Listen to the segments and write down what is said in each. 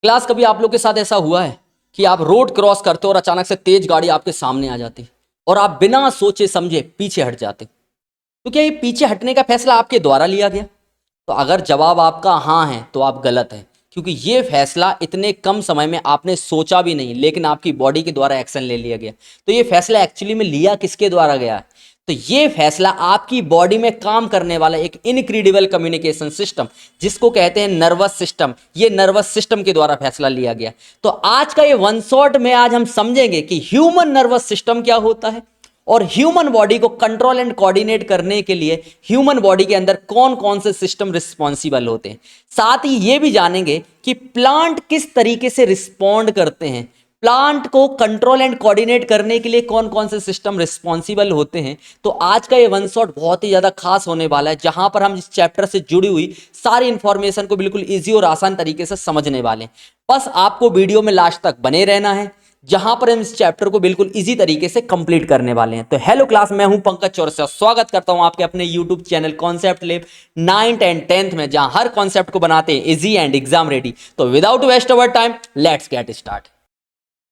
Class कभी आप लोग के साथ ऐसा हुआ है कि आप रोड क्रॉस करते हो और अचानक से तेज गाड़ी आपके सामने आ जाती और आप बिना सोचे समझे पीछे हट जाते? तो क्या ये पीछे हटने का फैसला आपके द्वारा लिया गया? तो अगर जवाब आपका हाँ है तो आप गलत हैं, क्योंकि ये फैसला इतने कम समय में आपने सोचा भी नहीं, लेकिन आपकी बॉडी के द्वारा एक्शन ले लिया गया। तो ये फैसला एक्चुअली में लिया किसके द्वारा गया है? तो ये फैसला आपकी बॉडी में काम करने वाला एक इनक्रेडिबल कम्युनिकेशन सिस्टम, जिसको कहते हैं नर्वस सिस्टम, ये नर्वस सिस्टम के द्वारा फैसला लिया गया। तो आज का ये वन शॉट में आज हम समझेंगे कि ह्यूमन नर्वस सिस्टम क्या होता है और ह्यूमन बॉडी को कंट्रोल एंड कोऑर्डिनेट करने के लिए ह्यूमन बॉडी के अंदर कौन कौन से सिस्टम रिस्पॉन्सिबल होते हैं। साथ ही ये भी जानेंगे कि प्लांट किस तरीके से रिस्पॉन्ड करते हैं, प्लांट को कंट्रोल एंड कोऑर्डिनेट करने के लिए कौन कौन से सिस्टम रिस्पॉन्सिबल होते हैं। तो आज का ये वन शॉट बहुत ही ज़्यादा खास होने वाला है, जहां पर हम इस चैप्टर से जुड़ी हुई सारी इंफॉर्मेशन को बिल्कुल ईजी और आसान तरीके से समझने वाले हैं। बस आपको वीडियो में लास्ट तक बने रहना है, जहां पर हम इस चैप्टर को बिल्कुल इजी तरीके से कंप्लीट करने वाले हैं। तो हेलो क्लास, मैं हूं पंकज चौरसिया, स्वागत करता हूं आपके अपने YouTube channel concept lab 9th and 10th में, जहां हर कॉन्सेप्ट को बनाते हैं इजी एंड एग्जाम रेडी। तो without waste our time let's get start.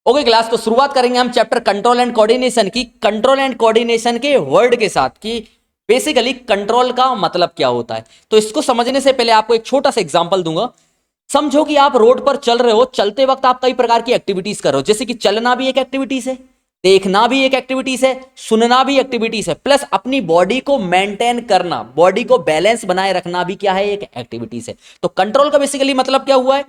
Okay class, तो शुरुआत करेंगे हम चैप्टर कंट्रोल एंड कोऑर्डिनेशन की, कंट्रोल एंड कोऑर्डिनेशन के वर्ड के साथ, कि बेसिकली कंट्रोल का मतलब क्या होता है। तो इसको समझने से पहले आपको एक छोटा सा एग्जांपल दूंगा। समझो कि आप रोड पर चल रहे हो, चलते वक्त आप कई प्रकार की एक्टिविटीज कर रहे हो, जैसे कि चलना भी एक एक्टिविटीज है, देखना भी एक एक्टिविटीज है, सुनना भी एक्टिविटीज है, प्लस अपनी बॉडी को मेंटेन करना, बॉडी को बैलेंस बनाए रखना भी क्या है, एक एक्टिविटीज है। तो कंट्रोल का बेसिकली मतलब क्या हुआ है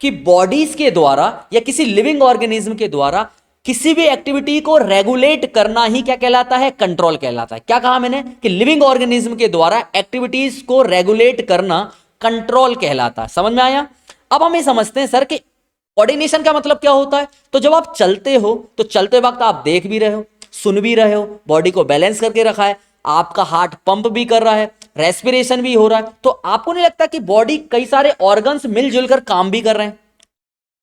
कि बॉडीज के द्वारा या किसी लिविंग ऑर्गेनिज्म के द्वारा किसी भी एक्टिविटी को रेगुलेट करना ही क्या कहलाता है, कंट्रोल कहलाता है। क्या कहा मैंने कि लिविंग ऑर्गेनिज्म के द्वारा एक्टिविटीज को रेगुलेट करना कंट्रोल कहलाता है। समझ में आया? अब हम ये समझते हैं सर कि कोऑर्डिनेशन का मतलब क्या होता है। तो जब आप चलते हो तो चलते वक्त आप देख भी रहे हो, सुन भी रहे हो, बॉडी को बैलेंस करके रखा है, आपका हार्ट पंप भी कर रहा है, रेस्पिरेशन भी हो रहा है। तो आपको नहीं लगता कि बॉडी कई सारे ऑर्गन्स मिलजुल कर काम भी कर रहे हैं?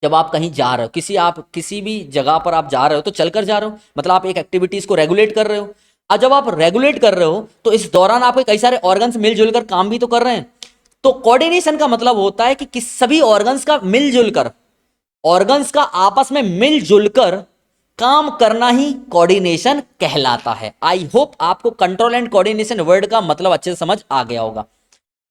जब आप कहीं जा रहे हो, आप किसी भी जगह पर आप जा रहे हो तो चलकर जा रहे हो, मतलब आप एक एक्टिविटीज को रेगुलेट कर रहे हो। और जब आप रेगुलेट कर रहे हो तो इस दौरान आपके कई सारे ऑर्गन्स मिलजुल कर काम भी तो कर रहे हैं। तो कोऑर्डिनेशन का मतलब होता है कि सभी ऑर्गन्स का मिलजुल कर, ऑर्गन्स का आपस में मिलजुल कर काम करना ही कोऑर्डिनेशन कहलाता है। आई होप आपको कंट्रोल एंड कोऑर्डिनेशन वर्ड का मतलब अच्छे से समझ आ गया होगा।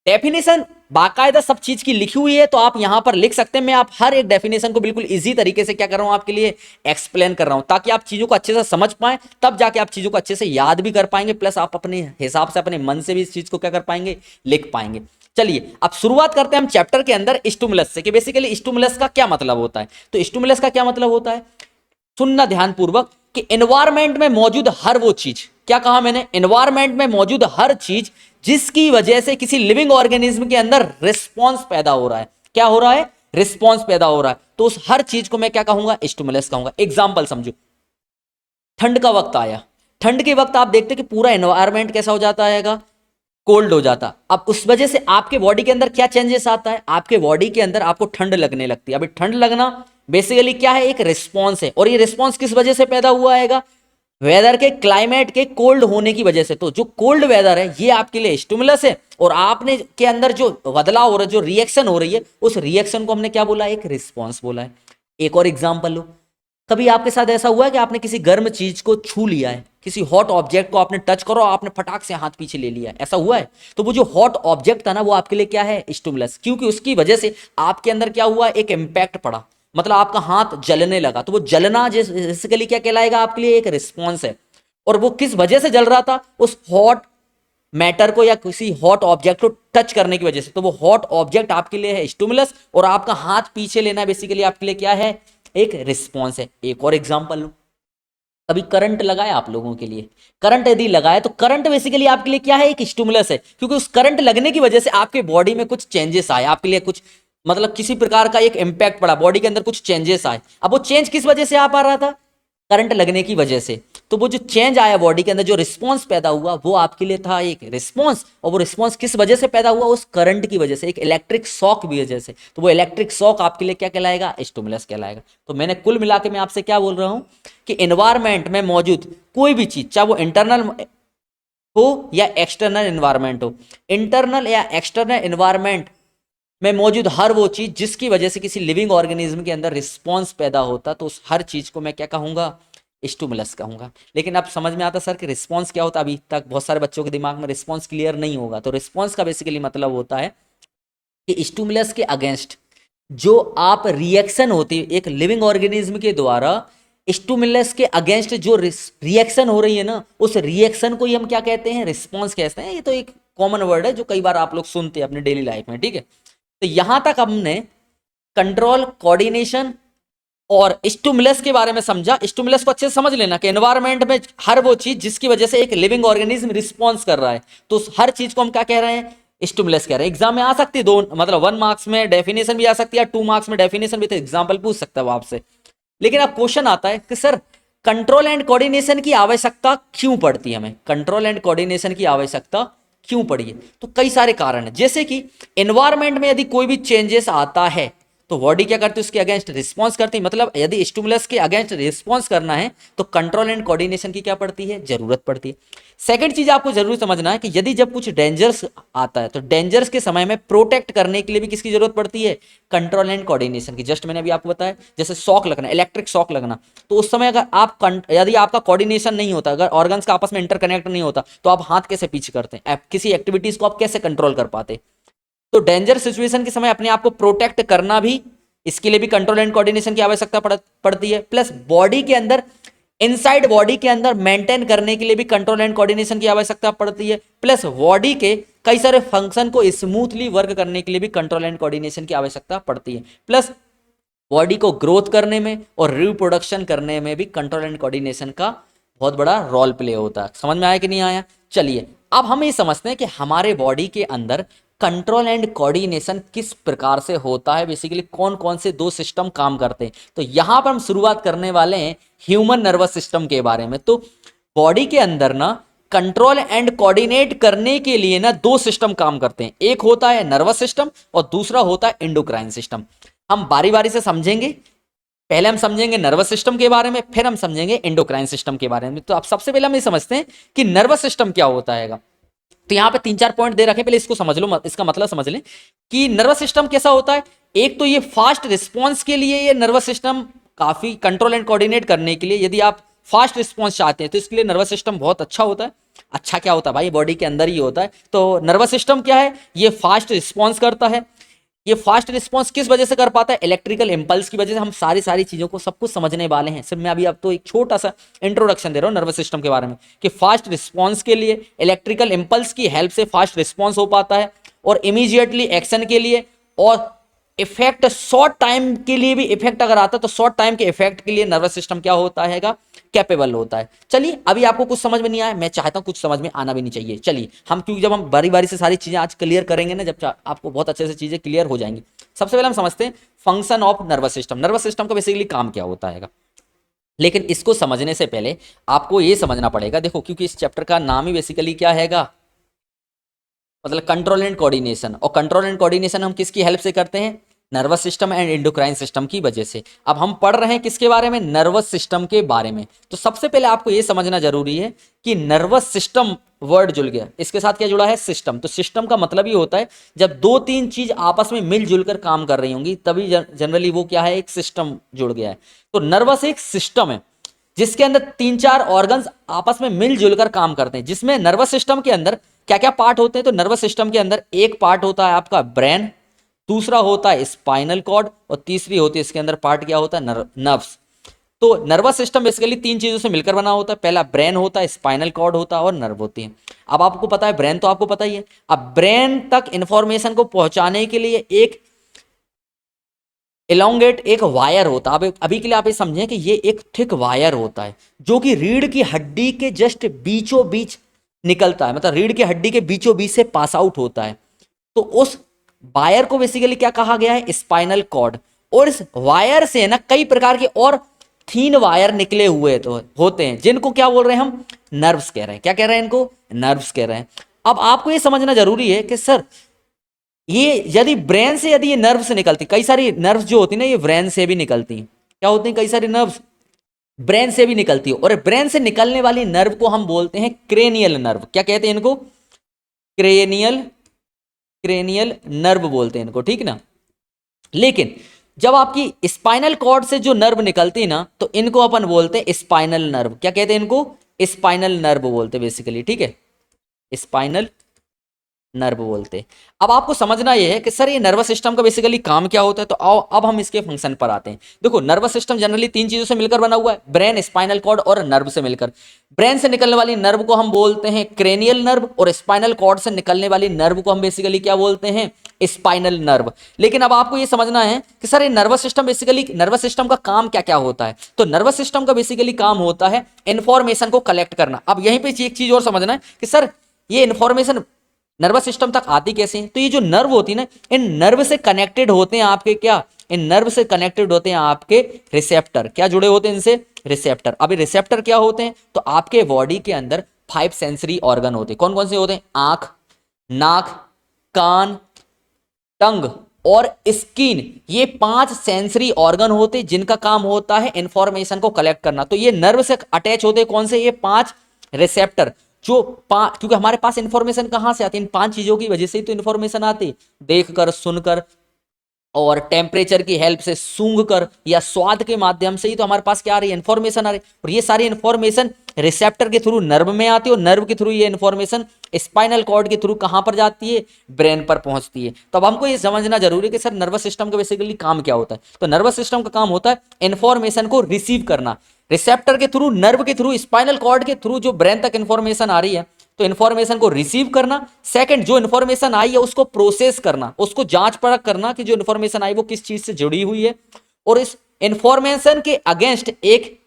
डेफिनेशन बाकायदा सब चीज की लिखी हुई है, तो आप यहां पर लिख सकते हैं। मैं आप हर एक डेफिनेशन को बिल्कुल इजी तरीके से क्या कर रहा हूं, आपके लिए एक्सप्लेन कर रहा हूं, ताकि आप चीजों को अच्छे से समझ पाएं, तब जाके आप चीजों को अच्छे से याद भी कर पाएंगे, प्लस आप अपने हिसाब से अपने मन से भी इस चीज को क्या कर पाएंगे, लिख पाएंगे। चलिए अब शुरुआत करते हैं हम चैप्टर के अंदर स्टिमुलस से, कि बेसिकली स्टिमुलस का क्या मतलब होता है। तो स्टिमुलस का क्या मतलब होता है, सुनना ध्यानपूर्वक, कि एनवायरमेंट में मौजूद हर वो चीज, क्या कहा मैंने, एनवायरमेंट में मौजूद हर चीज जिसकी वजह से किसी लिविंग ऑर्गेनिज्म के अंदर रिस्पॉन्स पैदा हो रहा है। क्या हो रहा है, रिस्पॉन्स पैदा हो रहा है। तो उस हर चीज को मैं क्या कहूंगा, स्टिमुलस कहूंगा। एग्जांपल समझो, ठंड का वक्त आया, ठंड के वक्त आप देखते कि पूरा एनवायरमेंट कैसा हो जाता है, कोल्ड हो जाता। अब उस वजह से आपके बॉडी के अंदर क्या चेंजेस आता है, आपके बॉडी के अंदर आपको ठंड लगने लगती है। अभी ठंड लगना बेसिकली क्या है, एक रिस्पॉन्स है, और ये रिस्पॉन्स किस वजह से पैदा हुआ है, वेदर के, क्लाइमेट के कोल्ड होने की वजह से। तो जो कोल्ड वेदर है ये आपके लिए स्टिमुलस है, और आपने के अंदर जो बदलाव हो रहा है, जो रिएक्शन हो रही है, उस रिएक्शन को हमने क्या बोला, एक रिस्पॉन्स बोला है। एक और एग्जांपल लो, कभी आपके साथ ऐसा हुआ है कि आपने किसी गर्म चीज को छू लिया है, किसी हॉट ऑब्जेक्ट को आपने टच करो, आपने फटाक से हाथ पीछे ले लिया है, ऐसा हुआ है? तो वो जो हॉट ऑब्जेक्ट था ना, वो आपके लिए क्या है, स्टिमुलस, क्योंकि उसकी वजह से आपके अंदर क्या हुआ, एक इम्पैक्ट पड़ा, मतलब आपका हाथ जलने लगा। तो वो जलना बेसिकली क्या कहलाएगा, आपके लिए एक रिस्पॉन्स है। और वो किस वजह से जल रहा था, उस हॉट मैटर को या किसी हॉट ऑब्जेक्ट को टच करने की वजह से। तो वो हॉट ऑब्जेक्ट आपके लिए है स्टिमुलस, और आपका हाथ पीछे लेना बेसिकली आपके लिए क्या है, एक रिस्पॉन्स है। एक और एग्जांपल लो, अभी करंट लगाया आप लोगों के लिए, करंट यदि लगाया तो करंट बेसिकली आपके लिए क्या है, एक स्टिमुलस है, क्योंकि उस करंट लगने की वजह से आपके बॉडी में कुछ चेंजेस आए, आपके लिए कुछ मतलब किसी प्रकार का एक इंपैक्ट पड़ा, बॉडी के अंदर कुछ चेंजेस आए। अब वो चेंज किस वजह से आ पा रहा था, करंट लगने की वजह से। तो वो जो चेंज आया बॉडी के अंदर, जो रिस्पॉन्स पैदा हुआ, वो आपके लिए था एक रिस्पॉन्स। और वो रिस्पॉन्स किस वजह से पैदा हुआ, उस करंट की वजह से, एक इलेक्ट्रिक शॉक की वजह से। तो वो इलेक्ट्रिक शॉक आपके लिए क्या कहलाएगा, स्टिमुलस कहलाएगा। तो मैंने कुल मिला के मैं आपसे क्या बोल रहा हूं कि एनवायरमेंट में मौजूद कोई भी चीज, चाहे वो इंटरनल हो या एक्सटर्नल एनवायरमेंट हो, इंटरनल या एक्सटर्नल एनवायरमेंट में मौजूद हर वो चीज जिसकी वजह से किसी लिविंग ऑर्गेनिज्म के अंदर रिस्पॉन्स पैदा होता, तो उस हर चीज को मैं क्या कहूंगा, स्टिमुलस कहूंगा। लेकिन अब समझ में आता सर कि रिस्पॉन्स क्या होता है, अभी तक बहुत सारे बच्चों के दिमाग में रिस्पॉन्स क्लियर नहीं होगा। तो रिस्पॉन्स का बेसिकली मतलब होता है कि स्टिमुलस के अगेंस्ट जो आप रिएक्शन होती है एक लिविंग ऑर्गेनिज्म के द्वारा, स्टिमुलस के अगेंस्ट जो रिएक्शन हो रही है ना, उस रिएक्शन को ही हम क्या कहते हैं, रिस्पॉन्स कहते हैं। ये तो एक कॉमन वर्ड है जो कई बार आप लोग सुनते हैं अपने डेली लाइफ में, ठीक है। तो यहां तक हमने कंट्रोल, कोऑर्डिनेशन और स्टिमुलस के बारे में समझा। स्टिमुलस को अच्छे से समझ लेना कि एनवायरनमेंट में हर वो चीज जिसकी वजह से एक लिविंग ऑर्गेनिज्म रिस्पॉन्स कर रहा है, तो उस हर चीज को हम क्या कह रहे हैं, स्टिमुलस कह रहे हैं। एग्जाम में आ सकती है दो, मतलब 1 मार्क्स में डेफिनेशन भी आ सकती है, 2 मार्क्स में डेफिनेशन भी, तो एग्जाम्पल पूछ सकता है वो आपसे। लेकिन अब क्वेश्चन आता है कि सर कंट्रोल एंड कोऑर्डिनेशन की आवश्यकता क्यों पड़ती है, हमें कंट्रोल एंड कोऑर्डिनेशन की आवश्यकता क्यों पड़ी है। तो कई सारे कारण है, जैसे कि एनवायरनमेंट में यदि कोई भी चेंजेस आता है तो बॉडी क्या करती है, उसके अगेंस्ट रिस्पॉन्स करती है। मतलब यदि स्टिमुलस के अगेंस्ट रिस्पॉन्स करना है तो कंट्रोल एंड कोऑर्डिनेशन की क्या पड़ती है, जरूरत पड़ती है। सेकंड चीज आपको जरूर समझना है कि यदि जब कुछ डेंजर्स आता है तो डेंजर्स के समय में प्रोटेक्ट करने के लिए भी किसकी जरूरत पड़ती है, कंट्रोल एंड कोऑर्डिनेशन की। जस्ट मैंने अभी आपको बताया, जैसे शॉक लगना, इलेक्ट्रिक शॉक लगना, तो उस समय अगर आप यदि आपका कोऑर्डिनेशन नहीं होता, अगर ऑर्गन्स का आपस में इंटरकनेक्ट नहीं होता, तो आप हाथ कैसे पीछे करते हैं, किसी एक्टिविटीज को आप कैसे कंट्रोल कर पाते। तो डेंजर सिचुएशन के समय अपने आप को प्रोटेक्ट करना भी, इसके लिए भी कंट्रोल एंड कोऑर्डिनेशन की आवश्यकता पड़ती है। प्लस बॉडी के अंदर, इनसाइड बॉडी के अंदर मेंटेन करने के लिए भी कंट्रोल एंड कोऑर्डिनेशन की आवश्यकता पड़ती है। प्लस बॉडी के कई सारे फंक्शन को स्मूथली वर्क करने के लिए भी कंट्रोल एंड कोऑर्डिनेशन की आवश्यकता पड़ती है। प्लस बॉडी को ग्रोथ करने में और रिप्रोडक्शन करने में भी कंट्रोल एंड कोऑर्डिनेशन का बहुत बड़ा रोल प्ले होता है। समझ में आया कि नहीं आया। चलिए अब हम ये समझते हैं कि हमारे बॉडी के अंदर कंट्रोल एंड कोऑर्डिनेशन किस प्रकार से होता है, बेसिकली कौन कौन से दो सिस्टम काम करते हैं। तो यहां पर हम शुरुआत करने वाले हैं ह्यूमन नर्वस सिस्टम के बारे में। तो बॉडी के अंदर ना कंट्रोल एंड कोऑर्डिनेट करने के लिए ना दो सिस्टम काम करते हैं, एक होता है नर्वस सिस्टम और दूसरा होता है एंडोक्राइन सिस्टम। हम बारी बारी से समझेंगे, पहले हम समझेंगे नर्वस सिस्टम के बारे में, फिर हम समझेंगे एंडोक्राइन सिस्टम के बारे में। तो अब सबसे पहले हम ये समझते हैं कि नर्वस सिस्टम क्या होता है। तो यहाँ पे 3-4 पॉइंट दे रखे, पहले इसको समझ लो, इसका मतलब समझ लें कि नर्वस सिस्टम कैसा होता है। एक तो ये फास्ट रिस्पॉन्स के लिए ये नर्वस सिस्टम काफी कंट्रोल एंड कोऑर्डिनेट करने के लिए, यदि आप फास्ट रिस्पॉन्स चाहते हैं तो इसके लिए नर्वस सिस्टम बहुत अच्छा होता है। अच्छा क्या होता है भाई, बॉडी के अंदर ही होता है। तो नर्वस सिस्टम क्या है, ये फास्ट रिस्पॉन्स करता है। ये फास्ट रिस्पॉन्स किस वजह से कर पाता है, इलेक्ट्रिकल इंपल्स की वजह से। हम सारी चीजों को सब कुछ समझने वाले हैं, सिर्फ मैं अभी अब तो एक छोटा सा इंट्रोडक्शन दे रहा हूं नर्वस सिस्टम के बारे में, कि फास्ट रिस्पॉन्स के लिए इलेक्ट्रिकल इंपल्स की हेल्प से फास्ट रिस्पॉन्स हो पाता है, और इमीडिएटली एक्शन के लिए, और इफेक्ट शॉर्ट टाइम के लिए भी, इफेक्ट अगर आता है तो शॉर्ट टाइम के इफेक्ट के लिए नर्वस सिस्टम क्या होता है, कैपेबल होता है। चलिए अभी आपको कुछ समझ में नहीं आया, मैं चाहता हूं कुछ समझ में आना भी नहीं चाहिए। चलिए हम, क्योंकि जब हम बारी बारी से सारी चीजें आज क्लियर करेंगे ना, जब आपको बहुत अच्छे से चीजें क्लियर हो जाएंगी। सबसे पहले हम समझते हैं function of nervous system. Nervous system का बेसिकली काम क्या होता है। लेकिन इसको समझने से पहले आपको ये समझना पड़ेगा, देखो क्योंकि इस चैप्टर का नाम ही बेसिकली क्या हैगा, मतलब कंट्रोल एंड कोऑर्डिनेशन। और कंट्रोल एंड कोऑर्डिनेशन हम किसकी हेल्प से करते हैं, nervous system and endocrine system की वजह से। अब हम पढ़ रहे हैं किसके बारे में, नर्वस सिस्टम के बारे में। तो सबसे पहले आपको यह समझना जरूरी है कि नर्वस सिस्टम वर्ड जुड़ गया, इसके साथ क्या जुड़ा है, सिस्टम। तो सिस्टम का मतलब ये होता है जब 2-3 चीज आपस में मिलजुल कर काम कर रही होंगी तभी जनरली वो क्या है, एक सिस्टम जुड़ गया है। तो नर्वस एक सिस्टम है जिसके अंदर 3-4 ऑर्गन्स आपस में मिलजुल कर काम करते हैं। जिसमें नर्वस सिस्टम के अंदर क्या क्या पार्ट होते हैं, तो नर्वस सिस्टम के अंदर एक पार्ट होता है आपका ब्रेन, दूसरा होता है स्पाइनल कॉर्ड, और तीसरी होती है इसके अंदर पार्ट क्या होता है, नर्व्स। तो नर्वस सिस्टम बेसिकली 3 चीजों से मिलकर बना होता है। पहला ब्रेन होता है, स्पाइनल कॉर्ड होता है और नर्व होती है। अब आपको पता है ब्रेन, तो आपको पता ही है। अब ब्रेन तक इंफॉर्मेशन को पहुंचाने के लिए एक एलोंगेट एक वायर होता है। अब अभी के लिए आप ये समझें कि ये एक थिक वायर होता है जो कि रीढ़ की हड्डी के जस्ट बीचों बीच निकलता है, मतलब रीढ़ की हड्डी के बीचों बीच से पास आउट होता है। तो उस वायर को बेसिकली क्या कहा गया है, स्पाइनल कॉर्ड। और इस वायर से ना कई प्रकार के और थीन वायर निकले हुए तो होते हैं, जिनको क्या बोल रहे हैं हम, नर्व्स कह रहे हैं। क्या कह रहे हैं इनको, नर्व्स कह रहे हैं। अब आपको ये समझना जरूरी है कि सर ये यदि ब्रेन से, यदि ये नर्व से निकलती, कई सारी नर्व्स जो होती है ना ये ब्रेन से भी निकलती हैं। क्या होती हैं, कई सारी नर्व्स ब्रेन से भी निकलती है। और ब्रेन से निकलने वाली नर्व को हम बोलते हैं क्रेनियल नर्व। क्या कहते हैं इनको, क्रेनियल क्रेनियल नर्व बोलते हैं इनको, ठीक ना। लेकिन जब आपकी स्पाइनल कॉर्ड से जो नर्व निकलती है ना, तो इनको अपन बोलते हैं स्पाइनल नर्व। क्या कहते हैं इनको? स्पाइनल नर्व बोलते हैं बेसिकली, ठीक है, स्पाइनल नर्व बोलते हैं। अब आपको समझना यह है कि सर ये नर्वस सिस्टम का बेसिकली काम क्या होता है, तो आओ अब हम इसके फंक्शन पर आते हैं। देखो नर्वस सिस्टम जनरली तीन चीजों से मिलकर बना हुआ है, ब्रेन, स्पाइनल कॉर्ड और नर्व से मिलकर। ब्रेन से निकलने वाली नर्व को हम बोलते हैं क्रेनियल नर्व, और स्पाइनल कॉर्ड से निकलने वाली नर्व को हम बेसिकली क्या बोलते हैं? Spinal nerve. लेकिन अब आपको ये समझना है कि सर ये nervous system basically, nervous system का काम क्या क्या होता है। तो नर्वस सिस्टम का बेसिकली काम होता है इंफॉर्मेशन को कलेक्ट करना। अब यहीं पे एक चीज और समझना है कि सर ये इंफॉर्मेशन नर्वस सिस्टम तक आती कैसे है। तो ये जो नर्व होती है ना, इन नर्व से कनेक्टेड होते हैं आपके क्या, इन नर्व से कनेक्टेड होते हैं आपके रिसेप्टर। क्या जुड़े होते हैं इनसे? रिसेप्टर। अब ये रिसेप्टर क्या होते हैं? तो आपके बॉडी के अंदर 5 सेंसरी ऑर्गन होते हैं। कौन कौन से होते हैं? आंख, नाक, कान, टंग और स्किन। ये 5 सेंसरी ऑर्गन होते हैं जिनका काम होता है इंफॉर्मेशन को कलेक्ट करना। तो ये नर्व से अटैच होते हैं कौन से? ये 5 रिसेप्टर। जो क्योंकि हमारे पास इंफॉर्मेशन कहां से आती है? इन 5 चीजों की वजह से ही तो इंफॉर्मेशन आती है, देखकर, सुनकर और टेम्परेचर की हेल्प से, सूंघ कर या स्वाद के माध्यम से ही तो हमारे पास क्या आ रही है? इंफॉर्मेशन आ रही है। और ये सारी इंफॉर्मेशन रिसेप्टर के थ्रू नर्व में आती है, और नर्व के थ्रू ये इंफॉर्मेशन स्पाइनल कॉर्ड के थ्रू कहां पर जाती है? ब्रेन पर पहुंचती है। तो अब हमको ये समझना जरूरी है कि सर नर्वस सिस्टम का बेसिकली काम क्या होता है। तो नर्वस सिस्टम का काम होता है इंफॉर्मेशन को रिसीव करना, रिसेप्टर के थ्रू, नर्व के थ्रू, स्पाइनल कॉर्ड के थ्रू जो ब्रेन तक इंफॉर्मेशन आ रही है, तो इन्फॉर्मेशन को रिसीव करना। सेकंड, जो इन्फॉर्मेशन आई है उसको प्रोसेस करना, उसको जांच परख करना कि जो इन्फॉर्मेशन आई वो किस चीज से जुड़ी हुई है, और इस इन्फॉर्मेशन के अगेंस्ट एक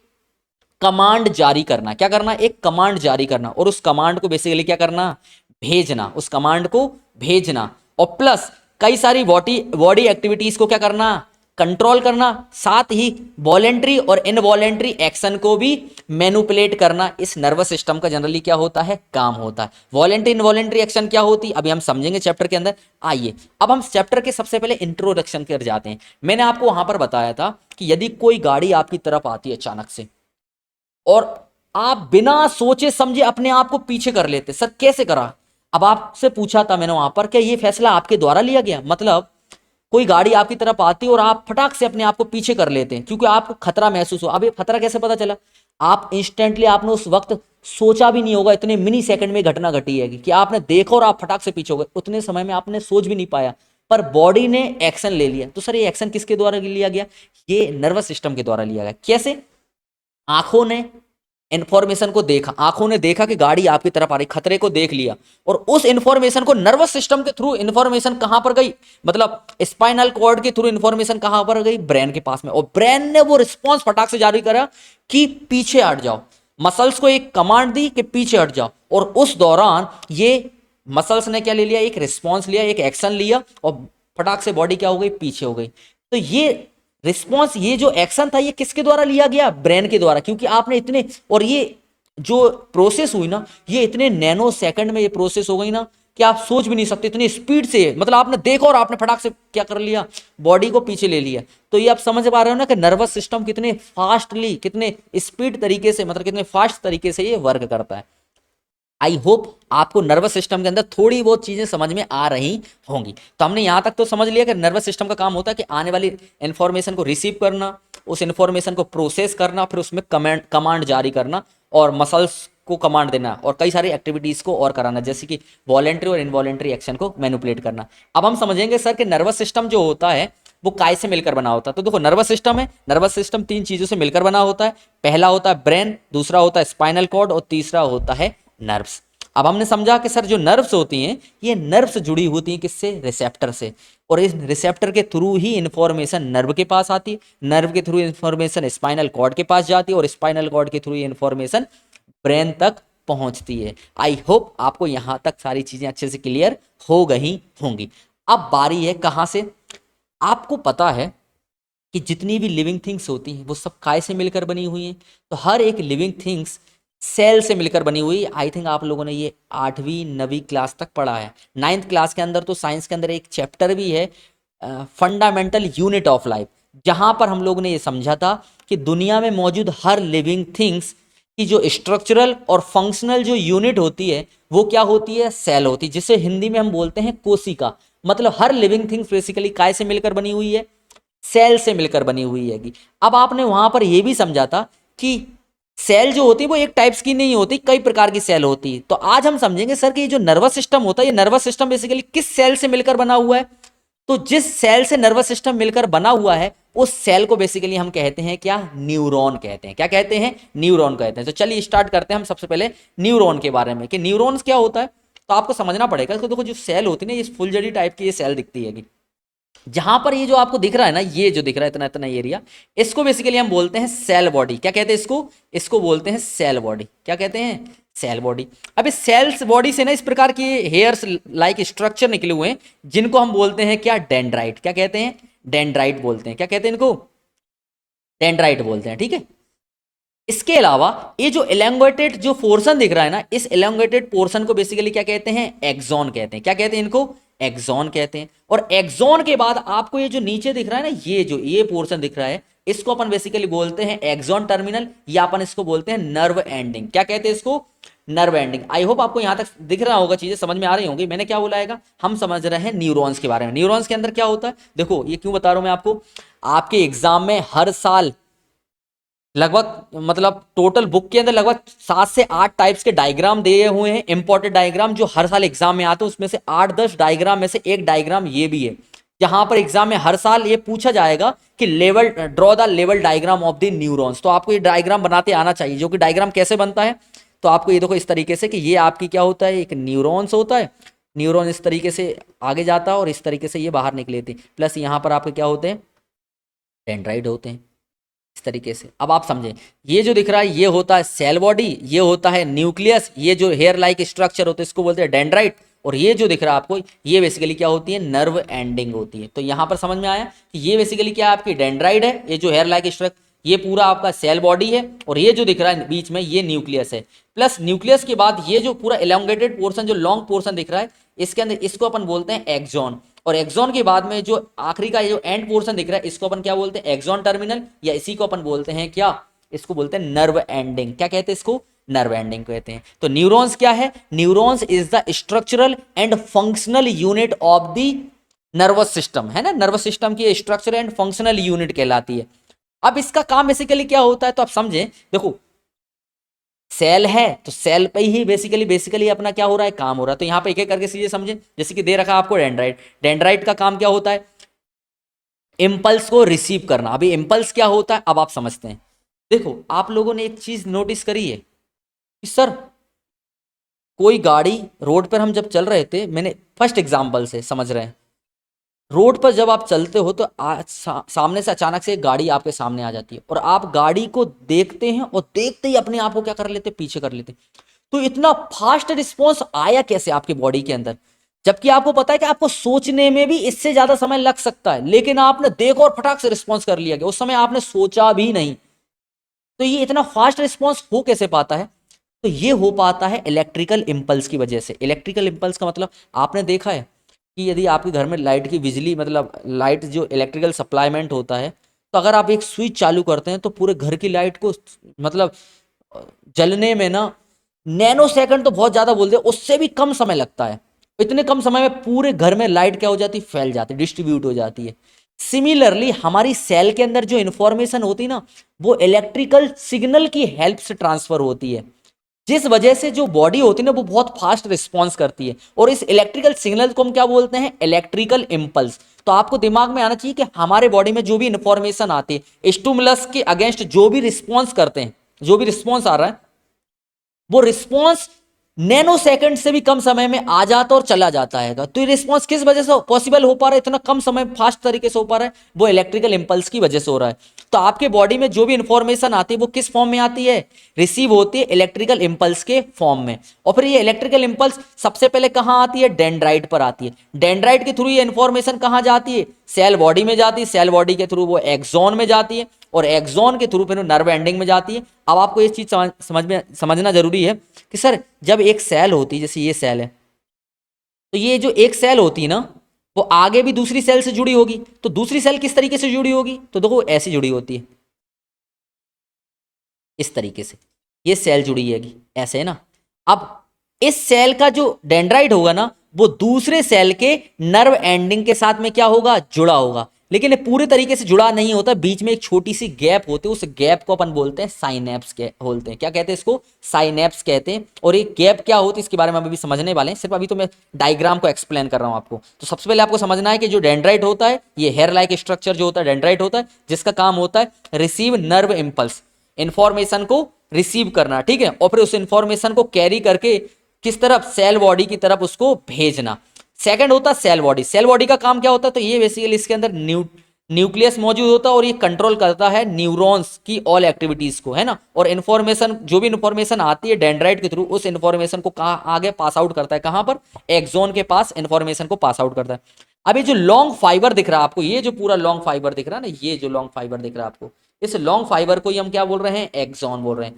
कमांड जारी करना। क्या करना? एक कमांड जारी करना, और उस कमांड को बेसिकली क्या करना? भेजना, उस कमांड को भेजना। और प्लस कई सारी बॉडी एक्टिविटीज को क्या करना? कंट्रोल करना। साथ ही वॉलेंट्री और इनवॉलेंट्री एक्शन को भी मैनिपुलेट करना इस नर्वस सिस्टम का जनरली क्या होता है? काम होता है। वॉलेंट्री इनवॉलेंट्री एक्शन क्या होती है अभी हम समझेंगे चैप्टर के अंदर। आइए अब हम चैप्टर के सबसे पहले इंट्रोडक्शन कर जाते हैं। मैंने आपको वहां पर बताया था कि यदि कोई गाड़ी आपकी तरफ आती है अचानक से, और आप बिना सोचे समझे अपने आप को पीछे कर लेते, सर कैसे करा? अब आपसे पूछा था मैंने वहां पर, क्या ये फैसला आपके द्वारा लिया गया? मतलब कोई गाड़ी आपकी तरफ आती है और आप फटाक से अपने आप को पीछे कर लेते हैं क्योंकि आपको खतरा महसूस हो। अब ये खतरा कैसे पता चला? आप इंस्टेंटली, आपने उस वक्त सोचा भी नहीं होगा, इतने मिनी सेकंड में घटना घटी है कि आपने देखा और आप फटाक से पीछे हो गए। उतने समय में आपने सोच भी नहीं पाया, पर बॉडी ने एक्शन ले लिया। तो सर ये एक्शन किसके द्वारा लिया गया? ये नर्वस सिस्टम के द्वारा लिया गया। कैसे? आंखों ने इंफॉर्मेशन को देखा, आंखों ने देखा कि गाड़ी आपकी तरफ आ रही, खतरे को देख लिया, और उस इंफॉर्मेशन को नर्वस सिस्टम के थ्रू इंफॉर्मेशन कहां पर गई? मतलब स्पाइनल कॉर्ड के थ्रू इंफॉर्मेशन कहां पर गई? ब्रेन के पास में। और ब्रेन ने वो रिस्पॉन्स फटाक से जारी करा कि पीछे हट जाओ। मसल्स को एक कमांड दी कि पीछे हट जाओ, और उस दौरान ये मसल्स ने क्या ले लिया? एक रिस्पॉन्स लिया, एक एक्शन लिया, और फटाक से बॉडी क्या हो गई? पीछे हो गई। तो ये रिस्पॉन्स, ये जो एक्शन था, ये किसके द्वारा लिया गया? ब्रेन के द्वारा। क्योंकि आपने इतने, और ये जो प्रोसेस हुई ना, ये इतने नैनो सेकंड में ये प्रोसेस हो गई ना कि आप सोच भी नहीं सकते, इतनी स्पीड से। मतलब आपने देखा और आपने फटाक से क्या कर लिया? बॉडी को पीछे ले लिया। तो ये आप समझ पा रहे हो ना कि नर्वस सिस्टम कितने फास्टली, कितने स्पीड तरीके से, मतलब कितने फास्ट तरीके से ये वर्क करता है। आई होप आपको नर्वस सिस्टम के अंदर थोड़ी बहुत चीजें समझ में आ रही होंगी। तो हमने यहां तक तो समझ लिया कि नर्वस सिस्टम का काम होता है कि आने वाली इंफॉर्मेशन को रिसीव करना, उस इंफॉर्मेशन को प्रोसेस करना, फिर उसमें कमांड जारी करना, और मसल्स को कमांड देना, और कई सारी एक्टिविटीज को और कराना, जैसे कि वॉलेंट्री और इनवॉलेंट्री एक्शन को मैनिपुलेट करना। अब हम समझेंगे सर कि नर्वस सिस्टम जो होता है वो काय से मिलकर बना होता है। तो देखो नर्वस सिस्टम है, नर्वस सिस्टम 3 चीजों से मिलकर बना होता है। पहला होता है ब्रेन, दूसरा होता है स्पाइनल कॉर्ड, और तीसरा होता है नर्व्स। अब हमने समझा कि सर जो नर्व्स होती हैं, ये नर्व्स जुड़ी होती हैं किससे? रिसेप्टर से। और इस रिसेप्टर के थ्रू ही इंफॉर्मेशन नर्व के पास आती है, नर्व के थ्रू इंफॉर्मेशन स्पाइनल कॉर्ड के पास जाती है, और स्पाइनल कॉर्ड के थ्रू इंफॉर्मेशन ब्रेन तक पहुंचती है। आई होप आपको यहां तक सारी चीजें अच्छे से क्लियर हो गई होंगी। अब बारी है कहां से? आपको पता है कि जितनी भी लिविंग थिंग्स होती हैं वो सब काय से मिलकर बनी हुई हैं। तो हर एक लिविंग थिंग्स सेल से मिलकर बनी हुई। आई थिंक आप लोगों ने ये 8वीं 9वीं क्लास तक पढ़ा है। 9th क्लास के अंदर तो साइंस के अंदर एक चैप्टर भी है, फंडामेंटल यूनिट ऑफ लाइफ, जहां पर हम लोगों ने ये समझा था कि दुनिया में मौजूद हर लिविंग थिंग्स कि जो स्ट्रक्चरल और फंक्शनल जो यूनिट होती है वो क्या होती है, सेल होती है, जिसे हिंदी में हम बोलते हैं कोशिका। मतलब हर लिविंग थिंग्स बेसिकली काय से मिलकर बनी हुई है, सेल से मिलकर बनी हुई है। अब आपने वहां पर यह भी समझा था कि सेल जो होती है वो एक टाइप्स की नहीं होती, कई प्रकार की सेल होती है। तो आज हम समझेंगे सर कि ये जो नर्वस सिस्टम होता है, ये नर्वस सिस्टम बेसिकली किस सेल से मिलकर बना हुआ है। तो जिस सेल से नर्वस सिस्टम मिलकर बना हुआ है उस सेल को बेसिकली हम कहते हैं क्या, न्यूरॉन कहते हैं। क्या कहते हैं, न्यूरॉन कहते हैं। तो चलिए स्टार्ट करते हैं हम सबसे पहले न्यूरॉन के बारे में कि न्यूरॉन्स क्या होता है। तो आपको समझना पड़ेगा। तो देखो जो सेल होती है ना, ये फुलझड़ी टाइप की ये सेल दिखती है। जहां पर ये जो आपको दिख रहा है ना, ये जो दिख रहा है इतना इतना एरिया, इसको बेसिकली हम बोलते हैं सेल बॉडी। क्या कहते हैं इसको, इसको बोलते हैं सेल बॉडी। क्या कहते हैं, सेल बॉडी। अब इस सेल्स बॉडी से ना इस प्रकार के हेयर्स लाइक स्ट्रक्चर निकले हुए हैं, जिनको हम बोलते हैं क्या, डेंड्राइट। क्या कहते हैं, डेंड्राइट बोलते हैं। क्या कहते हैं इनको, डेंड्राइट बोलते हैं। ठीक है। इसके अलावा ये जो एलोंगेटेड जो पोर्शन दिख रहा है ना, इस एलोंगेटेड पोर्शन को बेसिकली क्या कहते हैं, एक्सॉन कहते हैं। क्या कहते हैं इनको, एक्सॉन कहते हैं। और एक्सॉन के बाद आपको ये जो नीचे दिख रहा है ना, ये जो ये पोर्शन दिख रहा है, इसको अपन बेसिकली बोलते हैं एक्सॉन टर्मिनल, या अपन इसको बोलते हैं नर्व एंडिंग। क्या कहते हैं इसको, नर्व एंडिंग। आई होप आपको यहां तक दिख रहा होगा, चीजें समझ में आ रही होंगी। मैंने क्या बोला, हम समझ रहे हैं न्यूरॉन्स के बारे में। न्यूरॉन्स के अंदर क्या होता है, देखो ये क्यों बता रहा हूं मैं आपको, आपके एग्जाम में हर साल लगभग मतलब टोटल बुक के अंदर लगभग 7 से 8 टाइप्स के डायग्राम दिए हुए हैं, इंपॉर्टेंट डायग्राम जो हर साल एग्जाम में आते हैं। उसमें से 8-10 डायग्राम में से एक डायग्राम ये भी है, जहां पर एग्जाम में हर साल ये पूछा जाएगा कि level draw the level diagram of the neurons. तो आपको ये डायग्राम बनाते आना चाहिए। जो कि डायग्राम कैसे बनता है, तो आपको ये देखो इस तरीके से कि ये आपकी क्या होता है, एक न्यूरॉन्स होता है। न्यूरॉन इस तरीके से आगे जाता है और इस तरीके से ये बाहर निकले थे। प्लस यहाँ पर आपके क्या होते हैं, डेंड्राइट होते हैं इस तरीके से। अब आप समझें, ये जो दिख रहा है ये होता है सेल बॉडी, ये होता है न्यूक्लियस, ये जो हेयर लाइक स्ट्रक्चर होते हैं इसको बोलते हैं डेंड्राइट, और ये जो दिख रहा है आपको ये बेसिकली क्या होती है, नर्व एंडिंग होती है। तो यहां पर समझ में आया कि ये बेसिकली क्या आपकी डेंड्राइट है, ये जो हेयर लाइक स्ट्रक्चर ये पूरा आपका सेल बॉडी है, और ये जो दिख रहा है बीच में ये न्यूक्लियस है। प्लस न्यूक्लियस के बाद ये जो पूरा एलोंगेटेड पोर्शन जो लॉन्ग पोर्शन दिख रहा है, इसके अंदर इसको अपन बोलते हैं एक्सॉन। और एक्सॉन के बाद में जो आखिरी का जो एंड पोर्शन दिख रहा है, इसको अपन क्या बोलते हैं, एक्सॉन टर्मिनल, या इसी को अपन बोलते हैं क्या, इसको बोलते हैं नर्व एंडिंग। क्या कहते हैं इसको, नर्व एंडिंग कहते हैं। तो न्यूरॉन्स क्या है, neurons is the structural and functional unit of the nervous system, है ना। नर्वस सिस्टम की स्ट्रक्चर एंड फंक्शनल यूनिट कहलाती है। अब इसका काम बेसिकली क्या होता है, तो आप समझे, देखो सेल है तो सेल पे ही बेसिकली अपना क्या हो रहा है, काम हो रहा है। तो यहाँ पे एक एक करके चीजें समझे। जैसे कि दे रखा है आपको डेंड्राइट, डेंड्राइट का काम क्या होता है, इम्पल्स को रिसीव करना। अभी इम्पल्स क्या होता है अब आप समझते हैं। देखो आप लोगों ने एक चीज नोटिस करी है कि सर कोई गाड़ी रोड पर हम जब चल रहे थे, मैंने फर्स्ट एग्जाम्पल से समझ रहे हैं, रोड पर जब आप चलते हो तो सामने से अचानक से एक गाड़ी आपके सामने आ जाती है, और आप गाड़ी को देखते हैं और देखते ही अपने आप को क्या कर लेते, पीछे कर लेते। तो इतना फास्ट रिस्पॉन्स आया कैसे आपकी बॉडी के अंदर, जबकि आपको पता है कि आपको सोचने में भी इससे ज्यादा समय लग सकता है, लेकिन आपने देखो और फटाक से रिस्पॉन्स कर लिया गया, उस समय आपने सोचा भी नहीं। तो ये इतना फास्ट रिस्पॉन्स हो कैसे पाता है, तो ये हो पाता है इलेक्ट्रिकल इंपल्स की वजह से। इलेक्ट्रिकल इंपल्स का मतलब आपने देखा है कि यदि आपके घर में लाइट की बिजली मतलब लाइट जो इलेक्ट्रिकल सप्लाईमेंट होता है, तो अगर आप एक स्विच चालू करते हैं तो पूरे घर की लाइट को मतलब जलने में ना नैनो सेकंड तो बहुत ज़्यादा बोलते हैं, उससे भी कम समय लगता है। इतने कम समय में पूरे घर में लाइट क्या हो जाती है, फैल जाती है, डिस्ट्रीब्यूट हो जाती है। सिमिलरली हमारी सेल के अंदर जो इंफॉर्मेशन होती है ना, वो इलेक्ट्रिकल सिग्नल की हेल्प से ट्रांसफर होती है, जिस वजह से जो बॉडी होती है ना वो बहुत फास्ट रिस्पॉन्स करती है। और इस इलेक्ट्रिकल सिग्नल को हम क्या बोलते हैं, इलेक्ट्रिकल इंपल्स। तो आपको दिमाग में आना चाहिए कि हमारे बॉडी में जो भी इंफॉर्मेशन आती है, स्टिमुलस के अगेंस्ट जो भी रिस्पॉन्स करते हैं, जो भी रिस्पॉन्स आ रहा है, वो रिस्पॉन्स नैनो सेकंड से भी कम समय में आ जाता और चला जाता है। तो ये रिस्पॉन्स किस वजह से पॉसिबल हो पा रहा है, इतना कम समय फास्ट तरीके से हो पा रहा है, वो इलेक्ट्रिकल इंपल्स की वजह से हो रहा है। तो आपके बॉडी में जो भी इंफॉर्मेशन आती है वो किस फॉर्म में आती है, रिसीव होती है इलेक्ट्रिकल इंपल्स के फॉर्म में। और फिर ये इलेक्ट्रिकल इंपल्स सबसे पहले कहां आती है, डेंड्राइट पर आती है। डेंड्राइट के थ्रू ये इंफॉर्मेशन कहां जाती है, सेल बॉडी में जाती है, सेल बॉडी के थ्रू वो एक्सॉन में जाती है, और एक्सॉन के थ्रू फिर नर्व एंडिंग में जाती है। अब आपको ये चीज समझना जरूरी है कि सर जब एक सेल होती है, जैसे ये सेल है, तो ये जो एक सेल होती है ना, वो आगे भी दूसरी सेल से जुड़ी होगी। तो दूसरी सेल किस तरीके से जुड़ी होगी, तो देखो ऐसी जुड़ी होती है, इस तरीके से। ये सेल जुड़ी हैगी, ऐसे है ना। अब इस सेल का जो डेंड्राइट होगा ना, वो दूसरे सेल के नर्व एंडिंग के साथ में क्या होगा, जुड़ा होगा। लेकिन ये पूरे तरीके से जुड़ा नहीं होता, बीच में एक छोटी सी गैप होती है, उस गैप को अपन बोलते हैं साइनेप्स के बोलते हैं। क्या कहते हैं इसको, साइनेप्स कहते हैं। और ये गैप क्या होती है इसके बारे में अभी समझने वाले हैं, सिर्फ अभी तो मैं डायग्राम को एक्सप्लेन कर रहा हूं आपको। तो सबसे पहले आपको समझना है कि जो डेंड्राइट होता है, ये हेयर लाइक स्ट्रक्चर जो होता है डेंड्राइट होता है, जिसका काम होता है रिसीव नर्व इंपल्स, इंफॉर्मेशन को रिसीव करना, ठीक है, और फिर उस इंफॉर्मेशन को कैरी करके किस तरफ, सेल बॉडी की तरफ उसको भेजना। सेकंड होता है सेल बॉडी। सेल बॉडी का काम क्या होता है, तो ये बेसिकली इसके अंदर न्यूक्लियस मौजूद होता है और ये कंट्रोल करता है न्यूरॉन्स की ऑल एक्टिविटीज को, है ना। और इन्फॉर्मेशन, जो भी इन्फॉर्मेशन आती है डेंड्राइट के थ्रू, उस इन्फॉर्मेशन को कहाँ आगे पास आउट करता है, कहाँ पर, एक्सोन के पास इन्फॉर्मेशन को पास आउट करता है। अब ये जो लॉन्ग फाइबर दिख रहा है आपको, ये जो पूरा लॉन्ग फाइबर दिख रहा है ना, ये जो लॉन्ग फाइबर दिख रहा है आपको, इस लॉन्ग फाइबर को ही हम क्या बोल रहे हैं, एक्सोन बोल रहे हैं,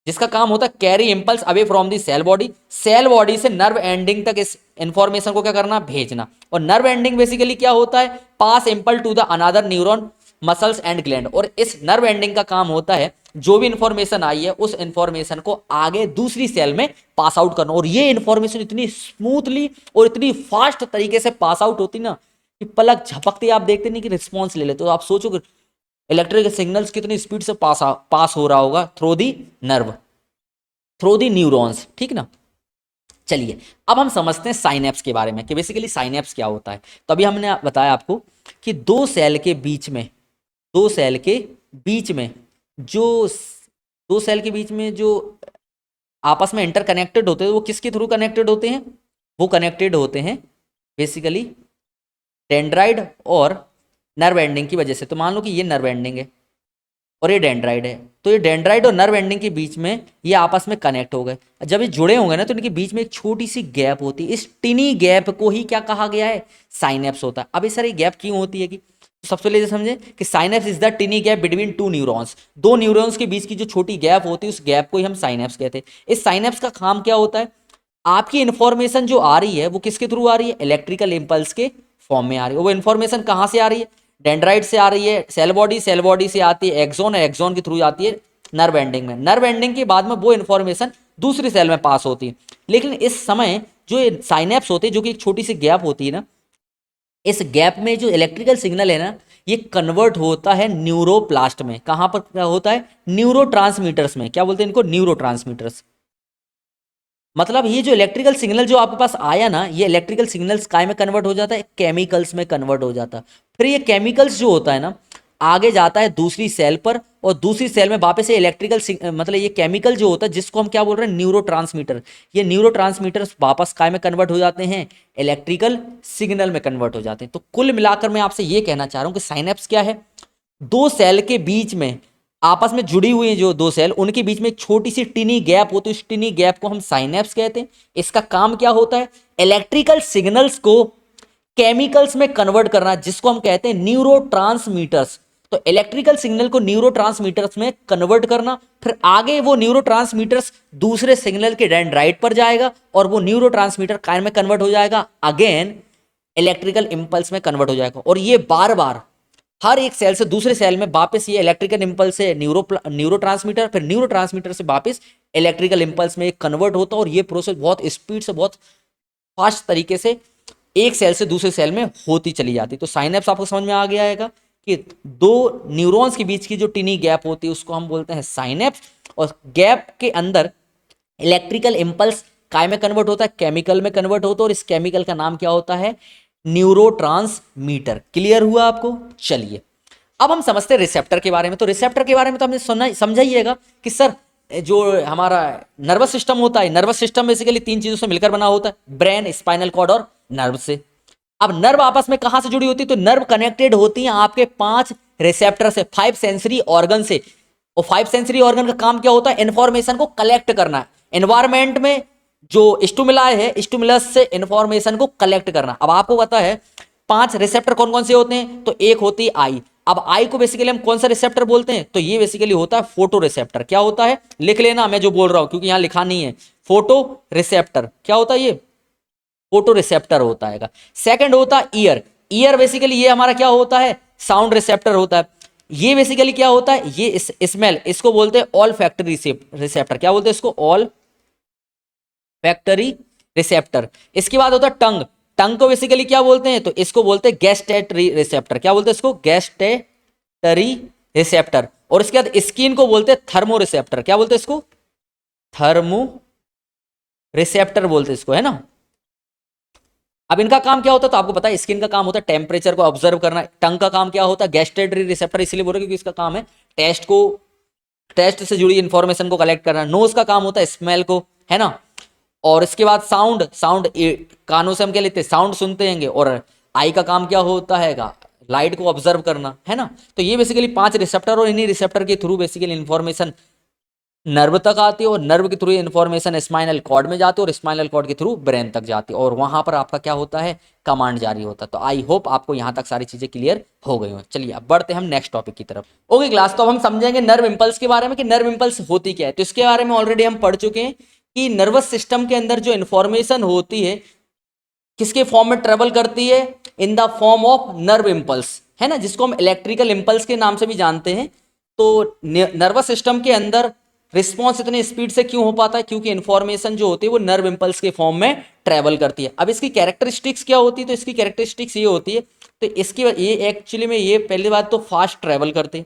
जिसका काम होता है carry impulse away from the cell body, cell body से नर्व एंडिंग तक इस इंफॉर्मेशन को क्या करना, भेजना। और नर्व एंडिंग बेसिकली क्या होता है, pass impulse to the another neuron muscles and gland. और इस नर्व एंडिंग का काम होता है जो भी इंफॉर्मेशन आई है उस इंफॉर्मेशन को आगे दूसरी सेल में पास आउट करना। और ये इंफॉर्मेशन इतनी स्मूथली और इतनी फास्ट तरीके से पास आउट होती ना कि पलक झपकते आप देखते नहीं कि रिस्पॉन्स ले लेते। तो आप सोचो कि इलेक्ट्रिकल सिग्नल्स कितनी स्पीड से पास हो रहा होगा through the nerve, through the neurons, ठीक ना। चलिए अब हम समझते हैं साइनेप्स के बारे में कि बेसिकली साइनेप्स क्या होता है। तो अभी हमने बताया आपको कि दो सेल के बीच में, दो सेल के बीच में जो दो सेल के बीच में जो आपस में इंटरकनेक्टेड होते हैं, वो किसके थ्रू कनेक्टेड होते हैं, वो कनेक्टेड होते हैं बेसिकली डेंड्राइड और नर्व एंडिंग की वजह से। तो मान लो कि ये नर्व एंडिंग है और ये डेंड्राइड है, तो ये डेंड्राइड और नर्व एंडिंग के बीच में ये आपस में कनेक्ट हो गए। जब ये जुड़े होंगे ना, तो इनके बीच में एक छोटी सी गैप होती है, इस टिनी गैप को ही क्या कहा गया है, साइनेप्स होता है। अब ये सारी गैप क्यों होती है कि, तो सबसे पहले समझे कि synapse is the टिनी gap between two neurons, दो न्यूरॉन्स के बीच की जो छोटी गैप होती है उस गैप को ही हम साइनेप्स कहते हैं। इस साइनेप्स का काम क्या होता है, आपकी इंफॉर्मेशन जो आ रही है वो किसके थ्रू आ रही है, इलेक्ट्रिकल इंपल्स के फॉर्म में आ रही है। वो इंफॉर्मेशन कहाँ से आ रही है, डेंड्राइट से आ रही है, सेल बॉडी, सेल बॉडी से आती है एक्सोन, एक्सोन के थ्रू आती है नर्व एंडिंग में, नर्व एंडिंग के बाद में वो इंफॉर्मेशन दूसरी सेल में पास होती है। लेकिन इस समय जो साइनेप्स होते हैं, जो कि एक छोटी सी गैप होती है ना, इस गैप में जो इलेक्ट्रिकल सिग्नल है ना, ये कन्वर्ट होता है न्यूरोप्लास्ट में। कहाँ पर क्या होता है, न्यूरोट्रांसमीटर्स में। क्या बोलते हैं इनको, न्यूरोट्रांसमीटर्स। मतलब ये जो इलेक्ट्रिकल सिग्नल जो आपके पास आया ना, ये इलेक्ट्रिकल सिग्नल्स काय में कन्वर्ट हो जाता है, केमिकल्स में कन्वर्ट हो जाता है। फिर ये केमिकल्स जो होता है ना, आगे जाता है दूसरी सेल पर, और दूसरी सेल में वापस से इलेक्ट्रिकल मतलब ये केमिकल जो होता है, जिसको हम क्या बोल रहे हैं, न्यूरोट्रांसमीटर, ये न्यूरोट्रांसमीटर्स वापस काय में कन्वर्ट हो जाते हैं, इलेक्ट्रिकल सिग्नल में कन्वर्ट हो जाते हैं। तो कुल मिलाकर मैं आपसे ये कहना चाह रहा हूं कि साइनेप्स क्या है, दो सेल के बीच में आपस में जुड़ी हुई है जो दो सेल, उनके बीच में एक छोटी सी टिनी गैप होती है, उस टिनी गैप को हम साइनेप्स कहते हैं। इसका काम क्या होता है, इलेक्ट्रिकल सिग्नल्स को केमिकल्स में कन्वर्ट करना, जिसको हम कहते हैं न्यूरोट्रांसमीटर्स। तो इलेक्ट्रिकल सिग्नल को न्यूरोट्रांसमीटर्स में कन्वर्ट करना, फिर आगे वो न्यूरोट्रांसमीटर्स दूसरे सिग्नल के डेंड्राइट पर जाएगा और वो न्यूरोट्रांसमीटर काय में कन्वर्ट हो जाएगा, अगेन इलेक्ट्रिकल इंपल्स में कन्वर्ट हो जाएगा। और ये बार बार हर एक सेल से दूसरे सेल में वापस ये इलेक्ट्रिकल इंपल्स से न्यूरोट्रांसमीटर, फिर न्यूरोट्रांसमीटर से वापस इलेक्ट्रिकल इंपल्स में कन्वर्ट होता है। और ये प्रोसेस बहुत स्पीड से, बहुत फास्ट तरीके से एक सेल से दूसरे सेल में होती चली जाती। तो साइनेप्स आपको समझ में आ गया है कि दो न्यूरॉन्स के बीच की जो टिनी गैप होती है उसको हम बोलते हैं साइनेप्स, और गैप के अंदर इलेक्ट्रिकल इंपल्स काय में कन्वर्ट होता है, केमिकल में कन्वर्ट होता है, और इस केमिकल का नाम क्या होता है, न्यूरोट्रांसमीटर। क्लियर हुआ आपको। चलिए अब हम समझते हैं रिसेप्टर के बारे में। तो रिसेप्टर के बारे में तो हमने सुना, समझाइएगा कि सर जो हमारा नर्वस सिस्टम होता है, नर्वस सिस्टम बेसिकली तीन चीजों से मिलकर बना होता है, ब्रेन, स्पाइनल कॉर्ड और नर्व से। अब नर्व आपस में कहां से जुड़ी होती है, तो नर्व कनेक्टेड होती हैं आपके 5 रिसेप्टर से, 5 सेंसरी ऑर्गन से। और 5 सेंसरी ऑर्गन का काम क्या होता है, इंफॉर्मेशन को कलेक्ट करना है, एनवायरमेंट में जो स्टिमुलाई है, स्टिमुलस से इंफॉर्मेशन को कलेक्ट करना। अब आपको पता है 5 रिसेप्टर कौन कौन से होते हैं, तो एक होती है आई। अब आई को बेसिकली हम कौन सा रिसेप्टर बोलते हैं, तो ये बेसिकली होता है फोटो रिसेप्टर। क्या होता है, लिख लेना मैं जो बोल रहा हूं क्योंकि यहां लिखा नहीं है, फोटो रिसेप्टर क्या होता है, ये फोटो रिसेप्टर होता है। सेकंड होता है ईयर। ईयर बेसिकली ये हमारा क्या होता है, साउंड रिसेप्टर होता है। ये बेसिकली क्या होता है, ये स्मेल, इसको बोलते हैं ऑल फैक्टरी रिसेप्टर। क्या बोलते हैं इसको? All factory receptor. इसके बाद होता है टंग। टंग को बेसिकली क्या बोलते हैं? तो इसको बोलते हैं गैस्टेटरी रिसेप्टर। क्या बोलते हैं इसको? गैस्टेटरी रिसेप्टर। और इसके बाद स्किन को बोलते हैं थर्मो रिसेप्टर। क्या बोलते हैं इसको? थर्मो रिसेप्टर बोलते हैं इसको, है ना। अब इनका काम क्या होता है? तो आपको पता है स्किन का काम होता है टेम्परेचर को ऑब्जर्व करना। टंग का काम क्या होता है? गैस्ट्रेटरी रिसेप्टर इसलिए बोल रहे क्योंकि इसका काम है टेस्ट से जुड़ी इंफॉर्मेशन को कलेक्ट करना। नोज का काम होता है स्मेल को, है ना। और इसके बाद साउंड कानों से हम क्या लेते हैं? साउंड सुनते हैं। और आई का काम क्या होता है? लाइट को ऑब्जर्व करना, है ना। तो ये बेसिकली 5 रिसेप्टर, और इन्हीं रिसेप्टर के थ्रू बेसिकली इंफॉर्मेशन नर्व तक आती है, और नर्व के थ्रू इन्फॉर्मेशन स्पाइनल कॉर्ड में जाती है, और स्पाइनल कॉर्ड के थ्रू ब्रेन तक जाती है, और वहां पर आपका क्या होता है? कमांड जारी होता है। तो आई होप आपको यहां तक सारी चीजें क्लियर हो गई हो। चलिए अब बढ़ते हैं हम नेक्स्ट टॉपिक की तरफ। ओके क्लास, तो अब हम समझेंगे नर्व इंपल्स के बारे में कि नर्व इंपल्स होती क्या है। तो इसके बारे में ऑलरेडी हम पढ़ चुके हैं कि नर्वस सिस्टम के अंदर जो इन्फॉर्मेशन होती है किसके फॉर्म में ट्रेवल करती है? In the form of nerve impulse, है ना, जिसको हम इलेक्ट्रिकल इंपल्स के नाम से भी जानते हैं। तो नर्वस सिस्टम के अंदर रिस्पॉन्स इतनी स्पीड से क्यों हो पाता है? क्योंकि इंफॉर्मेशन जो होती है वो नर्व इंपल्स के फॉर्म में ट्रेवल करती है। अब इसकी कैरेक्टरिस्टिक्स क्या होती है? तो इसकी कैरेक्टरिस्टिक्स ये होती है, तो इसकी ये एक्चुअली में ये पहली बात तो फास्ट ट्रेवल करते हैं।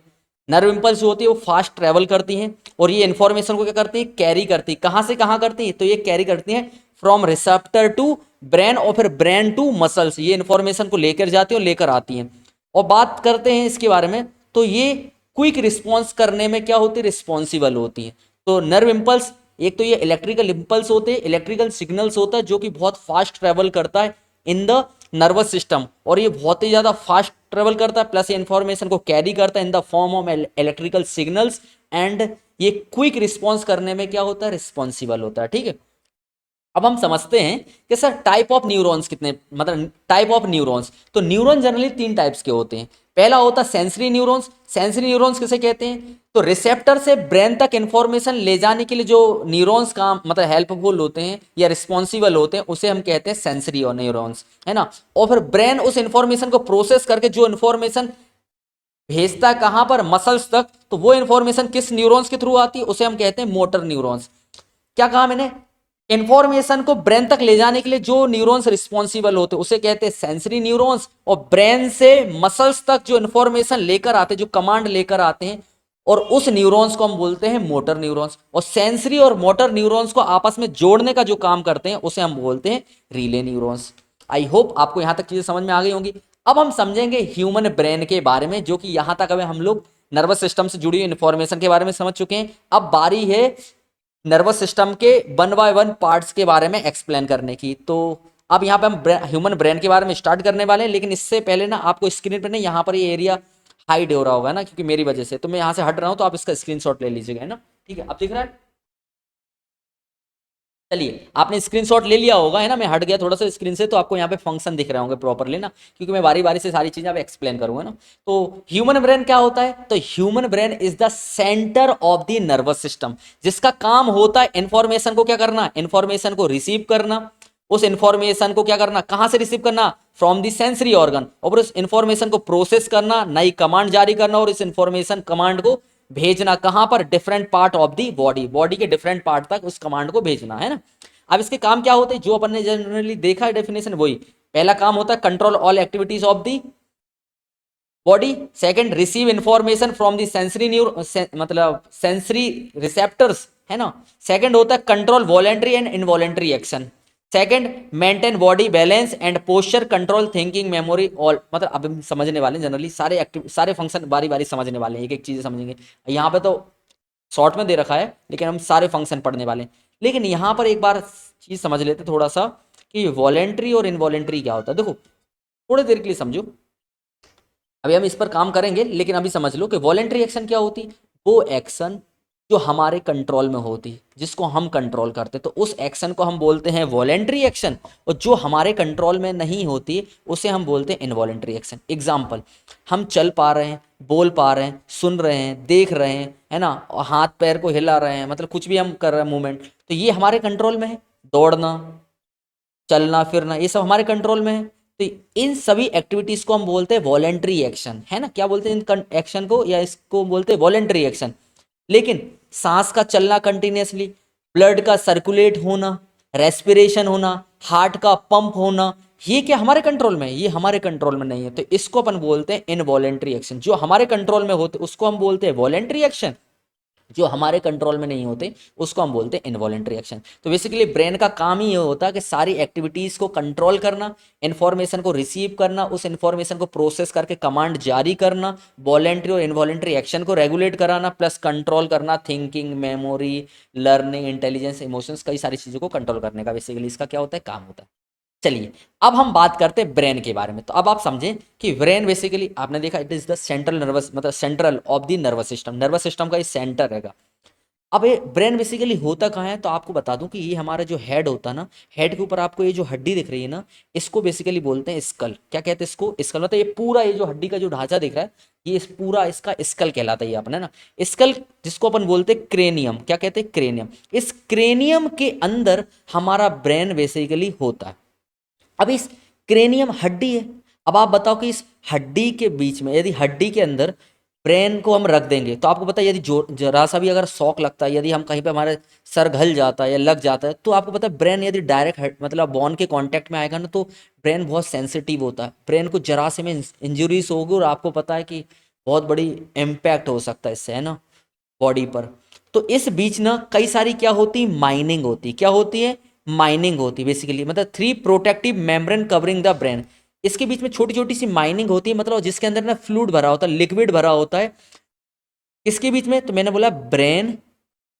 नर्व इंपल्स जो होती है वो फास्ट ट्रेवल करती हैं, और ये इंफॉर्मेशन को क्या करती है? कैरी करती है। कहाँ से कहाँ करती है? तो ये कैरी करती है फ्रॉम रिसेप्टर टू ब्रेन, और फिर ब्रेन टू मसल्स। ये इंफॉर्मेशन को लेकर जाती है और लेकर आती हैं। और बात करते हैं इसके बारे में, तो ये क्विक रिस्पॉन्स करने में क्या होती है? रिस्पॉन्सिबल होती है। तो नर्व इंपल्स, एक तो ये इलेक्ट्रिकल इंपल्स होते हैं, इलेक्ट्रिकल सिग्नल्स होता है जो कि बहुत फास्ट ट्रेवल करता है इन द नर्वस सिस्टम, और ये बहुत ही ज्यादा फास्ट ट्रेवल करता है, प्लस ये इंफॉर्मेशन को कैरी करता है in the form of electrical signals, and ये क्विक रिस्पॉन्स करने में क्या होता है? रिस्पॉन्सिबल होता है। ठीक है, अब हम समझते हैं कि सर टाइप ऑफ न्यूरॉन्स कितने, मतलब टाइप ऑफ न्यूरॉन्स। तो न्यूरॉन जनरली 3 टाइप्स के होते हैं। पहला होता है सेंसरी न्यूरॉन्स। सेंसरी न्यूरॉन्स किसे कहते हैं? तो रिसेप्टर से ब्रेन तक इंफॉर्मेशन ले जाने के लिए जो न्यूरॉन्स काम मतलब हेल्पफुल होते हैं या रिस्पॉन्सिबल होते हैं, उसे हम कहते हैं सेंसरी न्यूरॉन्स, है ना। और फिर ब्रेन उस इंफॉर्मेशन को प्रोसेस करके जो इंफॉर्मेशन भेजता है कहां पर? मसल्स तक। तो वो इंफॉर्मेशन किस न्यूरॉन्स के थ्रू आती है? उसे हम कहते हैं मोटर न्यूरॉन्स। क्या कहा मैंने? इंफॉर्मेशन को ब्रेन तक ले जाने के लिए जो न्यूरॉन्स रिस्पॉन्सिबल होते हैं उसे कहते हैं सेंसरी न्यूरॉन्स, और ब्रेन से मसल्स तक जो इंफॉर्मेशन लेकर आते हैं, जो कमांड लेकर आते हैं, और उस न्यूरॉन्स को हम बोलते हैं मोटर न्यूरॉन्स। और सेंसरी और मोटर न्यूरॉन्स को आपस में जोड़ने का जो काम करते हैं उसे हम बोलते हैं रिले न्यूरॉन्स। आई होप आपको यहां तक चीजें समझ में आ गई होंगी। अब हम समझेंगे ह्यूमन ब्रेन के बारे में, जो कि यहां तक अभी हम लोग नर्वस सिस्टम से जुड़ी हुई इंफॉर्मेशन के बारे में समझ चुके हैं। अब बारी है नर्वस सिस्टम के 1 बाय 1 पार्ट्स के बारे में एक्सप्लेन करने की। तो अब यहाँ पे हम ह्यूमन ब्रेन के बारे में स्टार्ट करने वाले हैं, लेकिन इससे पहले ना आपको स्क्रीन पर ना यहाँ पर ये एरिया हाइड हो रहा होगा ना, क्योंकि मेरी वजह से, तो मैं यहाँ से हट रहा हूँ, तो आप इसका स्क्रीनशॉट ले लीजिएगा, है ना। ठीक है, अब दिख रहा है? चलिए, आपने स्क्रीनशॉट ले लिया होगा, है ना। मैं हट गया थोड़ा सा स्क्रीन से, तो आपको यहाँ पे फंक्शन दिख रहे होंगे प्रॉपरली ना, क्योंकि मैं बारी बारी से सारी चीजें आप एक्सप्लेन करूंगा ना। तो ह्यूमन ब्रेन क्या होता है? तो human brain is the centre of the nervous system, जिसका काम होता है इंफॉर्मेशन को क्या करना? इंफॉर्मेशन को रिसीव करना। उस इंफॉर्मेशन को क्या करना? कहां से रिसीव करना? From the sensory organ. और उस इंफॉर्मेशन को प्रोसेस करना, नई कमांड जारी करना, और इस इंफॉर्मेशन कमांड को भेजना कहां पर? Different part of the body के डिफरेंट पार्ट तक उस कमांड को भेजना, है ना। अब इसके काम क्या होते हैं? जो अपन ने जनरली देखा है डेफिनेशन, वही पहला काम होता है control all activities of the body. Second, receive information from the sensory मतलब सेंसरी रिसेप्टर्स, है ना। सेकंड होता है control voluntary and involuntary action. Second, maintain body balance and posture control thinking memory all. मतलब अब हम समझने वाले हैं जनरली सारे फंक्शन बारी बारी समझने वाले हैं, एक एक चीजें समझेंगे। यहाँ पे तो शॉर्ट में दे रखा है, लेकिन हम सारे फंक्शन पढ़ने वाले हैं। लेकिन यहाँ पर एक बार चीज समझ लेते थोड़ा सा कि वॉलेंट्री और इनवॉलेंट्री क्या होता है। देखो, थोड़ी देर के लिए समझो, अभी हम इस पर काम करेंगे, लेकिन अभी समझ लो कि वॉलेंट्री एक्शन क्या होती? वो एक्शन जो हमारे कंट्रोल में होती, जिसको हम कंट्रोल करते, तो उस एक्शन को हम बोलते हैं वॉलेंट्री एक्शन। और जो हमारे कंट्रोल में नहीं होती उसे हम बोलते हैं इनवॉलेंट्री एक्शन। एग्जाम्पल, हम चल पा रहे हैं, बोल पा रहे हैं, सुन रहे हैं, देख रहे हैं, है ना, और हाथ पैर को हिला रहे हैं, मतलब कुछ भी हम कर रहे हैं मूवमेंट, तो ये हमारे कंट्रोल में है। दौड़ना, चलना फिरना, ये सब हमारे कंट्रोल में है। तो इन सभी एक्टिविटीज को हम बोलते हैं वॉलेंट्री एक्शन, है ना। क्या बोलते हैं इन एक्शन को, या इसको बोलते हैं वॉलेंट्री एक्शन। लेकिन सांस का चलना कंटिन्यूसली, ब्लड का सर्कुलेट होना, रेस्पिरेशन होना, हार्ट का पंप होना, ये क्या हमारे कंट्रोल में है? ये हमारे कंट्रोल में नहीं है। तो इसको अपन बोलते हैं इनवॉलेंट्री एक्शन। जो हमारे कंट्रोल में होते उसको हम बोलते हैं वॉलेंट्री एक्शन, जो हमारे कंट्रोल में नहीं होते उसको हम बोलते हैं इनवॉलेंट्री एक्शन। तो बेसिकली ब्रेन का काम ही ये होता है कि सारी एक्टिविटीज को कंट्रोल करना, इंफॉर्मेशन को रिसीव करना, उस इंफॉर्मेशन को प्रोसेस करके कमांड जारी करना, वॉलेंट्री और इनवॉलेंट्री एक्शन को रेगुलेट कराना, प्लस कंट्रोल करना thinking, memory, learning, intelligence, emotions, कई सारी चीज़ों को कंट्रोल करने का बेसिकली इसका क्या होता है, काम होता है। चलिए अब हम बात करते हैं ब्रेन के बारे में। तो अब आप समझें कि ब्रेन बेसिकली आपने देखा it is the central nervous, मतलब central of the nervous system, nervous system का ये सेंटर रहेगा। अब ये ब्रेन बेसिकली होता कहाँ है, तो आपको बता दूं कि ये हमारा जो हेड होता है ना, हेड के ऊपर आपको ये जो हड्डी दिख रही है ना, इसको बेसिकली बोलते हैं स्कल। क्या कहते हैं इसको? स्कल। मतलब ये पूरा ये जो हड्डी का जो ढांचा दिख रहा है, ये इस पूरा इसका स्कल कहलाता है ये अपने ना, स्कल, जिसको अपन बोलते हैं क्रेनियम। क्या कहते हैं? क्रेनियम। इस क्रेनियम के अंदर हमारा ब्रेन बेसिकली होता है। अब इस क्रेनियम हड्डी है। अब आप बताओ कि इस हड्डी के बीच में, यदि हड्डी के अंदर ब्रेन को हम रख देंगे, तो आपको पता है यदि जो जरा सा भी अगर शॉक लगता है, यदि हम कहीं पे हमारे सर घल जाता है या लग जाता है, तो आपको पता है ब्रेन यदि डायरेक्ट मतलब बॉन के कांटेक्ट में आएगा ना, तो ब्रेन बहुत सेंसिटिव होता है। ब्रेन को जरा से में इंजुरीज होगी और आपको पता है कि बहुत बड़ी इम्पैक्ट हो सकता है इससे, है ना, बॉडी पर। तो इस बीच ना कई सारी क्या होती, माइनिंग होती। क्या होती है? माइनिंग होती बेसिकली, मतलब three protective membrane covering the brain. इसके बीच में छोटी छोटी सी माइनिंग होती है, मतलब जिसके अंदर ना फ्लूइड भरा होता है, लिक्विड भरा होता है। इसके बीच में तो मैंने बोला ब्रेन,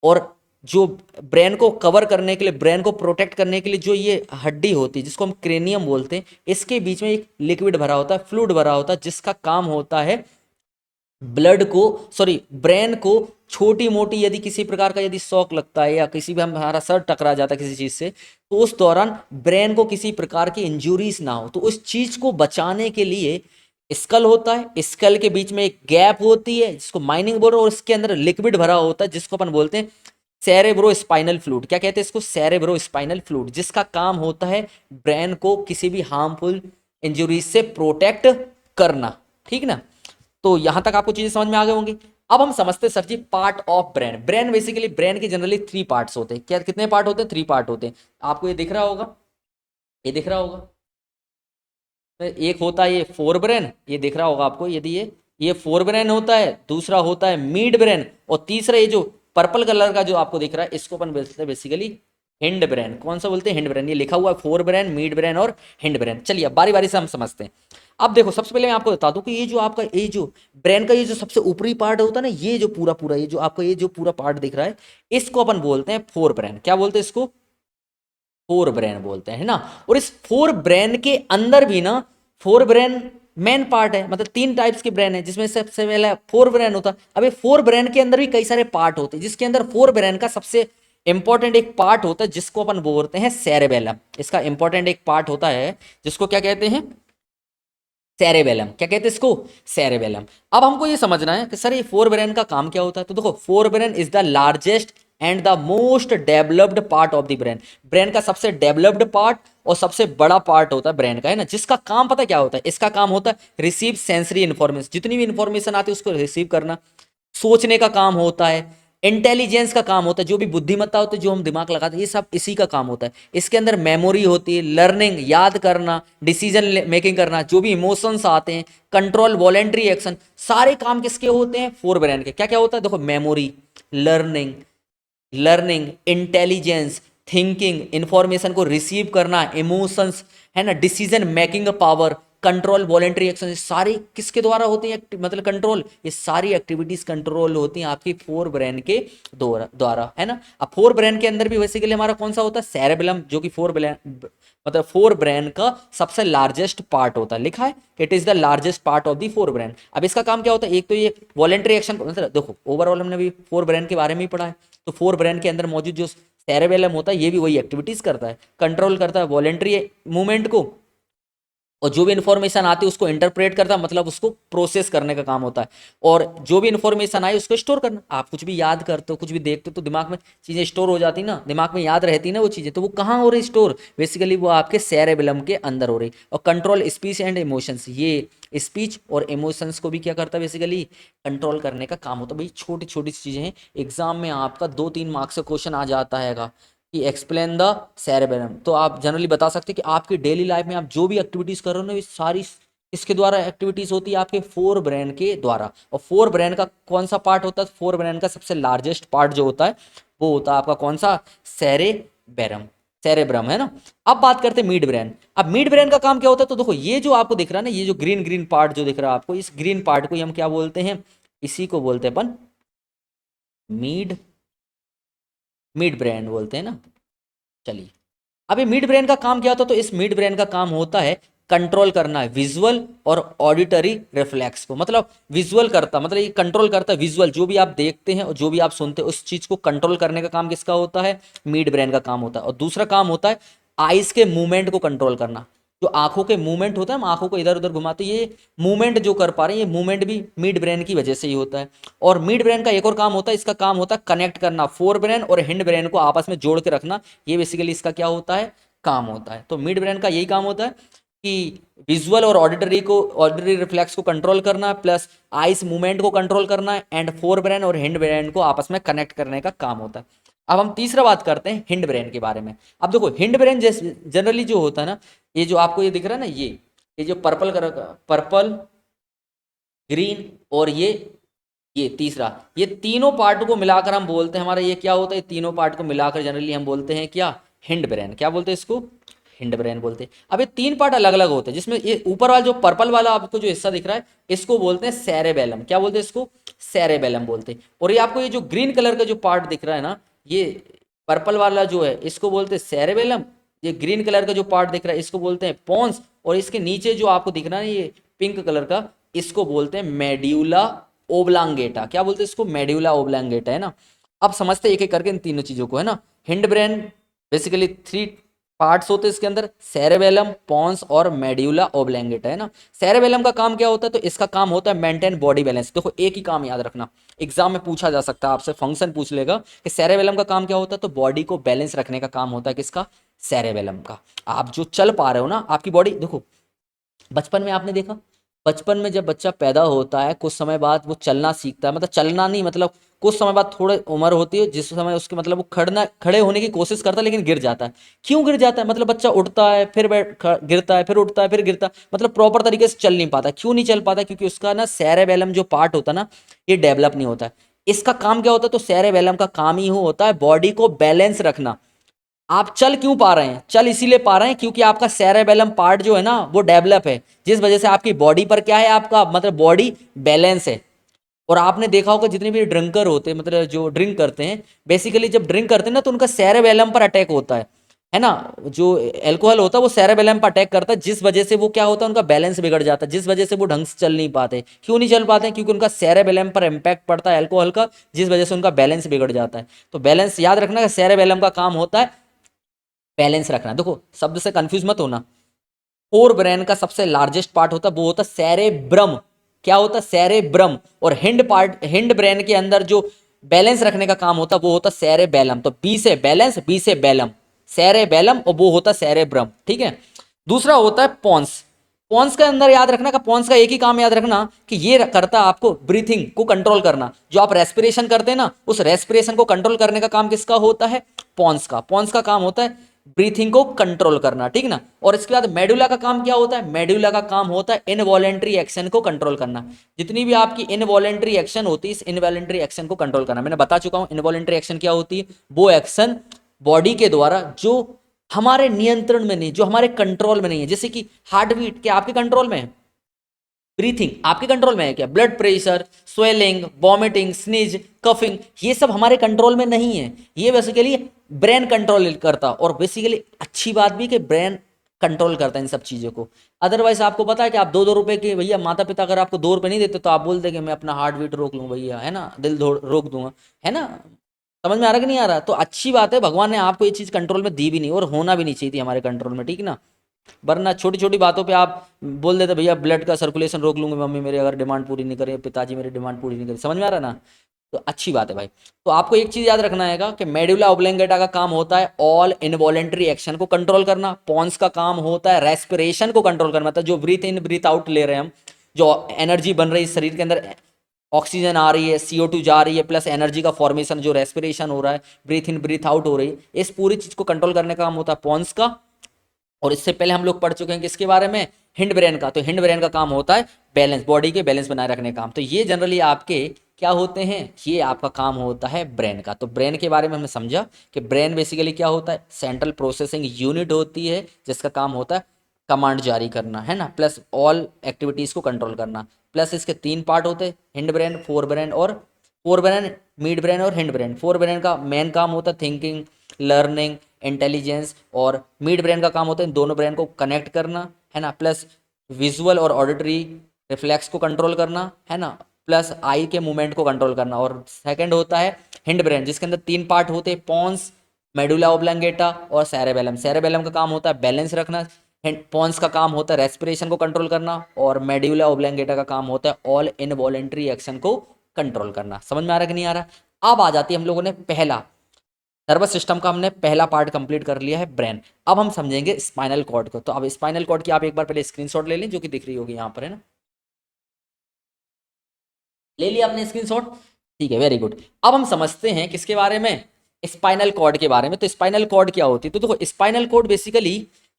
और जो ब्रेन को कवर करने के लिए, ब्रेन को प्रोटेक्ट करने के लिए जो ये हड्डी होती है जिसको हम क्रेनियम बोलते हैं, इसके बीच में एक लिक्विड भरा होता है, फ्लूइड भरा होता है, जिसका काम होता है ब्लड को, सॉरी, ब्रेन को छोटी मोटी यदि किसी प्रकार का यदि शॉक लगता है या किसी भी हमारा सर टकरा जाता है किसी चीज से, तो उस दौरान ब्रेन को किसी प्रकार की इंजुरीज ना हो, तो उस चीज को बचाने के लिए स्कल होता है। स्कल के बीच में एक गैप होती है जिसको माइनिंग बोल रहे हैं, और इसके अंदर लिक्विड भरा होता है जिसको अपन बोलते हैं सेरेब्रो स्पाइनल फ्लूइड। क्या कहते हैं इसको? सेरेब्रो स्पाइनल फ्लूइड, जिसका काम होता है ब्रेन को किसी भी हार्मफुल इंजुरीज से प्रोटेक्ट करना। ठीक ना? तो यहां तक आपको चीजें समझ में आ गई होंगी। अब हम समझते sir ji part of brain. Brain basically, brain के जनरली थ्री पार्ट्स होते हैं। क्या, कितने पार्ट होते हैं? थ्री पार्ट होते हैं। आपको ये दिख रहा होगा, ये दिख रहा होगा। तो एक होता है ये फोर ब्रेन, ये दिख रहा होगा आपको, यदि ये फोर ब्रेन होता है। दूसरा होता है मिड ब्रेन, और तीसरा ये जो पर्पल कलर का जो आपको दिख रहा है, इसको अपन बोलते हैं बेसिकली हिंड ब्रेन। कौन सा बोलते हैं? Hind brain. ये लिखा हुआ है फोर ब्रेन, मिड ब्रेन और हिंड ब्रेन। चलिए अब बारी बारी से हम समझते हैं। अब देखो, सबसे पहले मैं आपको बता दूं कि ये जो आपका ये जो ब्रेन का ये जो सबसे ऊपरी पार्ट होता है ना, ये जो पूरा पूरा ये जो आपका ये जो पूरा पार्ट दिख रहा है, इसको अपन बोलते हैं फोर ब्रेन। क्या बोलते हैं इसको? फोर ब्रेन बोलते हैं, है ना। और इस फोर ब्रेन के अंदर भी ना, फोर ब्रेन मेन पार्ट है, मतलब तीन टाइप्स के ब्रेन है, जिसमें सबसे पहला फोर ब्रेन होता है। अब ये फोर ब्रेन के अंदर भी कई सारे पार्ट होते हैं, जिसके अंदर फोर ब्रेन का सबसे इंपॉर्टेंट एक पार्ट होता है जिसको अपन बोलते हैं सेरेबेलम। इसका इंपॉर्टेंट एक पार्ट होता है जिसको क्या कहते हैं? सेरेबेलम। क्या कहते हैं इसको? सेरेबेलम। अब हमको ये समझना है कि सर ये फोर ब्रेन का काम क्या होता है। तो देखो, fore brain is the largest and the most developed part of the brain. Brain का सबसे डेवलप्ड पार्ट और सबसे बड़ा पार्ट होता है ब्रेन का, है ना, जिसका काम पता क्या होता है? इसका काम होता है रिसीव सेंसरी इन्फॉर्मेशन, जितनी भी इंफॉर्मेशन आती है उसको रिसीव करना। सोचने का काम होता है, इंटेलिजेंस का काम होता है, जो भी बुद्धिमत्ता होती है, जो हम दिमाग लगाते हैं, ये सब इसी का काम होता है। इसके अंदर मेमोरी होती है, लर्निंग, याद करना, डिसीजन मेकिंग करना, जो भी इमोशंस आते हैं, कंट्रोल, वॉलेंट्री एक्शन, सारे काम किसके होते हैं? फोर ब्रेन के। क्या क्या होता है? देखो, memory, learning, intelligence, thinking, information को रिसीव करना, इमोशंस, है ना, decision making power, control, voluntary action, सारी किसके द्वारा होती है? मतलब कंट्रोल, ये सारी एक्टिविटीज कंट्रोल होती हैं आपकी फोर ब्रेन के द्वारा, है ना। अब फोर ब्रेन के अंदर भी बेसिकली हमारा कौन सा होता है? सेरेबेलम, जो कि फोर ब्रेन, मतलब फोर ब्रेन का सबसे लार्जेस्ट पार्ट होता है। लिखा है it is the largest part of the fore brain. अब इसका काम क्या होता है? एक तो ये वॉलेंट्री एक्शन, मतलब देखो ओवरऑल हमने भी फोर ब्रेन के बारे में ही पढ़ा है। तो फोर ब्रेन के अंदर मौजूद जो सेरेबेलम होता है, ये भी वही एक्टिविटीज करता है, कंट्रोल करता है वॉलेंट्री मूवमेंट को, और जो भी इन्फॉर्मेशन आती है उसको इंटरप्रेट करता है, मतलब उसको प्रोसेस करने का काम होता है। और जो भी इन्फॉर्मेशन आई उसको स्टोर करना। आप कुछ भी याद करते हो, कुछ भी देखते हो, तो दिमाग में चीज़ें स्टोर हो जाती ना, दिमाग में याद रहती ना वो चीज़ें, तो वो कहाँ हो रही स्टोर? बेसिकली वो आपके सेरेबेलम के अंदर हो रही। और कंट्रोल स्पीच एंड इमोशंस, ये स्पीच और इमोशंस को भी क्या करता है? बेसिकली कंट्रोल करने का काम होता है। भाई छोटी छोटी चीज़ें हैं, एग्जाम में आपका 2-3 मार्क्स का क्वेश्चन आ जाता है कि एक्सप्लेन द सेरेबेलम। तो आप जनरली बता सकते हैं कि आपकी डेली लाइफ में आप जो भी एक्टिविटीज़ कर रहे हो ना, ये सारी इसके द्वारा एक्टिविटीज़ होती है आपके फोर ब्रेन के द्वारा। और फोर ब्रेन का कौन सा पार्ट होता है? फोर ब्रेन का सबसे लार्जेस्ट पार्ट जो होता है वो होता है आपका कौन सा? सेरेबेरम, सेरेब्रम, है ना। अब बात करते हैं मिड ब्रेन। अब मिड ब्रेन का काम क्या होता है? तो देखो ये जो आपको दिख रहा है ना, ये जो ग्रीन ग्रीन पार्ट जो दिख रहा है आपको, इस ग्रीन पार्ट को हम क्या बोलते हैं? इसी को बोलते हैं अपन मिड मिड ब्रेन बोलते हैं ना। चलिए, अब ये मिड ब्रेन का काम क्या होता है? तो इस मिड ब्रेन का काम होता है कंट्रोल करना है विजुअल और ऑडिटरी रिफ्लेक्स को। मतलब विजुअल करता, मतलब ये कंट्रोल करता है विजुअल, जो भी आप देखते हैं और जो भी आप सुनते हैं उस चीज को कंट्रोल करने का काम किसका होता है? मिड ब्रेन का काम होता है। और दूसरा काम होता है आइस के मूवमेंट को कंट्रोल करना। जो आंखों के मूवमेंट होता है, हम आंखों को इधर उधर घुमाते हैं, ये मूवमेंट जो कर पा रहे हैं, ये मूवमेंट भी मिड ब्रेन की वजह से ही होता है। और मिड ब्रेन का एक और काम होता है, इसका काम होता है कनेक्ट करना, फोर ब्रेन और हिंड ब्रेन को आपस में जोड़ के रखना। ये बेसिकली इसका क्या होता है? काम होता है। तो मिड ब्रेन का यही काम होता है कि विजुअल और ऑडिटरी रिफ्लेक्स को कंट्रोल करना, प्लस आइस मूवमेंट को कंट्रोल करना है, एंड फोर ब्रेन और हिंड ब्रेन को आपस में कनेक्ट करने का काम होता है। अब हम तीसरा बात करते हैं हिंड ब्रेन के बारे में। अब देखो हिंड ब्रेन जैसे जनरली जो होता है ना, ये जो आपको ये दिख रहा है ना, ये जो पर्पल कलर का, पर्पल, ग्रीन और ये तीसरा, ये तीनों पार्ट को मिलाकर हम बोलते हैं, हमारा ये क्या होता है? तीनों पार्ट को मिलाकर जनरली हम बोलते हैं क्या? Hind brain. क्या बोलते हैं इसको? हिंड ब्रेन बोलते हैं। अब ये तीन पार्ट अलग अलग होते हैं, जिसमें ये ऊपर वाला जो पर्पल वाला आपको जो हिस्सा दिख रहा है, इसको बोलते हैं सेरेबेलम। क्या बोलते हैं इसको? सेरेबेलम बोलते हैं। और ये आपको ये जो ग्रीन कलर का जो पार्ट दिख रहा है ना, ये पर्पल वाला जो है इसको बोलते हैं सेरेबेलम। ये ग्रीन कलर का जो पार्ट दिख रहा है इसको बोलते हैं पॉन्स। और इसके नीचे जो आपको दिख रहा है ये पिंक कलर का, इसको बोलते हैं मेड्यूला ओब्लांगेटा। क्या बोलते हैं इसको? मेड्यूला ओब्लांगेटा, है ना। अब समझते हैं एक एक करके इन तीनों चीजों को, है ना। हिंड ब्रेन बेसिकली 3 पार्ट्स होते हैं इसके अंदर, सेरेबेलम, पॉन्स और मेड्यूला ओब्लांगेटा, है ना। सेरेबेलम का काम क्या होता है? तो इसका काम होता है मेंटेन बॉडी बैलेंस। देखो एक ही काम याद रखना, एग्जाम में पूछा जा सकता है, आपसे फंक्शन पूछ लेगा कि सेरेबेलम का काम क्या होता है? तो बॉडी को बैलेंस रखने का काम होता है किसका? सेरेबेलम का। आप जो चल पा रहे हो ना, आपकी बॉडी देखो, बचपन में आपने देखा, बचपन में जब बच्चा पैदा होता है कुछ समय बाद वो चलना सीखता है, मतलब चलना नहीं, मतलब कुछ समय बाद थोड़े उम्र होती है जिस समय उसके मतलब वो खड़े होने की कोशिश करता है लेकिन गिर जाता है। क्यों गिर जाता है? मतलब बच्चा उठता है फिर गिरता है, फिर उठता है फिर गिरता है, मतलब प्रॉपर तरीके से चल नहीं पाता। क्यों नहीं चल पाता? क्योंकि उसका ना सेरेबेलम जो पार्ट होता है ना, ये डेवलप नहीं होता है। इसका काम क्या होता है? तो सेरेबेलम का काम ही होता है बॉडी को बैलेंस रखना। आप चल क्यों पा रहे हैं? चल इसीलिए पा रहे हैं क्योंकि आपका सेरेबेलम पार्ट जो है ना वो डेवलप है, जिस वजह से आपकी बॉडी पर क्या है? आपका मतलब बॉडी बैलेंस है। और आपने देखा होगा जितने भी ड्रिंकर होते हैं, मतलब जो ड्रिंक करते हैं, बेसिकली जब ड्रिंक करते हैं ना तो उनका सेरेबेलम पर अटैक होता है ना। जो एल्कोहल होता है वो सेरेबेलम पर अटैक करता है, जिस वजह से वो क्या होता है? उनका बैलेंस बिगड़ जाता है, जिस वजह से वो ढंग से चल नहीं पाते। क्यों नहीं चल पाते? क्योंकि उनका सेरेबेलम पर इम्पैक्ट पड़ता है अल्कोहल का, जिस वजह से उनका बैलेंस बिगड़ जाता है। तो बैलेंस याद रखना कि सेरेबेलम का काम होता है बैलेंस रखना। देखो शब्द से कंफ्यूज मत होना। फोर ब्रेन का सबसे लार्जेस्ट पार्ट होता है वो होता है सेरेब्रम। क्या होता है? सेरेब्रम। और हिंड ब्रेन के अंदर जो बैलेंस रखने का काम होता है वो होता है सेरेबेलम। तो बी से बैलेंस, बी से बेलम, सेरेबेलम, और वो होता है सेरेब्रम, ठीक है। दूसरा होता है पॉन्स। पॉन्स के अंदर याद रखना का पॉन्स का एक ही काम याद रखना कि ये करता है आपको ब्रीथिंग को कंट्रोल करना। जो आप रेस्पिरेशन करते हैं ना, उस रेस्पिरेशन को कंट्रोल करने का काम किसका होता है? पॉन्स का। पॉन्स का काम होता है ब्रीथिंग को कंट्रोल करना, ठीक ना। और इसके बाद मेडुला का काम क्या होता है? मेडुला का काम होता है इनवॉलेंट्री एक्शन को कंट्रोल करना। जितनी भी आपकी इनवॉलेंट्री एक्शन होती है, इस इनवॉलेंट्री एक्शन को कंट्रोल करना। मैंने बता चुका हूं इनवॉलेंट्री एक्शन क्या होती है। वो एक्शन बॉडी के द्वारा जो हमारे नियंत्रण में नहीं, जो हमारे कंट्रोल में नहीं है, जैसे कि हार्ट बीट क्या आपके कंट्रोल में है? ब्रीथिंग आपके कंट्रोल में है क्या? Blood pressure, swelling, vomiting, sneeze, coughing, ये सब हमारे कंट्रोल में नहीं है। ये बेसिकली ब्रेन कंट्रोल करता। और बेसिकली अच्छी बात भी कि ब्रेन कंट्रोल करता है इन सब चीज़ों को। अदरवाइज आपको पता है कि आप 2-2 रुपए के, भैया माता पिता अगर आपको 2 रुपए नहीं देते तो आप बोल देंगे मैं अपना हार्ट बीट रोक लूँ भैया, है ना, दिल रोक दूंगा, है ना। समझ में आ रहा कि नहीं आ रहा? तो अच्छी बात है, भगवान ने आपको ये चीज़ कंट्रोल में दी भी नहीं और होना भी नहीं चाहिए थी हमारे कंट्रोल में, ठीक ना। वरना छोटी छोटी बातों पे आप बोल देते भैया ब्लड का सर्कुलेशन रोक लूंगी मम्मी मेरी अगर डिमांड पूरी नहीं करे, पिताजी मेरी डिमांड पूरी नहीं करे। समझ में आ रहा है ना? तो अच्छी बात है भाई। तो आपको एक चीज याद रखना है कि मेडुला ऑब्लंगेटा का काम होता है ऑल इनवॉलेंटरी एक्शन को कंट्रोल करना, पॉन्स का काम होता है रेस्पिरेशन को कंट्रोल करना, मतलब जो ब्रीथ इन ब्रीथ आउट ले रहे हैं हम, जो एनर्जी बन रही है शरीर के अंदर, ऑक्सीजन आ रही है, CO2 जा रही है, प्लस एनर्जी का फॉर्मेशन जो रेस्पिरेशन हो रहा है, ब्रीथ इन ब्रीथ आउट हो रही है, इस पूरी चीज को कंट्रोल करने का काम होता है पॉन्स का। और इससे पहले हम लोग पढ़ चुके हैं किसके बारे में, हिंड ब्रेन का। तो हिंड ब्रेन का काम होता है बैलेंस, बॉडी के बैलेंस बनाए रखने का काम। तो ये जनरली आपके क्या होते हैं, ये आपका काम होता है ब्रेन का। तो ब्रेन के बारे में हमने समझा कि ब्रेन बेसिकली क्या होता है, सेंट्रल प्रोसेसिंग यूनिट होती है जिसका काम होता है कमांड जारी करना, है ना, प्लस ऑल एक्टिविटीज को कंट्रोल करना। प्लस इसके 3 पार्ट होते हैं, hind brain, fore brain, mid brain और हिंड ब्रेन। फोर ब्रेन का मेन काम होता है थिंकिंग, लर्निंग, इंटेलिजेंस, और मिड ब्रेन का काम होता है इन दोनों ब्रेन को कनेक्ट करना, है ना, प्लस विजुअल और ऑडिटरी रिफ्लेक्स को कंट्रोल करना, है ना, प्लस आई के मूवमेंट को कंट्रोल करना। और सेकंड होता है हिंड ब्रेन जिसके अंदर 3 पार्ट होते हैं, पॉन्स, मेडुला ऑब्लंगेटा और सेरेबेलम। सेरेबेलम का काम होता है बैलेंस रखना, पॉन्स का काम होता है रेस्पिरेशन को कंट्रोल करना, और मेडुला ऑब्लंगेटा का काम होता है ऑल इनवॉलेंटरी एक्शन को कंट्रोल करना। समझ में आ रहा है कि नहीं आ रहा? अब आ जाती है हम लोगों ने पहला नर्वस सिस्टम का, हमने पहला पार्ट कंप्लीट कर लिया है ब्रेन। अब हम समझेंगे स्पाइनल कॉर्ड को। तो अब स्पाइनल कॉर्ड की आप एक बार पहले स्क्रीनशॉट ले लें, जो कि दिख रही होगी यहाँ पर, है ना, ले लिया आपने स्क्रीनशॉट? ठीक है, वेरी गुड। अब हम समझते हैं किसके बारे में, स्पाइनल कॉर्ड के बारे में। तो स्पाइनल कॉर्ड क्या होती है, तो देखो स्पाइनल कॉर्ड बेसिकली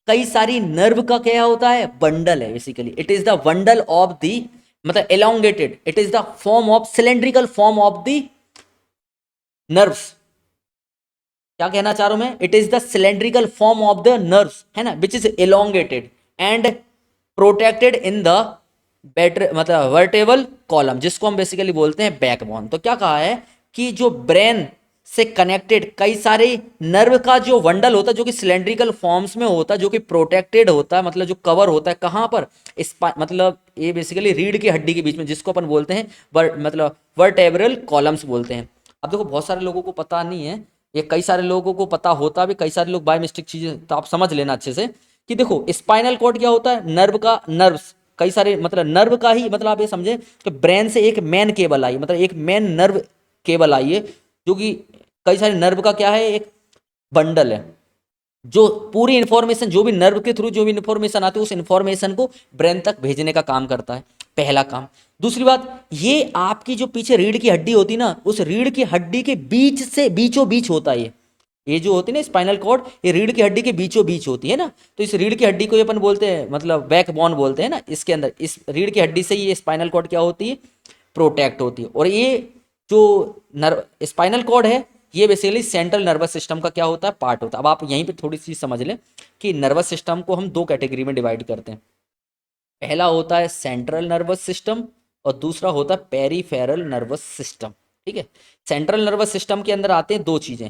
कई सारी नर्व का क्या होता है, बंडल है। Basically it is the bundle of the, मतलब elongated, it is the form of cylindrical form of the nerves. क्या कहना चाह रहा हूं मैं, it is the cylindrical form of the nerves, है ना, which is elongated and protected in the better, मतलब वर्टेबल कॉलम, जिसको हम बेसिकली बोलते हैं बैकबोन। तो क्या कहा है कि जो ब्रेन से कनेक्टेड कई सारे नर्व का जो वंडल होता है, जो कि सिलेंड्रिकल फॉर्म्स में होता है, जो कि प्रोटेक्टेड होता है, मतलब जो कवर होता है कहां पर, मतलब ये बेसिकली रीढ़ की हड्डी के बीच में, जिसको अपन बोलते हैं मतलब वर्टेब्रल कॉलम्स बोलते हैं। अब देखो बहुत सारे लोगों को पता नहीं है, ये कई सारे लोगों को पता होता भी, कई सारे लोग बाय मिस्टेक चीजें, तो आप समझ लेना अच्छे से कि देखो स्पाइनल कॉर्ड क्या होता है, नर्व का, नर्व्स कई सारे, मतलब नर्व का ही, मतलब आप ये समझे कि ब्रेन से एक मेन केबल आई, मतलब एक मेन नर्व केबल आई है, जो कि कई सारे नर्व का क्या है, एक बंडल है, जो पूरी इंफॉर्मेशन, जो भी नर्व के थ्रू जो भी इंफॉर्मेशन आती है, उस इंफॉर्मेशन को ब्रेन तक भेजने का काम करता है, पहला काम। दूसरी बात, ये आपकी जो पीछे रीढ़ की हड्डी होती ना, उस रीढ़ की हड्डी के बीच से बीचों बीच होता है ये जो होती है ना स्पाइनल कॉर्ड, ये रीढ़ की हड्डी के बीचों बीच होती है ना। तो इस रीढ़ की हड्डी को अपन बोलते हैं, मतलब बैकबोन बोलते हैं ना। इसके अंदर इस रीढ़ की हड्डी से ये स्पाइनल कॉर्ड क्या होती है, प्रोटेक्ट होती है। और ये जो नर्व स्पाइनल कॉर्ड है, ये बेसिकली सेंट्रल नर्वस सिस्टम का क्या होता है, पार्ट होता है। अब आप यहीं पे थोड़ी सी समझ लें कि नर्वस सिस्टम को हम 2 कैटेगरी में डिवाइड करते हैं। पहला होता है सेंट्रल नर्वस सिस्टम और दूसरा होता है पेरीफेरल नर्वस सिस्टम। ठीक है, सेंट्रल नर्वस सिस्टम के अंदर आते हैं 2 चीजें,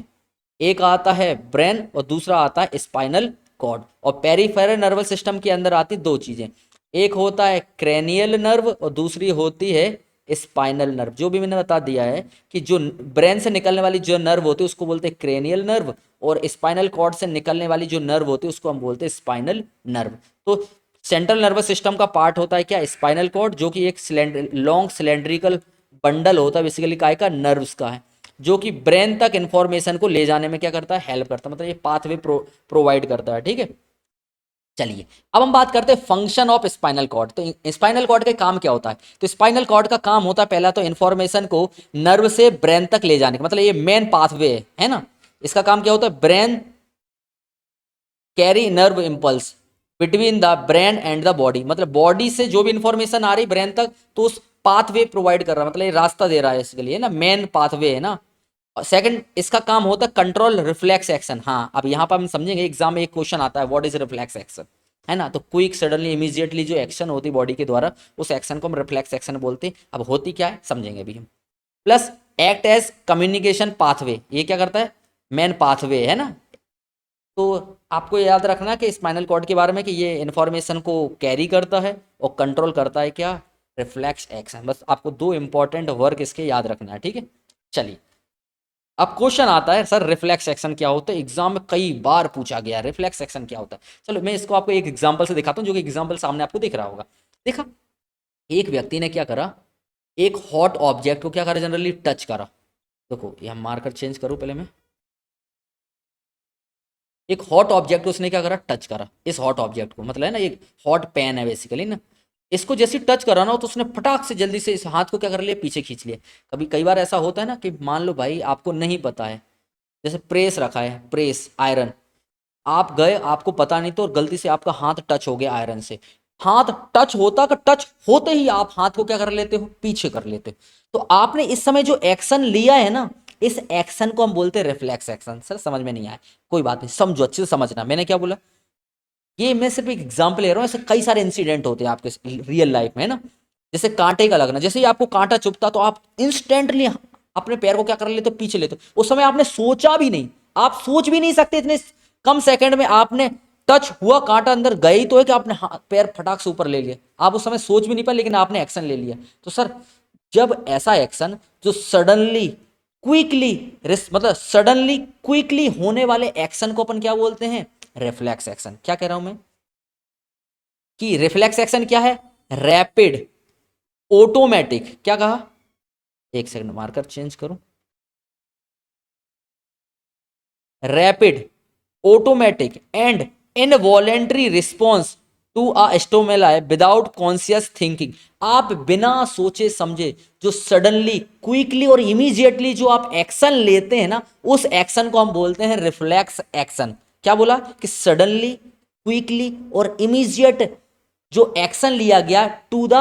एक आता है ब्रेन और दूसरा आता है स्पाइनल कॉर्ड। और पेरीफेरल नर्वस सिस्टम के अंदर आती दो चीजें, एक होता है क्रेनियल नर्व और दूसरी होती है स्पाइनल नर्व। जो भी मैंने बता दिया है कि जो ब्रेन से निकलने वाली जो नर्व होती है उसको बोलते हैं क्रेनियल नर्व, और स्पाइनल कॉर्ड से निकलने वाली जो नर्व होती है उसको हम बोलते हैं स्पाइनल नर्व। तो सेंट्रल नर्वस सिस्टम का पार्ट होता है क्या, स्पाइनल कॉर्ड, जो कि एक लॉन्ग सिलेंड्रिकल बंडल होता है बेसिकली काय का, नर्व्स का है, जो कि ब्रेन तक इंफॉर्मेशन को ले जाने में क्या करता है, हेल्प करता है, मतलब ये पाथवे प्रोवाइड करता है। ठीक है, चलिए अब हम बात करते हैं फंक्शन ऑफ स्पाइनल कॉर्ड। तो स्पाइनल कॉर्ड का काम क्या होता है, तो स्पाइनल कॉर्ड का काम होता है पहला तो इंफॉर्मेशन को नर्व से ब्रेन तक ले जाने का, मतलब ये मेन पाथवे है ना। इसका काम क्या होता है, brain carry nerve impulse between the brain and the body, मतलब बॉडी से जो भी इंफॉर्मेशन आ रही ब्रेन तक, तो उस पाथवे प्रोवाइड कर रहा है, मतलब ये रास्ता दे रहा है इसके लिए ना, मेन पाथवे है ना। सेकंड इसका काम होता है कंट्रोल रिफ्लेक्स एक्शन। हाँ, अब यहाँ पर हम समझेंगे, एग्जाम में एक क्वेश्चन आता है व्हाट इज रिफ्लेक्स एक्शन, है ना। तो क्विक सडनली इमीडिएटली जो एक्शन होती है बॉडी के द्वारा, उस एक्शन को हम रिफ्लेक्स एक्शन बोलते हैं। अब होती क्या है समझेंगे अभी हम। Plus act as communication pathway, ये क्या करता है, मेन पाथवे है ना। तो आपको याद रखना कि स्पाइनल कॉर्ड के बारे में कि ये इंफॉर्मेशन को कैरी करता है और कंट्रोल करता है क्या, रिफ्लेक्स एक्शन। बस आपको 2 इंपॉर्टेंट वर्क इसके याद रखना है। ठीक है, चलिए अब क्वेश्चन आता है सर रिफ्लेक्स एक्शन क्या होता है, एग्जाम में कई बार पूछा गया है रिफ्लेक्स एक्शन क्या होता है। चलो मैं इसको आपको एक एग्जांपल से दिखाता हूँ, जो कि एग्जांपल सामने आपको दिख रहा होगा। देखा, एक व्यक्ति ने क्या करा, एक हॉट ऑब्जेक्ट को क्या करा, जनरली टच करा। देखो ये हम मार्कर चेंज करूँ पहले मैं, एक हॉट ऑब्जेक्ट को उसने क्या करा, टच करा। इस हॉट ऑब्जेक्ट को मतलब है ना, एक हॉट पेन है बेसिकली ना, इसको जैसे टच करा ना तो उसने फटाक से जल्दी से इस हाथ को क्या कर लिया, पीछे खींच लिया। कभी कई बार ऐसा होता है ना कि मान लो भाई आपको नहीं पता है, जैसे प्रेस रखा है, प्रेस आयरन, आप गए आपको पता नहीं तो गलती से आपका हाथ टच हो गया आयरन से, हाथ टच होता का टच होते ही आप हाथ को क्या कर लेते हो, पीछे कर लेते हो। तो आपने इस समय जो एक्शन लिया है ना, इस एक्शन को हम बोलते हैं रिफ्लेक्स एक्शन। सर समझ में नहीं आया, कोई बात नहीं, समझो अच्छे से समझना मैंने क्या बोला। ये मैं सिर्फ एक एग्जाम्पल ले रहा हूँ, ऐसे कई सारे इंसिडेंट होते हैं आपके रियल लाइफ में, है ना। जैसे कांटे का लगना, जैसे ही आपको कांटा चुभता तो आप इंस्टेंटली अपने पैर को क्या कर लेते हो, पीछे लेते हो। उस समय आपने सोचा भी नहीं, आप सोच भी नहीं सकते, इतने कम सेकंड में आपने टच हुआ, कांटा अंदर गए ही तो है कि आपने पैर फटाक से ऊपर ले लिया। आप उस समय सोच भी नहीं पाए लेकिन आपने एक्शन ले लिया। तो सर जब ऐसा एक्शन जो सडनली क्विकली, मतलब सडनली क्विकली होने वाले एक्शन को अपन क्या बोलते हैं, रिफ्लेक्स एक्शन। क्या कह रहा हूं मैं कि रिफ्लेक्स एक्शन क्या है, रैपिड, ऑटोमेटिक, क्या कहा, एक सेकंड मार्कर चेंज करूं, rapid, automatic and involuntary response to a stimuli without conscious thinking. आप बिना सोचे समझे जो सडनली क्विकली और इमीडिएटली जो आप एक्शन लेते हैं ना, उस एक्शन को हम बोलते हैं रिफ्लेक्स एक्शन। क्या बोला कि सडनली क्विकली और इमीडिएट जो एक्शन लिया गया टू द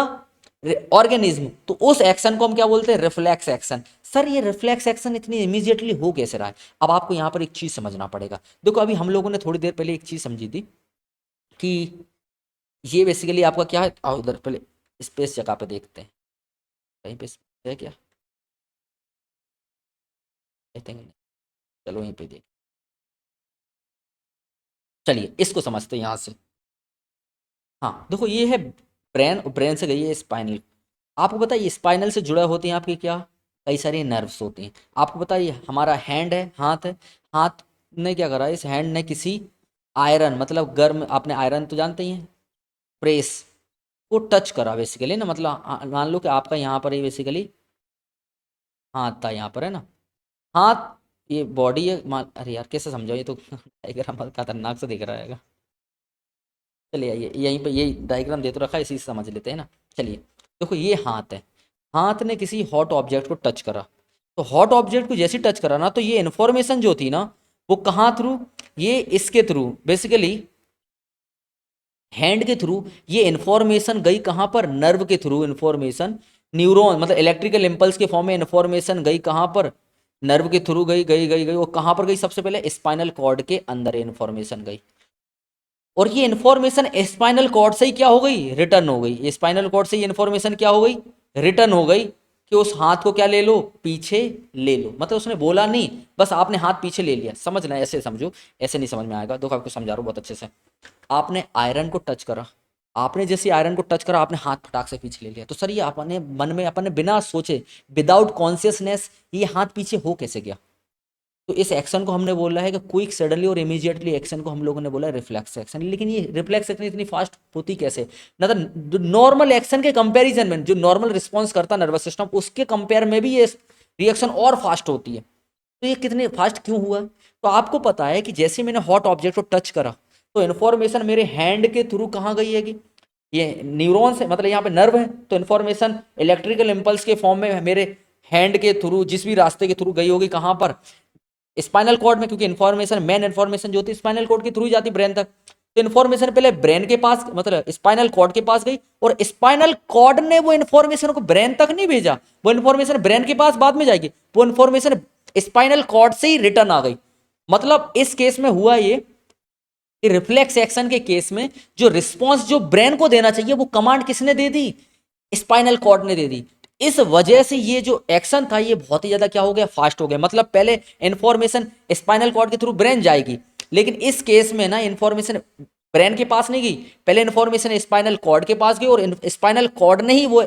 ऑर्गेनिज्म, तो उस एक्शन को हम क्या बोलते हैं, रिफ्लेक्स एक्शन। सर ये रिफ्लेक्स एक्शन इतनी इमीडिएटली हो कैसे रहा है। अब आपको यहां पर एक चीज समझना पड़ेगा। देखो अभी हम लोगों ने थोड़ी देर पहले एक चीज समझी थी कि ये बेसिकली आपका क्या है, आओ उधर पहले स्पेस जगह पे देखते हैं, कहीं पे है क्या, आई थिंक, चलो यहीं पे देख, चलिए इसको समझते हैं यहां से। हाँ देखो ये है ब्रेन, ब्रेन से गई है स्पाइनल। आपको पता है ये स्पाइनल से जुड़े होते हैं आपके क्या, कई सारी नर्व्स होती हैं। आपको पता है ये हमारा हैंड है, हाथ है, हाथ ने क्या करा, इस हैंड ने किसी आयरन, मतलब गर्म, आपने आयरन तो जानते ही हैं, प्रेस को टच करा बेसिकली ना, मतलब मान लो कि आपका यहाँ पर ही बेसिकली हाथ था, यहाँ पर है ना हाथ, ये बॉडी है अरे यार कैसे समझाओ, ये तो डायग्राम खतरनाक से दिख रहा है। चलिए आइए यहीं पे यही डायग्राम दे तो रखा है, इसी से समझ लेते हैं ना। चलिए देखो ये हाथ है, हाथ ने किसी हॉट ऑब्जेक्ट को टच करा, तो हॉट ऑब्जेक्ट को जैसे टच करा ना, तो ये इन्फॉर्मेशन जो थी ना, वो कहाँ थ्रू, ये इसके थ्रू बेसिकली हैंड के थ्रू ये इन्फॉर्मेशन गई कहाँ पर, नर्व के थ्रू इन्फॉर्मेशन, न्यूरॉन मतलब इलेक्ट्रिकल इंपल्स के फॉर्म में इन्फॉर्मेशन गई कहाँ पर, नर्व के थ्रू गई गई गई गई वो कहाँ पर गई, सबसे पहले स्पाइनल कॉर्ड के अंदर इन्फॉर्मेशन गई। और ये इन्फॉर्मेशन स्पाइनल कॉर्ड से ही क्या हो गई, रिटर्न हो गई। स्पाइनल कॉर्ड से ये इन्फॉर्मेशन क्या हो गई, रिटर्न हो गई कि उस हाथ को क्या ले लो, पीछे ले लो। मतलब उसने बोला नहीं, बस आपने हाथ पीछे ले लिया। समझना ऐसे समझो, ऐसे नहीं समझ में आएगा, देखो आपको समझा रहा हूँ बहुत अच्छे से। आपने आयरन को टच करा, आपने जैसे आयरन को टच करा, आपने हाथ फटाक से पीछे ले लिया। तो सर ये अपने मन में अपने बिना सोचे, विदाउट कॉन्शियसनेस, ये हाथ पीछे हो कैसे गया। तो इस एक्शन को हमने बोला है कि क्विक, सडनली और इमीडिएटली एक्शन को हम लोगों ने बोला है रिफ्लेक्स एक्शन। लेकिन ये रिफ्लेक्स एक्शन इतनी फास्ट होती कैसे, ना तो नॉर्मल एक्शन के कंपैरिजन में जो नॉर्मल रिस्पॉन्स करता नर्वस सिस्टम, उसके कंपेयर में भी ये रिएक्शन और फास्ट होती है। तो ये कितने फास्ट क्यों हुआ, तो आपको पता है कि जैसे मैंने हॉट ऑब्जेक्ट को टच करा, तो इन्फॉर्मेशन मेरे हैंड के थ्रू कहाँ गई है कि ये न्यूरॉन से, मतलब यहाँ पे नर्व है, तो इन्फॉर्मेशन इलेक्ट्रिकल इंपल्स के फॉर्म में मेरे हैंड के थ्रू जिस भी रास्ते के थ्रू गई होगी कहाँ पर, स्पाइनल कॉर्ड में, क्योंकि इन्फॉर्मेशन मेन इन्फॉर्मेशन जो होती है स्पाइनल कॉर्ड के थ्रू ही जाती ब्रेन तक। तो इन्फॉर्मेशन पहले ब्रेन के पास, मतलब स्पाइनल कॉर्ड के पास गई, और स्पाइनल कॉर्ड ने वो इन्फॉर्मेशन को ब्रेन तक नहीं भेजा, वो इन्फॉर्मेशन ब्रेन के पास बाद में जाएगी, वो इन्फॉर्मेशन स्पाइनल कॉर्ड से ही रिटर्न आ गई। मतलब इस केस में हुआ ये, रिफ्लेक्स एक्शन के केस में जो रिस्पॉन्स जो ब्रेन को देना चाहिए, वो कमांड किसने दे दी, स्पाइनल कॉर्ड ने दे दी। इस वजह से ये जो एक्शन था ये बहुत ही ज्यादा क्या हो गया, फास्ट हो गया। मतलब पहले इंफॉर्मेशन स्पाइनल कॉर्ड के थ्रू ब्रेन जाएगी, लेकिन इस केस में ना इंफॉर्मेशन ब्रेन के पास नहीं गई, पहले इंफॉर्मेशन स्पाइनल कॉर्ड के पास गई, और स्पाइनल कॉर्ड ने ही वो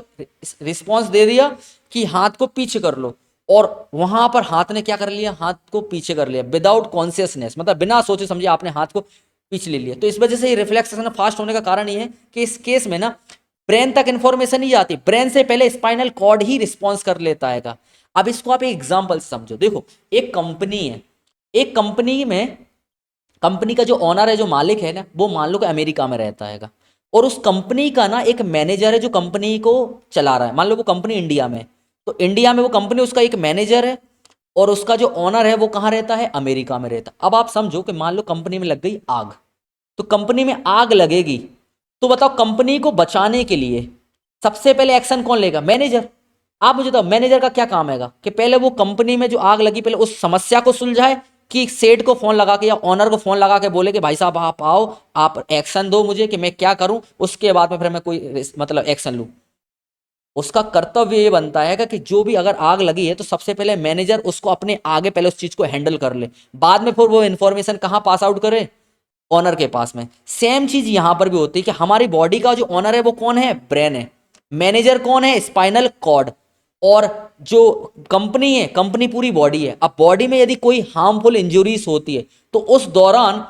रिस्पॉन्स दे दिया कि हाथ को पीछे कर लो। और वहां पर हाथ ने क्या कर लिया, हाथ को पीछे कर लिया विदाउट कॉन्शियसनेस, मतलब बिना सोचे समझे आपने हाथ को पीछे ले लिया। तो इस वजह से ये रिफ्लेक्स एक्शन फास्ट होने का कारण ये है कि इस केस में ना ब्रेन तक इंफॉर्मेशन नहीं जाती, ब्रेन से पहले स्पाइनल कॉर्ड ही रिस्पॉन्स कर लेता है। अब इसको आप एक एग्जाम्पल समझो, देखो एक कंपनी है, एक कंपनी में कंपनी का जो ओनर है, जो मालिक है ना, वो मान लो कि अमेरिका में रहता है, और उस कंपनी का ना एक मैनेजर है जो कंपनी को चला रहा है। मान लो वो कंपनी इंडिया में, तो इंडिया में वो कंपनी, उसका एक मैनेजर है, और उसका जो ओनर है वो कहाँ रहता है, अमेरिका में रहता है। अब आप समझो कि मान लो कंपनी में लग गई आग, तो कंपनी में आग लगेगी, तो बताओ कंपनी को बचाने के लिए सबसे पहले एक्शन कौन लेगा, मैनेजर। आप मुझे बताओ मैनेजर का क्या काम है कि पहले वो कंपनी में जो आग लगी पहले उस समस्या को सुलझाए, कि सेठ को फोन लगा के या ओनर को फोन लगा के बोले कि भाई साहब आप आओ, आप एक्शन दो मुझे कि मैं क्या करूं, उसके बाद में फिर मैं कोई मतलब एक्शन लूं। उसका कर्तव्य ये बनता है कि जो भी अगर आग लगी है तो सबसे पहले मैनेजर उसको अपने आगे पहले उस चीज को हैंडल कर ले, बाद में फिर वो इन्फॉर्मेशन कहाँ पास आउट करे, ओनर के पास में। सेम चीज यहां पर भी होती है कि हमारी बॉडी का जो ओनर है वो कौन है, ब्रेन है, मैनेजर कौन है, स्पाइनल कॉर्ड, और जो कंपनी है, कंपनी पूरी बॉडी है। अब बॉडी में यदि कोई हार्मफुल इंजुरीज होती है तो उस दौरान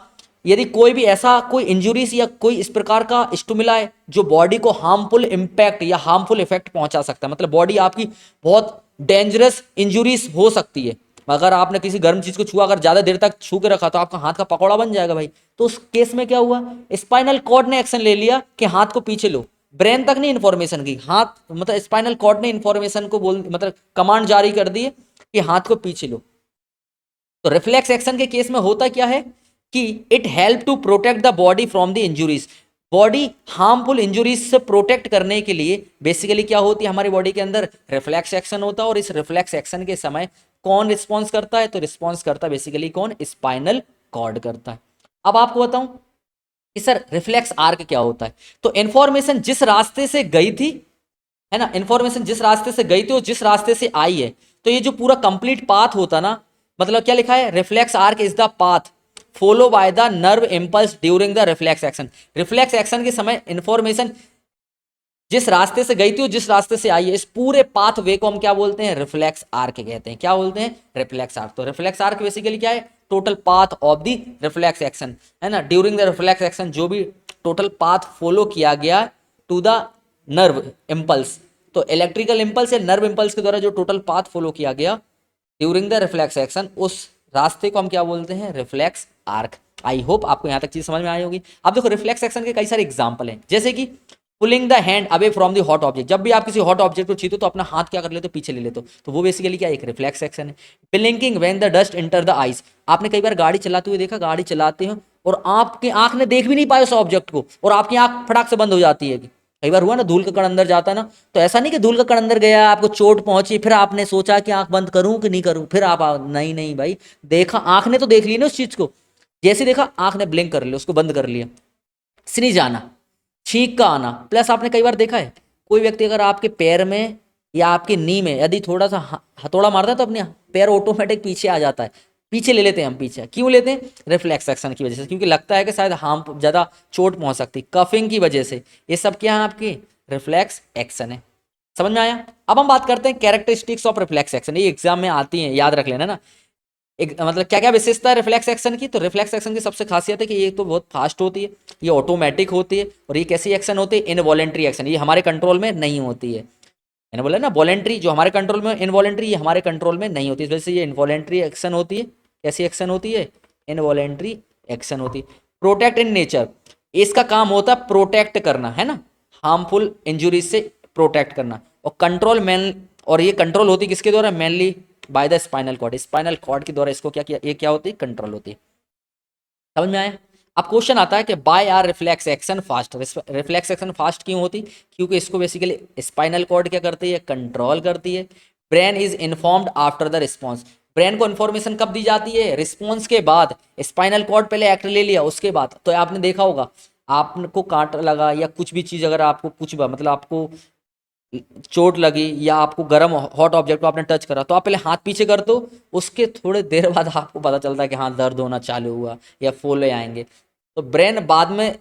यदि कोई भी ऐसा कोई इंजुरीज या कोई इस प्रकार का स्टिमुला है जो बॉडी को हार्मफुल इंपैक्ट या हार्मफुल इफेक्ट पहुंचा सकता है, मतलब बॉडी आपकी बहुत डेंजरस इंजुरीज हो सकती है। अगर आपने किसी गर्म चीज को छुआ, अगर ज्यादा देर तक छू के रखा तो आपका हाथ का पकौड़ा बन जाएगा भाई। तो उस केस में क्या हुआ, स्पाइनल कॉर्ड ने एक्शन ले लिया कि हाथ को पीछे लो, ब्रेन तक नहीं इंफॉर्मेशन की, हाथ मतलब स्पाइनल कॉर्ड ने इंफॉर्मेशन को बोल मतलब कमांड जारी कर दी कि हाथ को पीछे लो। तो रिफ्लेक्स एक्शन के केस में होता क्या है कि it help to protect the body from the injuries, body harmful injuries से प्रोटेक्ट करने के लिए बेसिकली क्या होती है हमारी बॉडी के अंदर, रिफ्लेक्स एक्शन होता है। और इस रिफ्लेक्स एक्शन के समय कौन रिस्पॉन्स करता है, तो रिस्पॉन्स करता है बेसिकली कौन, स्पाइनल कॉर्ड करता है। अब आपको बताऊं कि सर रिफ्लेक्स आर्क क्या होता है, तो इंफॉर्मेशन जिस रास्ते से गई थी, है ना, इंफॉर्मेशन जिस रास्ते से गई थी और जिस रास्ते से आई है, तो ये जो पूरा कंप्लीट पाथ होता ना, मतलब क्या लिखा है, reflex arc is the path follow by the nerve impulse during the reflex action. Reflex action के समय इंफॉर्मेशन जिस रास्ते से गई थी और जिस रास्ते से आई है, इस पूरे पाथ वे को हम क्या बोलते हैं, रिफ्लेक्स आर्क कहते हैं। क्या बोलते हैं, रिफ्लेक्स आर्क। तो रिफ्लेक्स आर्क बेसिकली क्या है, total path of the reflex action, है ना, ड्यूरिंग द रिफ्लेक्स एक्शन जो भी टोटल पाथ फॉलो किया गया टू द नर्व इम्पल्स, तो इलेक्ट्रिकल इम्पल्स या नर्व इम्पल्स के द्वारा जो टोटल पाथ फॉलो किया गया ड्यूरिंग द रिफ्लेक्स एक्शन, उस रास्ते को हम क्या बोलते हैं, रिफ्लेक्स आर्क। आई होप आपको यहां तक चीज समझ में आई होगी। अब देखो रिफ्लेक्स एक्शन के कई सारे एग्जांपल हैं, जैसे कि pulling the hand away from the hot object, जब भी आप किसी हॉट ऑब्जेक्ट को छूते हो तो अपना हाथ क्या कर लेते हो, पीछे ले लेते हो, तो वो बेसिकली क्या एक रिफ्लेक्स एक्शन है। Blinking when the dust enter the eyes, आपने कई बार गाड़ी चलाते हुए देखा, गाड़ी चलाते हो और आपकी आंख ने देख भी नहीं पाया उस ऑब्जेक्ट को और आपकी आंख फटाक से बंद हो जाती है। कई बार हुआ ना, धूल का कण अंदर जाता है ना, तो ऐसा नहीं कि धूल का कण अंदर गया, आपको चोट पहुंची, फिर आपने सोचा कि आंख बंद करूं कि नहीं करूं, फिर आप नहीं नहीं भाई, देखा आंख ने तो देख ली ना उस चीज को, जैसे देखा आंख ने ब्लिंक कर लिया, उसको बंद कर लिया। स्नीज आना, छींक का आना, प्लस आपने कई बार देखा है कोई व्यक्ति अगर आपके पैर में या आपके नी में यदि थोड़ा सा हथौड़ा मारता है तो अपने पैर ऑटोमेटिक पीछे आ जाता है, पीछे ले लेते हैं हम। पीछे क्यों लेते हैं, रिफ्लेक्स एक्शन की वजह से, क्योंकि लगता है कि शायद हार्म ज्यादा चोट पहुंच सकती, कफिंग की वजह से। ये सब क्या है आपकी, रिफ्लेक्स एक्शन है। समझ में आया। अब हम बात करते हैं कैरेक्टरिस्टिक्स ऑफ रिफ्लेक्स एक्शन, ये एग्जाम में आती है, याद रख लेना ना। एक मतलब क्या क्या विशेषता है रिफ्लेक्स एक्शन की, तो रिफ्लेक्स एक्शन की सबसे खासियत है कि ये तो बहुत फास्ट होती है, ये ऑटोमेटिक होती है, और ये कैसी एक्शन होती है, इनवॉलेंट्री एक्शन, ये हमारे कंट्रोल में नहीं होती है। मैंने बोला ना वॉलेंट्री जो हमारे कंट्रोल में, इनवॉलेंट्री ये हमारे कंट्रोल में नहीं होती, इस वजह से ये इनवॉलेंट्री एक्शन होती है। कैसी एक्शन होती है, इनवॉलेंट्री एक्शन होती है। प्रोटेक्ट इन नेचर, इसका काम होता है प्रोटेक्ट करना, है ना, हार्मफुल इंजुरीज से प्रोटेक्ट करना। और कंट्रोल मेन, और ये कंट्रोल होती है किसके द्वारा, mainly by the spinal cord, spinal cord के द्वारा इसको क्या किया, ये क्या होती है, कंट्रोल होती है। समझ में आया। अब क्वेश्चन आता है कि why are reflex action fast, reflex action fast क्यों होती, क्योंकि इसको बेसिकली स्पाइनल कॉर्ड क्या करती है, कंट्रोल करती है। Brain is informed after the response, brain को इन्फॉर्मेशन कब दी जाती है, रिस्पॉन्स के बाद। स्पाइनल कॉर्ड पहले एक्ट ले लिया उसके बाद, तो आपने देखा होगा आपको कांटा लगा या कुछ भी चीज, अगर आपको कुछ मतलब आपको चोट लगी या आपको गर्म हॉट ऑब्जेक्ट को आपने टच करा, तो आप पहले हाथ पीछे कर दो, उसके थोड़े देर बाद आपको पता चलता है कि हाँ दर्द होना चालू हुआ या फोले आएंगे। तो ब्रेन बाद में,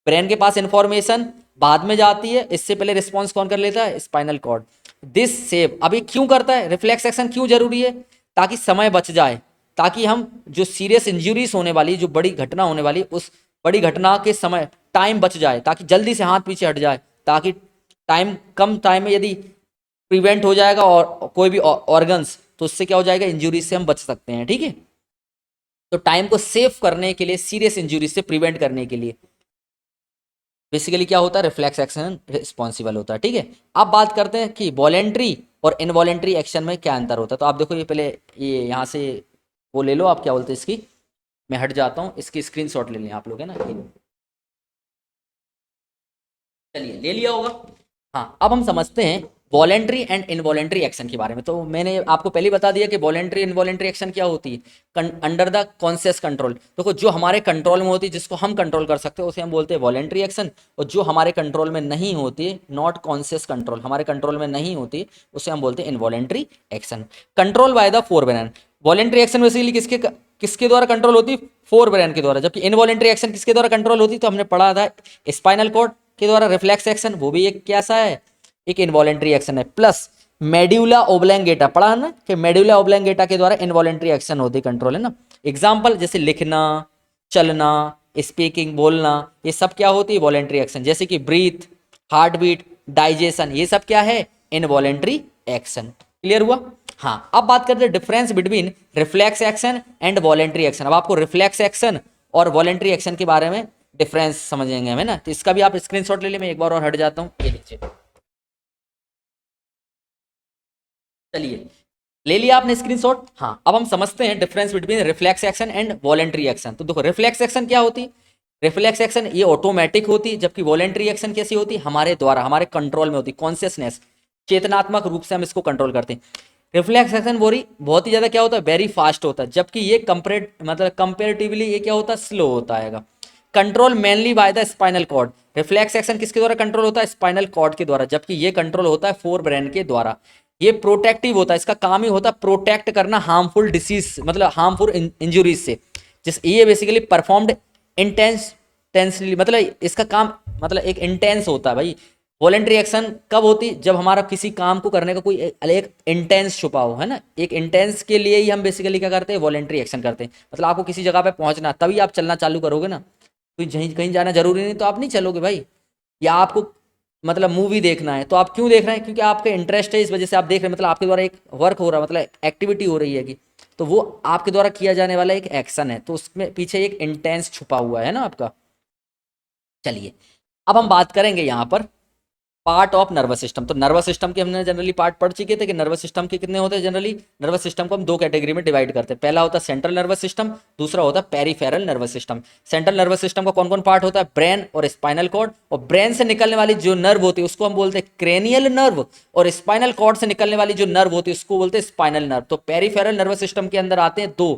ब्रेन के पास इंफॉर्मेशन बाद में जाती है, इससे पहले रिस्पॉन्स कौन कर लेता है, स्पाइनल कॉर्ड। This save. अब ये क्यों करता है, रिफ्लेक्स एक्शन क्यों जरूरी है, ताकि समय बच जाए, ताकि हम जो सीरियस इंजरीज होने वाली, जो बड़ी घटना होने वाली, उस बड़ी घटना के समय टाइम बच जाए, ताकि जल्दी से हाथ पीछे हट जाए, ताकि टाइम कम टाइम में यदि प्रिवेंट हो जाएगा और कोई भी ऑर्गन्स, तो उससे क्या हो जाएगा, इंजरीज से हम बच सकते हैं। ठीक है, तो टाइम को सेव करने के लिए, सीरियस इंजरीज से प्रिवेंट करने के लिए बेसिकली क्या होता है, रिफ्लेक्स एक्शन रिस्पॉन्सिबल होता है। ठीक है, अब बात करते हैं कि वॉलेंट्री और इनवॉलेंट्री एक्शन में क्या अंतर होता है। तो आप देखो, ये पहले ये यहाँ से वो ले लो, आप क्या बोलते हैं इसकी, मैं हट जाता हूँ, इसकी स्क्रीनशॉट ले लें आप लोग, है ना, ये लो। चलिए, ले लिया होगा। हाँ, अब हम समझते हैं वॉलेंट्री एंड इनवॉलेंट्री एक्शन के बारे में। तो मैंने आपको पहले ही बता दिया कि वॉलेंट्री इनवॉलेंट्री एक्शन क्या होती है, अंडर द कॉन्शियस कंट्रोल। देखो, जो हमारे कंट्रोल में होती है, जिसको हम कंट्रोल कर सकते हैं, उसे हम बोलते हैं वॉलेंट्री एक्शन। और जो हमारे कंट्रोल में नहीं होती है, नॉट कॉन्शियस कंट्रोल, हमारे कंट्रोल में नहीं होती, उसे हम बोलते हैं involuntary action. Control by the fore brain. Voluntary action basically किसके किसके द्वारा कंट्रोल होती है, फोर ब्रेन के द्वारा। जबकि इनवॉलेंट्री एक्शन किसके द्वारा कंट्रोल होती है, तो हमने पढ़ा था स्पाइनल कॉर्ड के द्वारा। रिफ्लेक्स एक्शन वो भी एक कैसा है, एक इनवॉलेंट्री एक्शन है। प्लस मेड्यूला ओब्लंगेटा, पढ़ा है ना कि मेड्यूला ओब्लंगेटा के द्वारा इनवॉलेंट्री एक्शन होती, कंट्रोल, है ना। एग्जांपल जैसे लिखना, चलना, स्पीकिंग, बोलना, ये सब क्या होती है, वॉलेंट्री एक्शन। जैसे कि ब्रीथ, हार्ट बीट, डाइजेशन, ये सब क्या है, इनवॉलेंट्री एक्शन। क्लियर हुआ। हाँ, अब बात करते हैं difference between reflex action and voluntary action. अब आपको रिफ्लेक्स एक्शन और वॉलेंट्री एक्शन के बारे में डिफरेंस समझेंगे हमें ना। तो इसका भी आप स्क्रीनशॉट ले ले, मैं एक बार और हट जाता हूँ, ये लीजिए। चलिए, ले लिया आपने स्क्रीनशॉट। हाँ, अब हम समझते हैं difference between reflex action and voluntary action. तो देखो, रिफ्लेक्स एक्शन क्या होती है, रिफ्लेक्स एक्शन ये ऑटोमेटिक होती है, जबकि वॉलेंट्री एक्शन कैसी होती है, हमारे द्वारा, हमारे कंट्रोल में होती, कॉन्शियसनेस, चेतनात्मक रूप से हम इसको कंट्रोल करते हैं। रिफ्लेक्स एक्शन बहुत ही ज्यादा क्या होता है, वेरी फास्ट होता है, जबकि ये कंपेरेटिवली ये क्या होता है, स्लो होता है। Control mainly by the spinal cord. Reflex action किसके द्वारा कंट्रोल होता है, स्पाइनल कॉर्ड के द्वारा, जबकि ये कंट्रोल होता है फोर ब्रेन के द्वारा। ये प्रोटेक्टिव होता है, इसका काम ही होता है प्रोटेक्ट करना हार्मफुल डिसीज, मतलब हार्मफुल इंजुरीज से। जिस ये बेसिकली परफॉर्म्ड इंटेंसली, मतलब इसका काम मतलब एक इंटेंस होता है भाई। वॉलेंट्री एक्शन कब होती, जब हमारा किसी काम को करने का कोई एक इंटेंस छुपा हो, है ना। एक इंटेंस के लिए ही हम बेसिकली क्या करते हैं, वॉलेंट्री एक्शन करते हैं। मतलब आपको किसी जगह पे पहुंचना, तभी आप चलना चालू करोगे ना। तो कहीं कहीं जाना जरूरी नहीं तो आप नहीं चलोगे भाई। या आपको मतलब मूवी देखना है, तो आप क्यों देख रहे हैं, क्योंकि आपका इंटरेस्ट है, इस वजह से आप देख रहे हैं, मतलब आपके द्वारा एक वर्क हो रहा है, मतलब एक्टिविटी हो रही है कि, तो वो आपके द्वारा किया जाने वाला एक एक्शन है, तो उसमें पीछे एक इंटेंस छुपा हुआ है ना आपका। चलिए, अब हम बात करेंगे यहाँ पर पार्ट ऑफ नर्वस सिस्टम। तो नर्वस सिस्टम के हमने जनरली पार्ट पढ़ चुके थे कि नर्वस सिस्टम के कितने होते हैं। जनरली नर्वस सिस्टम को हम दो कैटेगरी में डिवाइड करते हैं। पहला होता है सेंट्रल नर्वस सिस्टम, दूसरा होता है peripheral nervous system. Central nervous system का कौन कौन पार्ट होता है, ब्रेन और स्पाइनल कॉर्ड। और ब्रेन से निकलने वाली जो नर्व होती है उसको हम बोलते हैं क्रेनियल नर्व, और स्पाइनल कॉर्ड से निकलने वाली जो नर्व होती है उसको बोलते हैं स्पाइनल नर्व। तो पेरिफेरल नर्वस सिस्टम के अंदर आते हैं दो,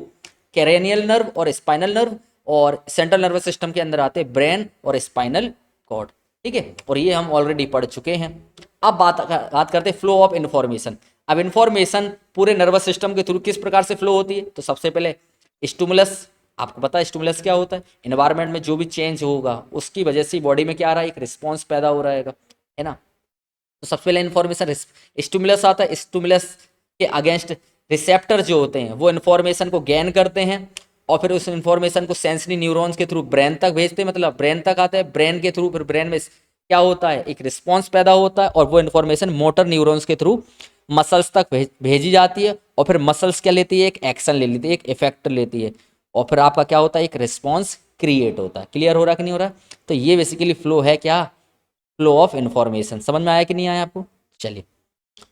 क्रेनियल नर्व और स्पाइनल नर्व, और सेंट्रल नर्वस सिस्टम के अंदर आते हैं ब्रेन और स्पाइनल कॉर्ड। ठीक है, और ये हम ऑलरेडी पढ़ चुके हैं। अब बात करते हैं फ्लो ऑफ इंफॉर्मेशन। अब इंफॉर्मेशन पूरे नर्वस सिस्टम के थ्रू किस प्रकार से फ्लो होती है। तो सबसे पहले स्टिमुलस, आपको पता है स्टिमुलस क्या होता है, एनवायरनमेंट में जो भी चेंज होगा उसकी वजह से बॉडी में क्या आ रहा है, एक रिस्पॉन्स पैदा हो रहेगा, है ना। तो सबसे पहले इन्फॉर्मेशन स्टिमुलस आता है, स्टिमुलस के अगेंस्ट रिसेप्टर जो होते हैं वो इन्फॉर्मेशन को गेन करते हैं, और फिर उस इन्फॉर्मेशन को सेंसरी न्यूरॉन्स के थ्रू ब्रेन तक भेजते हैं, मतलब ब्रेन तक आता है, ब्रेन के थ्रू फिर ब्रेन में क्या होता है, एक रिस्पॉन्स पैदा होता है, और वो इन्फॉर्मेशन मोटर न्यूरॉन्स के थ्रू मसल्स तक भेजी जाती है, और फिर मसल्स क्या लेती है, एक एक्शन ले लेती है, एक इफेक्ट लेती है, और फिर आपका क्या होता है, एक रिस्पॉन्स क्रिएट होता है। क्लियर हो रहा कि नहीं हो रहा। तो ये बेसिकली फ्लो है क्या, फ्लो ऑफ इंफॉर्मेशन। समझ में आया कि नहीं आया आपको। चलिए,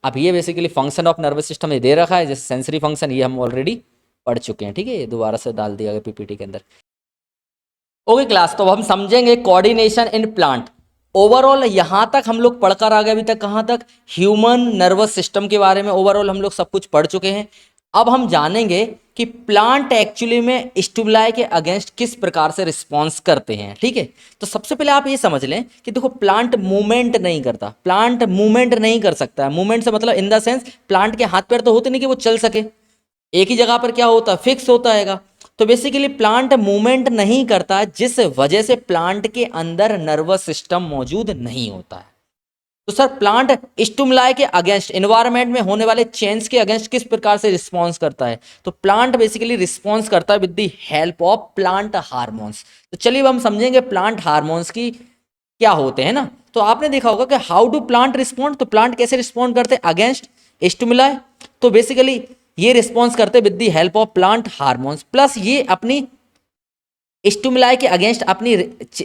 अब ये basically function of nervous system ये दे रखा है, जैसे सेंसरी फंक्शन ये हम ऑलरेडी पढ़ चुके हैं। ठीक है, ये दोबारा से डाल दिया गया पीपीटी के अंदर। ओके क्लास, तो अब हम समझेंगे कोऑर्डिनेशन इन प्लांट। ओवरऑल यहां तक हम लोग पढ़कर आ गए, अभी तक कहां तक, ह्यूमन नर्वस सिस्टम के बारे में ओवरऑल हम लोग सब कुछ पढ़ चुके हैं। अब हम जानेंगे कि प्लांट एक्चुअली में स्टिमुलाई के अगेंस्ट किस प्रकार से रिस्पॉन्स करते हैं। ठीक है, तो सबसे पहले आप ये समझ लें कि देखो, प्लांट मूवमेंट नहीं करता, प्लांट मूवमेंट नहीं कर सकता है। मूवमेंट से मतलब इन द सेंस प्लांट के हाथ पैर तो होते नहीं कि वो चल सके, एक ही जगह पर क्या होता है, फिक्स होता हैगा। तो बेसिकली प्लांट मूवमेंट नहीं करता, जिस वजह से प्लांट के अंदर नर्वस सिस्टम मौजूद नहीं होता है। तो सर प्लांट स्टिमुलाई के अगेंस्ट, एनवायरनमेंट में होने वाले चेंज के अगेंस्ट किस प्रकार से रिस्पॉन्स करता है? तो प्लांट बेसिकली रिस्पॉन्स करता है with the help of plant hormones. तो चलिए अब हम समझेंगे प्लांट हार्मोन्स की क्या होते हैं ना। तो आपने देखा होगा कि हाउ डू प्लांट रिस्पॉन्ड, तो प्लांट कैसे रिस्पॉन्ड करते हैं अगेंस्ट स्टिमुलाई? तो बेसिकली ये रिस्पॉन्स करते हैं with the help of plant hormones, plus ये अपनी स्टिमुलाई के अगेंस्ट अपनी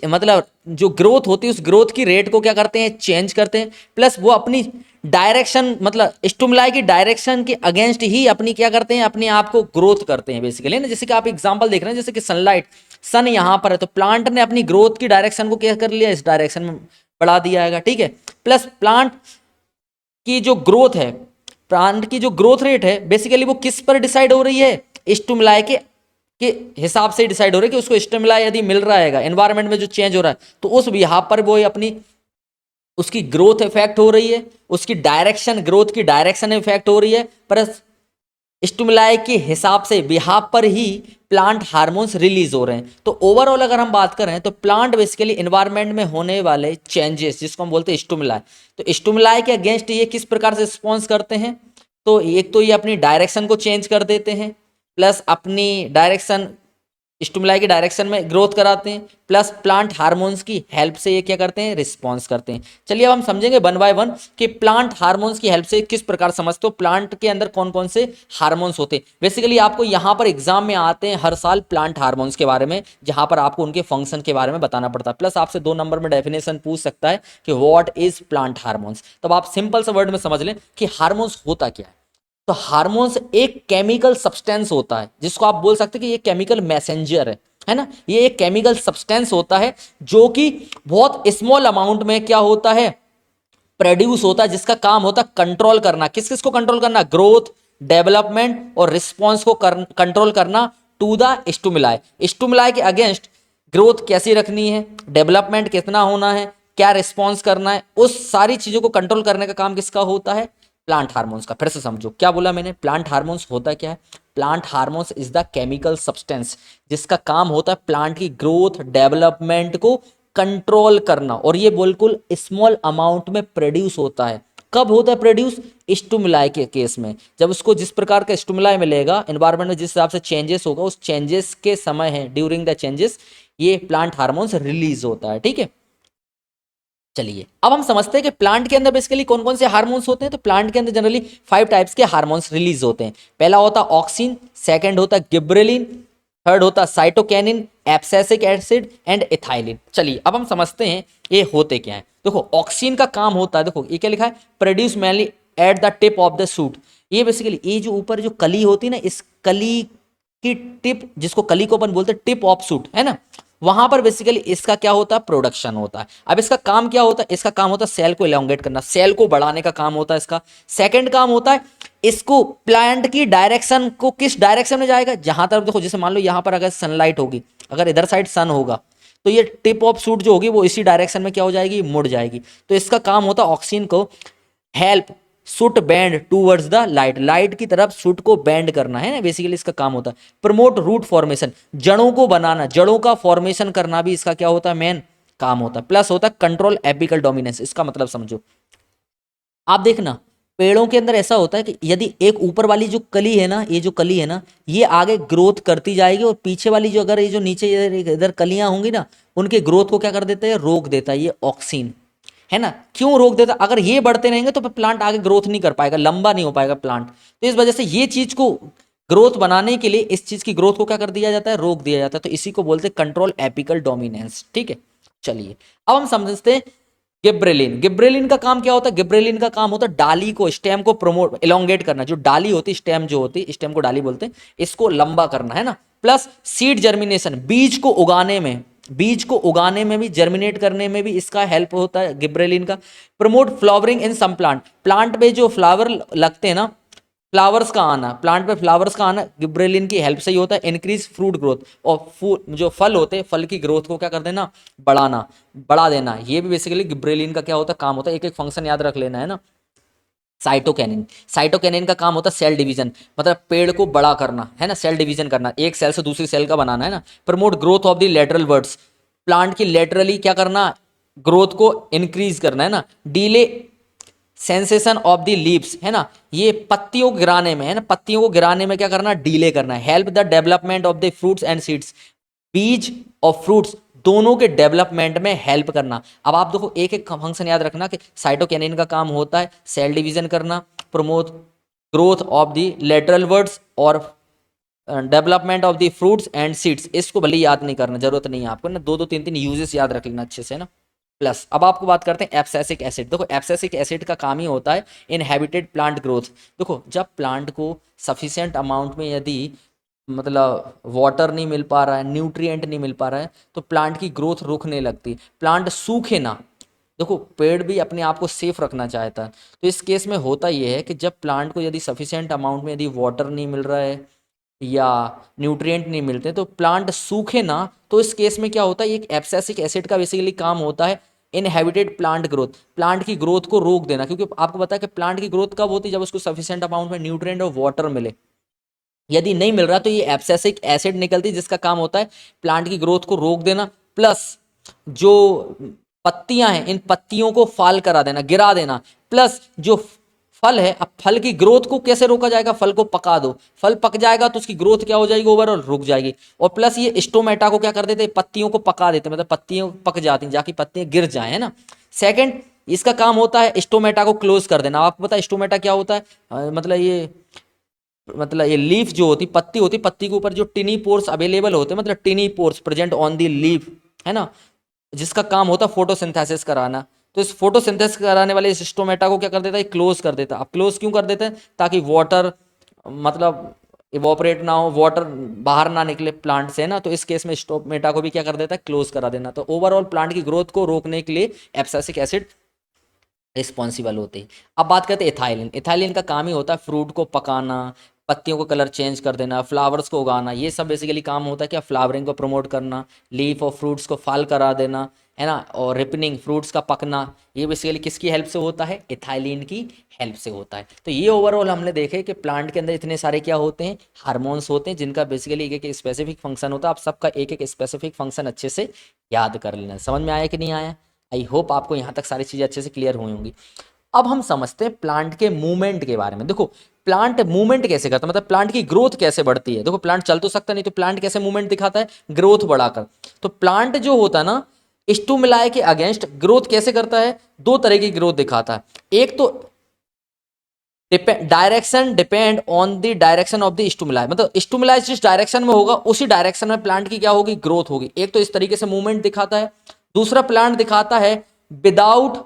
मतलब जो ग्रोथ होती है उस ग्रोथ की रेट को क्या करते हैं, चेंज करते हैं, प्लस वो अपनी डायरेक्शन मतलब स्टिमुलाई की डायरेक्शन के अगेंस्ट ही अपनी क्या करते हैं, अपने आप को ग्रोथ करते हैं बेसिकली ना। जैसे कि आप एग्जांपल देख रहे हैं, जैसे कि सनलाइट, सन यहाँ पर है तो प्लांट ने अपनी ग्रोथ की डायरेक्शन को क्या कर लिया, इस डायरेक्शन में बढ़ा दिया है, ठीक है। प्लस प्लांट की जो ग्रोथ है, प्लांट की जो ग्रोथ रेट है बेसिकली वो किस पर डिसाइड हो रही है, स्टिमुलाई के हिसाब से डिसाइड हो रहा है कि उसको स्टिमुलाई यदि मिल रहा है एनवायरनमेंट में जो चेंज हो रहा है तो उस यहाँ पर वो अपनी उसकी ग्रोथ इफेक्ट हो रही है, उसकी डायरेक्शन, ग्रोथ की डायरेक्शन इफेक्ट हो रही है, पर स्टिमुलाई के हिसाब से बिहाफ पर ही प्लांट हार्मोन्स रिलीज हो रहे हैं। तो ओवरऑल अगर हम बात करें तो प्लांट बेसिकली एनवायरनमेंट में होने वाले चेंजेस जिसको हम बोलते हैं स्टिमुलाई, तो स्टिमुलाई के अगेंस्ट ये किस प्रकार से रिस्पॉन्स करते हैं? तो एक तो ये अपनी डायरेक्शन को चेंज कर देते हैं, प्लस अपनी डायरेक्शन स्टिमुलाई की डायरेक्शन में ग्रोथ कराते हैं, प्लस प्लांट हार्मोन्स की हेल्प से ये क्या करते हैं, रिस्पॉन्स करते हैं। चलिए अब हम समझेंगे वन बाय वन कि प्लांट हार्मोन्स की हेल्प से किस प्रकार समझते हो प्लांट के अंदर कौन कौन से हार्मोन्स होते हैं। बेसिकली आपको यहाँ पर एग्जाम में आते हैं हर साल प्लांट हार्मोन्स के बारे में, जहां पर आपको उनके फंक्शन के बारे में बताना पड़ता है, प्लस आपसे 2 नंबर में डेफिनेशन पूछ सकता है कि व्हाट इज प्लांट हार्मोन्स। तब आप सिंपल सा वर्ड में समझ लें कि हार्मोन्स होता क्या है। तो हार्मोन्स एक केमिकल सब्सटेंस होता है जिसको आप बोल सकते हैं कि ये केमिकल मैसेंजर है ना। ये एक केमिकल सब्सटेंस होता है जो कि बहुत स्मॉल अमाउंट में क्या होता है, प्रोड्यूस होता है, जिसका काम होता है कंट्रोल करना। किस किस को कंट्रोल करना, ग्रोथ, डेवलपमेंट और रिस्पॉन्स को कंट्रोल करना टू द स्टिमुलाई। स्टिमुलाई के अगेंस्ट ग्रोथ कैसी रखनी है, डेवलपमेंट कितना होना है, क्या रिस्पॉन्स करना है, उस सारी चीजों को कंट्रोल करने का काम किसका होता है, प्लांट हार्मोन्स का। फिर से समझो क्या बोला मैंने, प्लांट हार्मोन्स होता क्या है, plant hormones is the chemical substance जिसका काम होता है प्लांट की ग्रोथ, डेवलपमेंट को कंट्रोल करना, और ये बिल्कुल स्मॉल अमाउंट में प्रोड्यूस होता है। कब होता है प्रोड्यूस, स्टिमुलाई के केस में, जब उसको जिस प्रकार का स्टिमुलाई मिलेगा एनवायरनमेंट में, जिस हिसाब से चेंजेस होगा उस चेंजेस के समय है, ड्यूरिंग द चेंजेस ये प्लांट हार्मोन्स रिलीज होता है, ठीक है। चलिए अब हम समझते हैं कि प्लांट के अंदर बेसिकली कौन कौन से हार्मोन्स होते हैं। तो प्लांट के अंदर जनरली 5 टाइप्स के हार्मोन्स रिलीज होते हैं। पहला होता है ऑक्सिन, सेकंड होता है गिबरेलिन, थर्ड होता है cytokinin, abscisic acid and ethylene. चलिए अब हम समझते हैं ये होते क्या है। देखो ऑक्सिन का काम होता है, देखो ये क्या लिखा है, produce mainly at the tip of the shoot. ये बेसिकली ये जो ऊपर जो कली होती है ना, इस कली की टिप, जिसको कली को अपन बोलते हैं टिप ऑफ शूट, है ना, वहां पर बेसिकली इसका क्या होता है, प्रोडक्शन होता है। अब इसका काम क्या होता है, इसका काम होता है सेल को इलोंगेट करना, सेल को बढ़ाने का काम होता है इसका। सेकंड काम होता है इसको प्लांट की डायरेक्शन को, किस डायरेक्शन में जाएगा, जहां तरफ देखो, जैसे मान लो यहां पर अगर सनलाइट होगी, अगर इधर साइड सन होगा तो ये टिप ऑफ शूट जो होगी वो इसी डायरेक्शन में क्या हो जाएगी, मुड़ जाएगी। तो इसका काम होता है ऑक्सीजन को help shoot band towards the light, light की तरफ शूट को बैंड करना है ना, बेसिकली इसका काम होता है। प्रमोट रूट फॉर्मेशन, जड़ों को बनाना, जड़ों का फॉर्मेशन करना भी इसका क्या होता है, मेन काम होता है। प्लस होता है कंट्रोल एपिकल डोमिनेंस। इसका मतलब समझो, आप देखना पेड़ों के अंदर ऐसा होता है कि यदि एक ऊपर वाली जो कली है ना, ये जो कली है ना, ये आगे ग्रोथ करती जाएगी, और पीछे वाली जो, अगर ये जो नीचे इधर कलियां होंगी ना, उनके ग्रोथ को क्या कर देता है, रोक देता है। ये ऑक्सीन है ना, क्यों रोक देता, अगर ये बढ़ते रहेंगे तो प्लांट आगे ग्रोथ नहीं कर पाएगा, लंबा नहीं हो पाएगा प्लांट। तो इस वजह से ये चीज को ग्रोथ बनाने के लिए इस चीज की ग्रोथ को क्या कर दिया जाता है, रोक दिया जाता है। तो इसी को बोलते हैं कंट्रोल एपिकल डोमिनेंस, ठीक है। चलिए अब हम समझते हैं गिब्रेलिन। गिब्रेलिन का काम क्या होता है, गिब्रेलिन का काम होता है डाली को, स्टेम को प्रमोट, इलोंगेट करना। जो डाली होती है, स्टेम जो होती है, स्टेम को डाली बोलते हैं, इसको लंबा करना, है ना। प्लस सीड जर्मिनेशन, बीज को उगाने में, बीज को उगाने में भी, जर्मिनेट करने में भी इसका हेल्प होता है गिब्रेलिन का। Promote flowering in some plant, plant पे जो फ्लावर लगते हैं ना, फ्लावर्स का आना, प्लांट पे फ्लावर्स का आना गिब्रेलिन की हेल्प से ही होता है। इंक्रीज फ्रूट ग्रोथ, और जो फल होते हैं, फल की ग्रोथ को क्या कर देना, बढ़ाना, बढ़ा देना। ये भी बेसिकली गिब्रेलिन का क्या होता है, काम होता है। एक एक फंक्शन याद रख लेना, है ना। साइटोकिनिन, साइटोकिनिन का काम होता है सेल डिवीजन, मतलब पेड़ को बड़ा करना, है ना, सेल डिवीजन करना, एक सेल से दूसरी सेल का बनाना, है ना। Promote growth of the lateral words, plant की लेटरली क्या करना, ग्रोथ को इंक्रीज करना, है ना। Delay sensation of the leaves, है ना, ये पत्तियों को गिराने में, है ना, पत्तियों को गिराने में क्या करना, डीले करना है। Help the development of the fruits and seeds, बीज और फ्रूट्स दोनों के डेवलपमेंट में हेल्प करना। अब आप देखो एक एक फंक्शन याद रखना कि साइटोकिनिन का काम होता है सेल डिवीजन करना, promote growth of the lateral words और development of the fruits and seeds. इसको भले याद नहीं करना, जरूरत नहीं है आपको ना, दो दो तीन तीन यूजेस याद रख लेना अच्छे से ना। प्लस अब आपको बात करते हैं एब्सिसिक एसिड। देखो एब्सिसिक एसिड का काम ही होता है इनहेबिटेड प्लांट ग्रोथ। देखो जब प्लांट को सफिशिएंट अमाउंट में यदि मतलब वाटर नहीं मिल पा रहा है, न्यूट्रिएंट नहीं मिल पा रहा है, तो प्लांट की ग्रोथ रुकने लगती, प्लांट सूखे ना। देखो पेड़ भी अपने आप को सेफ रखना चाहता है, तो इस केस में होता यह है कि जब प्लांट को यदि सफिशिएंट अमाउंट में यदि वाटर नहीं मिल रहा है या न्यूट्रिएंट नहीं मिलते तो प्लांट सूखे ना। तो इस केस में क्या होता है, एक एब्सिसिक एसिड का बेसिकली काम होता है इनहेबिटेड प्लांट ग्रोथ, प्लांट की ग्रोथ को रोक देना। क्योंकि आपको पता है कि प्लांट की ग्रोथ कब होती है, जब उसको सफिशिएंट अमाउंट में न्यूट्रिएंट और वाटर मिले। यदि नहीं मिल रहा तो ये एब्सिसिक एसिड निकलती है जिसका काम होता है प्लांट की ग्रोथ को रोक देना, प्लस जो पत्तियां हैं इन पत्तियों को फाल करा देना, गिरा देना, प्लस जो फल है, अब फल की ग्रोथ को कैसे रोका जाएगा, फल को पका दो, फल पक जाएगा तो उसकी ग्रोथ क्या हो जाएगी, ओवरऑल रुक जाएगी। और प्लस ये स्टोमेटा को क्या कर देते, पत्तियों को पका देते, मतलब पत्तियां पक जाती हैं, जाके पत्तियां गिर जाए, है ना। सेकंड इसका काम होता है स्टोमेटा को क्लोज कर देना। आपको पता है स्टोमेटा क्या होता है, मतलब ये लीफ जो होती, पत्ती होती, पत्ती के ऊपर जो टिनी पोर्स अवेलेबल होते हैं, मतलब टिनी pores present on the leaf, है ना, जिसका काम होता है फोटोसिंथेसिस कराना। तो इस फोटोसिंथेसिस कराने वाले इस स्टोमेटा को क्या कर देता है, क्लोज कर देता है। अब क्लोज क्यों कर देते हैं, ताकि वाटर मतलब इवोपरेट ना हो, वाटर बाहर ना निकले प्लांट से ना। तो इस केस में स्टोमेटा को भी क्या कर देता है, क्लोज करा देना। तो ओवरऑल प्लांट की ग्रोथ को रोकने के लिए एब्सिसिक एसिड रिस्पॉन्सिबल होते हैं। अब बात करते हैं इथाइलिन। इथाइलिन का काम ही होता है फ्रूट को पकाना, पत्तियों को कलर चेंज कर देना, फ्लावर्स को उगाना, ये सब बेसिकली काम होता है क्या, फ्लावरिंग को प्रमोट करना, लीफ और फ्रूट्स को फाल करा देना, है ना, और रिपनिंग फ्रूट्स का पकना, ये बेसिकली किसकी हेल्प से होता है, इथाइलिन की हेल्प से होता है। तो ये ओवरऑल हमने देखे कि प्लांट के अंदर इतने सारे क्या होते हैं, हार्मोन्स होते हैं, जिनका बेसिकली एक एक स्पेसिफिक फंक्शन होता है। आप सबका एक एक स्पेसिफिक फंक्शन अच्छे से याद कर लेना। समझ में आया कि नहीं आया, आई होप आपको यहाँ तक सारी चीज़ें अच्छे से क्लियर हुई होंगी। अब हम समझते हैं प्लांट के मूवमेंट के बारे में। देखो प्लांट मूवमेंट कैसे करता है, मतलब प्लांट की ग्रोथ कैसे बढ़ती है। देखो प्लांट चल तो सकता नहीं, तो प्लांट कैसे मूवमेंट दिखाता है, ग्रोथ बढ़ाकर। तो प्लांट जो होता है ना, स्टिमुलाई के अगेंस्ट ग्रोथ कैसे करता है, दो तरह की ग्रोथ दिखाता है। एक तो direction depend on the direction of the stimuli, मतलब स्टिमुलाई जिस डायरेक्शन में होगा उसी डायरेक्शन में प्लांट की क्या होगी, ग्रोथ होगी। एक तो इस तरीके से मूवमेंट दिखाता है। दूसरा प्लांट दिखाता है without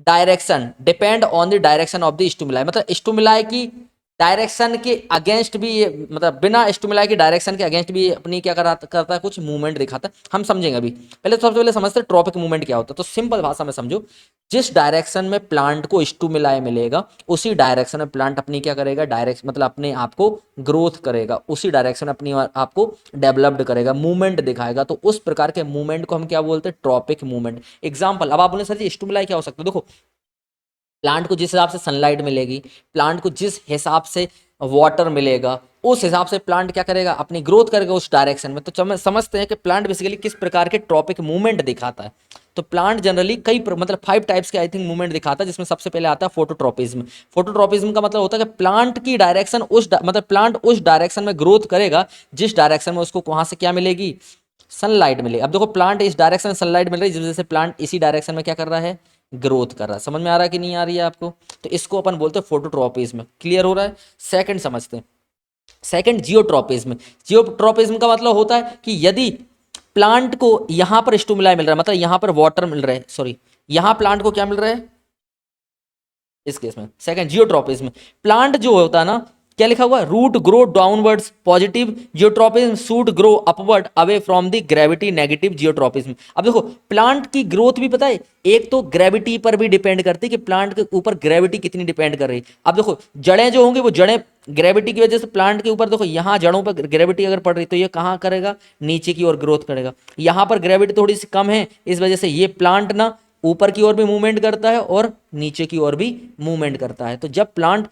direction depend on the direction of the stimuli, मतलब स्टिमुलाई की डायरेक्शन के अगेंस्ट भी ये, मतलब बिना स्टिमुलाई की डायरेक्शन के अगेंस्ट भी अपनी क्या करता है, कुछ मूवमेंट दिखाता है। हम समझेंगे अभी। पहले तो सबसे पहले समझते हैं ट्रॉपिक मूवमेंट क्या होता है। तो सिंपल भाषा में समझो, जिस डायरेक्शन में प्लांट को स्टिमुलाई मिलेगा उसी डायरेक्शन में प्लांट अपनी क्या करेगा, डायरेक्शन मतलब अपने आप को ग्रोथ करेगा, उसी डायरेक्शन में अपनी आप को डेवलप्ड करेगा, मूवमेंट दिखाएगा। तो उस प्रकार के मूवमेंट को हम क्या बोलते हैं, ट्रॉपिक मूवमेंट। एग्जाम्पल, अब आप बोले सर जी स्टिमुलाई क्या हो सकता है। देखो प्लांट को जिस हिसाब से सनलाइट मिलेगी, प्लांट को जिस हिसाब से वाटर मिलेगा, उस हिसाब से प्लांट क्या करेगा, अपनी ग्रोथ करेगा उस डायरेक्शन में। तो समझते हैं कि प्लांट बेसिकली किस प्रकार के ट्रॉपिक मूवमेंट दिखाता है। तो प्लांट जनरली मतलब 5 टाइप्स के आई थिंक मूवमेंट दिखाता है, जिसमें सबसे पहले आता है फोटोट्रॉपिज्म। फोटोट्रॉपिज्म का मतलब होता है कि प्लांट की डायरेक्शन मतलब प्लांट उस डायरेक्शन में ग्रोथ करेगा जिस डायरेक्शन में उसको वहां से क्या मिलेगी, सनलाइट मिलेगी। अब देखो प्लांट इस डायरेक्शन में सनलाइट मिल रही है, जिस वजह से प्लांट इसी डायरेक्शन में क्या कर रहा है, ग्रोथ कर रहा है। समझ में आ रहा है कि नहीं आ रही है आपको। तो इसको अपन बोलते हैं फोटोट्रॉपिज्म। क्लियर हो रहा है। सेकंड समझते हैं, सेकंड जियोट्रॉपिज्म। जियोट्रॉपिज्म का मतलब होता है कि यदि प्लांट को यहां पर स्टिमुलाई मिल रहा है, मतलब यहां पर वाटर मिल रहा है, सॉरी यहां प्लांट को क्या मिल रहा है, इस केस में सेकंड जियोट्रॉपिज्म। प्लांट जो होता है ना, क्या लिखा हुआ है, root grow downwards positive geotropism, shoot grow upward away from the gravity negative geotropism. अब देखो प्लांट की ग्रोथ भी पता है, एक तो ग्रेविटी पर भी डिपेंड करती है कि प्लांट के ऊपर ग्रेविटी कितनी डिपेंड कर रही है। अब देखो जड़ें जो होंगी वो जड़ें ग्रेविटी की वजह से प्लांट के ऊपर, देखो यहाँ जड़ों पर ग्रेविटी अगर पड़ रही तो ये कहाँ करेगा, नीचे की ओर ग्रोथ करेगा। यहाँ पर ग्रेविटी थोड़ी सी कम है, इस वजह से ये प्लांट ना ऊपर की ओर भी मूवमेंट करता है और नीचे की ओर भी मूवमेंट करता है। तो जब प्लांट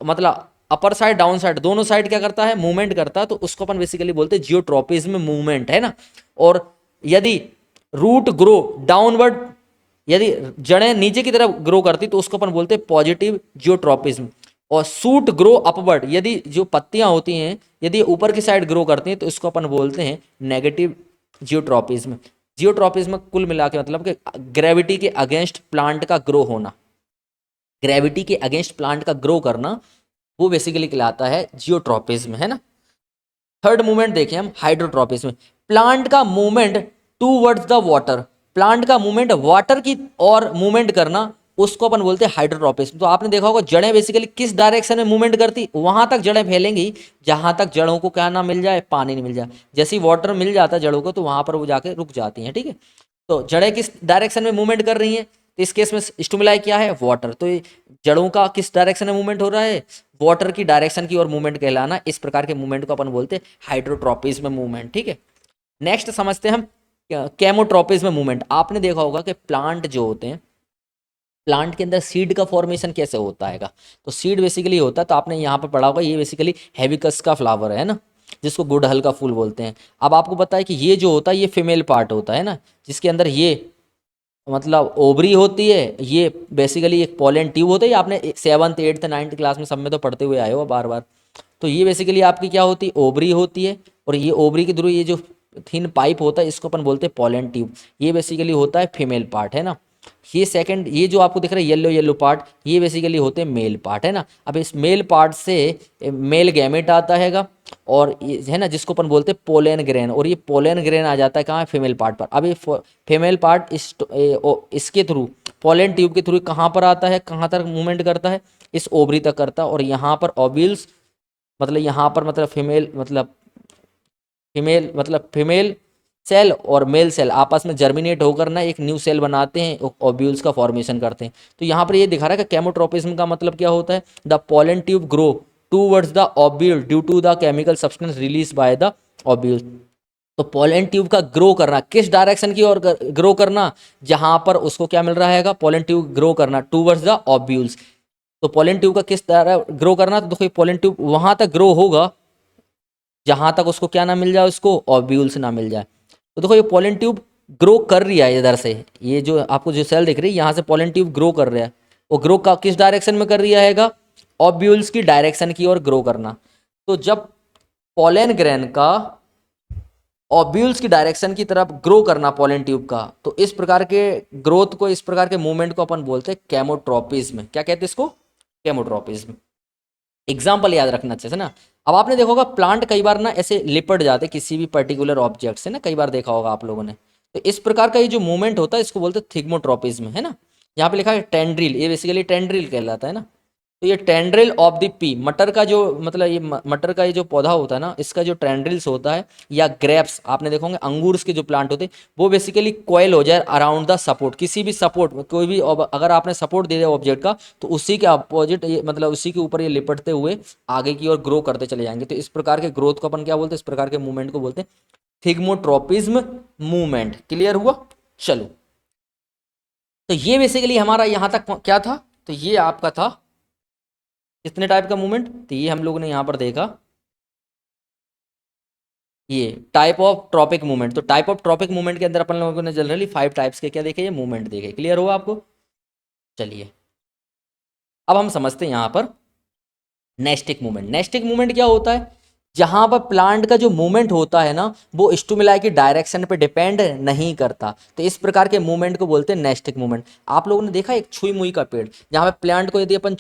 मतलब अपर साइड डाउन साइड दोनों साइड क्या करता है, मूवमेंट करता है, तो उसको अपन बेसिकली बोलते हैं जियोट्रॉपिज्म मूवमेंट, है ना। और यदि रूट ग्रो डाउनवर्ड यदि जड़ें नीचे की तरफ ग्रो करती तो उसको अपन बोलते हैं पॉजिटिव जियोट्रॉपिज्म। और सूट ग्रो अपवर्ड, यदि जो पत्तियां होती हैं यदि ऊपर की साइड ग्रो करती हैं तो इसको अपन बोलते हैं नेगेटिव जियोट्रॉपिज्म। जियोट्रॉपिज्म कुल मिला के मतलब कि ग्रेविटी के अगेंस्ट प्लांट का ग्रो होना, ग्रेविटी के अगेंस्ट प्लांट का ग्रो करना, वो बेसिकली कहलाता है जियोट्रॉपिज्म, है ना। थर्ड मूवमेंट देखें हम हाइड्रोट्रॉपिज्म, प्लांट का movement towards the water, plant का मूवमेंट वाटर की ओर मूवमेंट करना, उसको अपन बोलते हैं हाइड्रोट्रॉपिज्म। तो आपने देखा होगा जड़ें बेसिकली किस डायरेक्शन में मूवमेंट करती, वहां तक जड़ें फैलेंगी जहां तक जड़ों को क्या ना मिल जाए, पानी नहीं मिल जाए। जैसे ही वाटर मिल जाता है जड़ों को तो वहां पर वो जाके रुक जाती हैं, ठीक है। तो जड़ें किस डायरेक्शन में मूवमेंट कर रही हैं, तो इस केस में स्टिमुलाई क्या है, वाटर। तो ये जड़ों का किस डायरेक्शन में मूवमेंट हो रहा है, वाटर की डायरेक्शन की ओर मूवमेंट कहलाना, इस प्रकार के मूवमेंट को अपन बोलते हैं हाइड्रोट्रॉपिज्म मूवमेंट, ठीक है। नेक्स्ट समझते हैं हम केमोट्रॉपिज्म मूवमेंट। आपने देखा होगा कि प्लांट जो होते हैं, प्लांट के अंदर सीड का फॉर्मेशन कैसे होता है, तो सीड बेसिकली होता है, तो आपने यहाँ पर पढ़ा होगा ये बेसिकली हेबिस्कस का फ्लावर है ना, जिसको गुड़हल का फूल बोलते हैं। अब आपको पता है कि ये जो होता है ये फीमेल पार्ट होता है ना, जिसके अंदर ये मतलब ओवरी होती है, ये बेसिकली एक पोलन ट्यूब होता है, ये आपने 7th 8th 9th क्लास में सब में तो पढ़ते हुए आए हो बार बार। तो ये बेसिकली आपकी क्या होती है, ओवरी होती है, और ये ओवरी के थ्रू ये जो थिन पाइप होता है इसको अपन बोलते हैं पोलन ट्यूब, ये बेसिकली होता है फीमेल पार्ट, है ना। ये सेकंड, ये जो आपको दिख रहा है येलो येलो पार्ट, ये बेसिकली होते हैं मेल पार्ट, है ना। अब इस मेल पार्ट से मेल गैमेट आता हैगा, और ये है ना जिसको अपन बोलते हैं पोलन ग्रेन, और ये पोलन ग्रेन आ जाता है कहाँ, फीमेल पार्ट पर। अब ये फीमेल पार्ट इसके थ्रू पोलन ट्यूब के थ्रू कहाँ पर आता है, कहाँ तक मूवमेंट करता है, इस ओवरी तक करता है। और यहाँ पर ओव्यूल्स मतलब यहाँ पर मतलब फीमेल सेल और मेल सेल आपस में जर्मिनेट होकर ना एक न्यू सेल बनाते हैं, ओव्यूल्स का फॉर्मेशन करते हैं। तो यहाँ पर ये दिखा रहा है कि केमोट्रोपिज्म का मतलब क्या होता है, the pollen tube grow towards the ovule due to the chemical substance release by the ovule. तो पोलन ट्यूब का ग्रो करना, किस डायरेक्शन की ओर ग्रो करना, जहां पर उसको क्या मिल रहा है, पोलन ट्यूब ग्रो करना टूवर्ड्स द ओव्यूल्स। तो पोलन ट्यूब का किस तरह ग्रो करना, तो देखो पोलन ट्यूब वहां तक ग्रो होगा जहां तक उसको क्या ना मिल जाए, उसको ओव्यूल्स ना मिल जाए। तो देखो ये पोलन ट्यूब ग्रो कर रही है इधर से, ये जो आपको जो सेल दिख रही है यहाँ से पोलन ट्यूब ग्रो कर रहा है, वो ग्रो का किस डायरेक्शन में कर रहा है, ओव्यूल्स की डायरेक्शन की ओर ग्रो करना। तो जब पोलन ग्रेन का ओव्यूल्स की डायरेक्शन की तरफ ग्रो करना पोलन ट्यूब का, तो इस प्रकार के ग्रोथ को, इस प्रकार के मूवमेंट को अपन बोलते हैं केमोट्रोपिज्म। क्या कहते हैं इसको, केमोट्रोपिज्म। एग्जाम्पल याद रखना अच्छे से ना। अब आपने देखा होगा प्लांट कई बार ना ऐसे लिपट जाते किसी भी पर्टिकुलर ऑब्जेक्ट से ना, कई बार देखा होगा आप लोगों ने। तो इस प्रकार का ये जो मूवमेंट होता है इसको बोलते हैं थिग्मोट्रोपिज्म, है ना। यहाँ पे लिखा है टेंड्रिल, ये बेसिकली टेंड्रिल कहलाता है ना। तो ये टेंड्रिल ऑफ द पी, मटर का जो मतलब ये मटर का ये जो पौधा होता है ना, इसका जो टेंड्रिल्स होता है, या ग्रेप्स आपने देखो होंगे अंगूर के जो प्लांट होते हैं, वो बेसिकली कोयल हो जाए अराउंड द सपोर्ट, किसी भी सपोर्ट, कोई भी अगर आपने सपोर्ट दे दिया ऑब्जेक्ट का, तो उसी के अपोजिट ये मतलब उसी के ऊपर ये लिपटते हुए आगे की ओर ग्रो करते चले जाएंगे। तो इस प्रकार के ग्रोथ को अपन क्या बोलते हैं, इस प्रकार के मूवमेंट को बोलते हैं थिग्मोट्रोपिज्म मूवमेंट। क्लियर हुआ, चलो। तो ये बेसिकली हमारा यहाँ तक क्या था, तो ये आपका था कितने टाइप का मूवमेंट, तो ये हम लोगों ने यहाँ पर देखा ये टाइप ऑफ ट्रॉपिक मूवमेंट। तो टाइप ऑफ ट्रॉपिक मूवमेंट के अंदर अपन लोगों ने जनरली 5 टाइप्स के क्या देखे, ये मूवमेंट देखे। क्लियर हुआ आपको, चलिए अब हम समझते हैं यहाँ पर नेस्टिक मूवमेंट। नेस्टिक मूवमेंट क्या होता है, जहां पर प्लांट का जो मूवमेंट होता है ना, वो स्टिमुलाई की डायरेक्शन पे डिपेंड नहीं करता। तो इस प्रकार के मूवमेंट को बोलते हैं नेस्टिक मूवमेंट। आप लोगों ने देखा एक छुई मुई का पेड़, जहां पे प्लांट को यदि अपन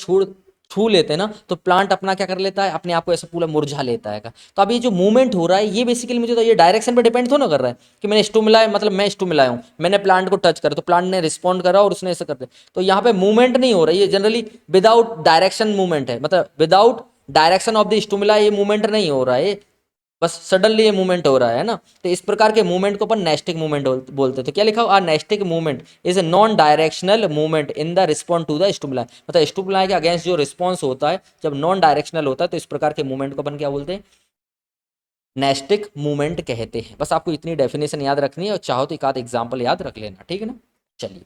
छू लेते हैं ना, तो प्लांट अपना क्या कर लेता है, अपने आप को ऐसे पूरा मुरझा लेता है। तो अब ये जो मूवमेंट हो रहा है ये बेसिकली मुझे तो ये डायरेक्शन पे डिपेंड तो ना कर रहा है कि मैंने स्टिमुलाई मतलब मैं स्टिमुलाई हूँ, मैंने प्लांट को टच करा तो प्लांट ने रिस्पॉन्ड करा और उसने ऐसा कर दिया। तो यहाँ पे मूवमेंट नहीं हो रहा है, ये जनरली विदाउट डायरेक्शन मूवमेंट है, मतलब without direction of the stimuli ये मूवमेंट नहीं हो रहा है, बस सडनली ये मूवमेंट हो रहा है ना। तो इस प्रकार के मूवमेंट को अपन नेस्टिक मूवमेंट बोलते हैं। तो क्या लिखा हुआ, nastic movement is a non directional movement in the response to the stimuli, मतलब स्टिमुलाई के अगेंस्ट जो रिस्पॉन्स होता है जब नॉन डायरेक्शनल होता है, तो इस प्रकार के मूवमेंट को अपन क्या बोलते हैं, नेस्टिक मूवमेंट कहते हैं। बस आपको इतनी डेफिनेशन याद रखनी है, और चाहो तो एक आध एग्जाम्पल याद रख लेना, ठीक है ना। चलिए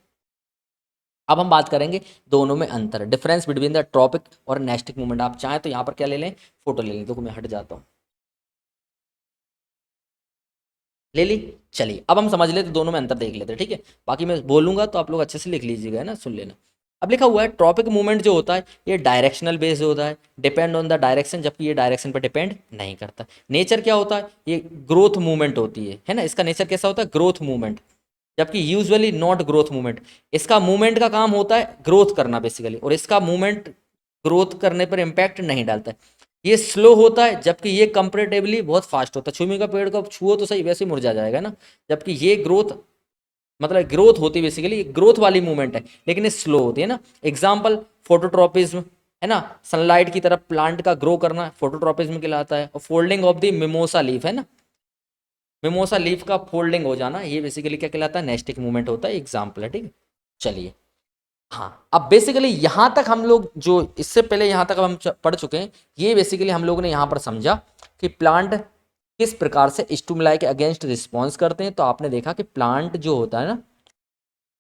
अब हम बात करेंगे दोनों में अंतर, डिफरेंस बिटवीन द ट्रॉपिक और नेस्टिक मूवमेंट। आप चाहें तो यहाँ पर क्या ले लें, फोटो ले लें, तो मैं हट जाता हूँ, ले ली। चलिए अब हम समझ लेते, दोनों में अंतर देख लेते हैं, ठीक है। बाकी मैं बोलूंगा तो आप लोग अच्छे से लिख लीजिएगा, है ना, सुन लेना। अब लिखा हुआ है ट्रॉपिक मूवमेंट जो होता है ये डायरेक्शनल बेस्ड होता है, डिपेंड ऑन द डायरेक्शन, जबकि ये डायरेक्शन पर डिपेंड नहीं करता। नेचर क्या होता है, ये ग्रोथ मूवमेंट होती है ना, इसका नेचर कैसा होता है, ग्रोथ मूवमेंट, जबकि यूजुअली नॉट ग्रोथ मूवमेंट। इसका मूवमेंट का काम होता है ग्रोथ करना बेसिकली, और इसका मूवमेंट ग्रोथ करने पर इम्पैक्ट नहीं डालता है। ये स्लो होता है, जबकि ये कंपेरेटिवली बहुत फास्ट होता है। छुमी का पेड़ को छुओ तो सही, वैसे ही मुरझा जाएगा ना, जबकि ये ग्रोथ मतलब ग्रोथ होती है बेसिकली, ग्रोथ वाली मूवमेंट है, लेकिन ये स्लो होती है ना। एग्जाम्पल फोटोट्रॉपिज्म, है ना, सनलाइट की तरफ प्लांट का ग्रो करना फोटोट्रॉपिज्म कहलाता है। और folding of the mimosa leaf, है ना, मिमोसा लीफ का फोल्डिंग हो जाना, ये बेसिकली क्या कहलाता है, नेस्टिक मूवमेंट होता है, एग्जाम्पल है, ठीक है। चलिए हाँ, अब बेसिकली यहाँ तक हम लोग जो इससे पहले यहाँ तक अब हम पढ़ चुके हैं, ये बेसिकली हम लोगों ने यहाँ पर समझा कि प्लांट किस प्रकार से स्टिमुलाई के अगेंस्ट रिस्पॉन्स करते हैं। तो आपने देखा कि प्लांट जो होता है ना,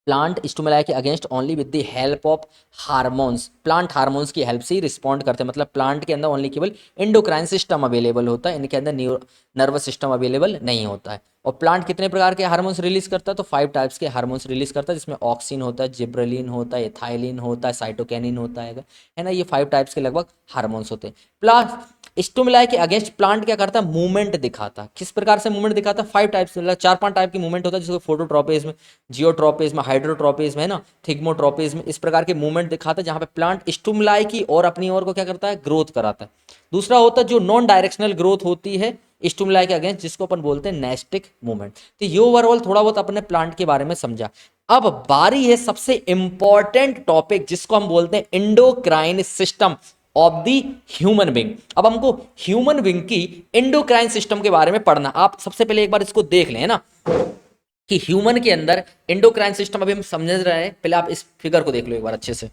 प्लांट स्टिमुलाई के against only with the help of hormones, plant hormones की हेल्प से ही रिस्पॉन्ड करते हैं। मतलब प्लांट के अंदर ओनली केवल एंडोक्राइन सिस्टम अवेलेबल होता है, इनके अंदर नर्वस सिस्टम अवेलेबल नहीं होता है। और प्लांट कितने प्रकार के हार्मोन्स रिलीज करता है, तो 5 टाइप्स के हार्मोन्स रिलीज करता है, जिसमें ऑक्सिन होता है, जिब्रेलिन होता है, एथाइलिन होता है, साइटोकिनिन होता है ना, ये 5 टाइप्स के लगभग हार्मोन्स होते हैं। प्लांट स्टिमुलाई के अगेंस्ट प्लांट क्या करता है, मूवमेंट दिखाता है। किस प्रकार से मूवमेंट दिखाता है, 5 टाइप्स, मतलब 4-5 टाइप की मूवमेंट होता है, जिसको फोटोट्रोपिज्म, जियोट्रोपिज्म, हाइड्रोट्रोपिज्म, है ना, थिग्मोट्रोपिज्म, इस प्रकार के मूवमेंट दिखाता है, जहां पे प्लांट स्टिमुलाई की और अपनी ओर को क्या करता है, ग्रोथ कराता है। दूसरा होता है जो नॉन डायरेक्शनल ग्रोथ होती है स्टिमुलाई के अगेंस्ट, जिसको अपन बोलते हैं नेस्टिक मूवमेंट। तो ये ओवरऑल थोड़ा बहुत अपने प्लांट के बारे में समझा। अब बारी है सबसे इंपॉर्टेंट टॉपिक, जिसको हम बोलते हैं endocrine system of the human being. अब हमको ह्यूमन बींग की एंडोक्राइन सिस्टम के बारे में पढ़ना। आप सबसे पहले एक बार इसको देख लें ना कि ह्यूमन के अंदर एंडोक्राइन सिस्टम, अभी हम समझ रहे हैं, पहले आप इस फिगर को देख लो एक बार अच्छे से,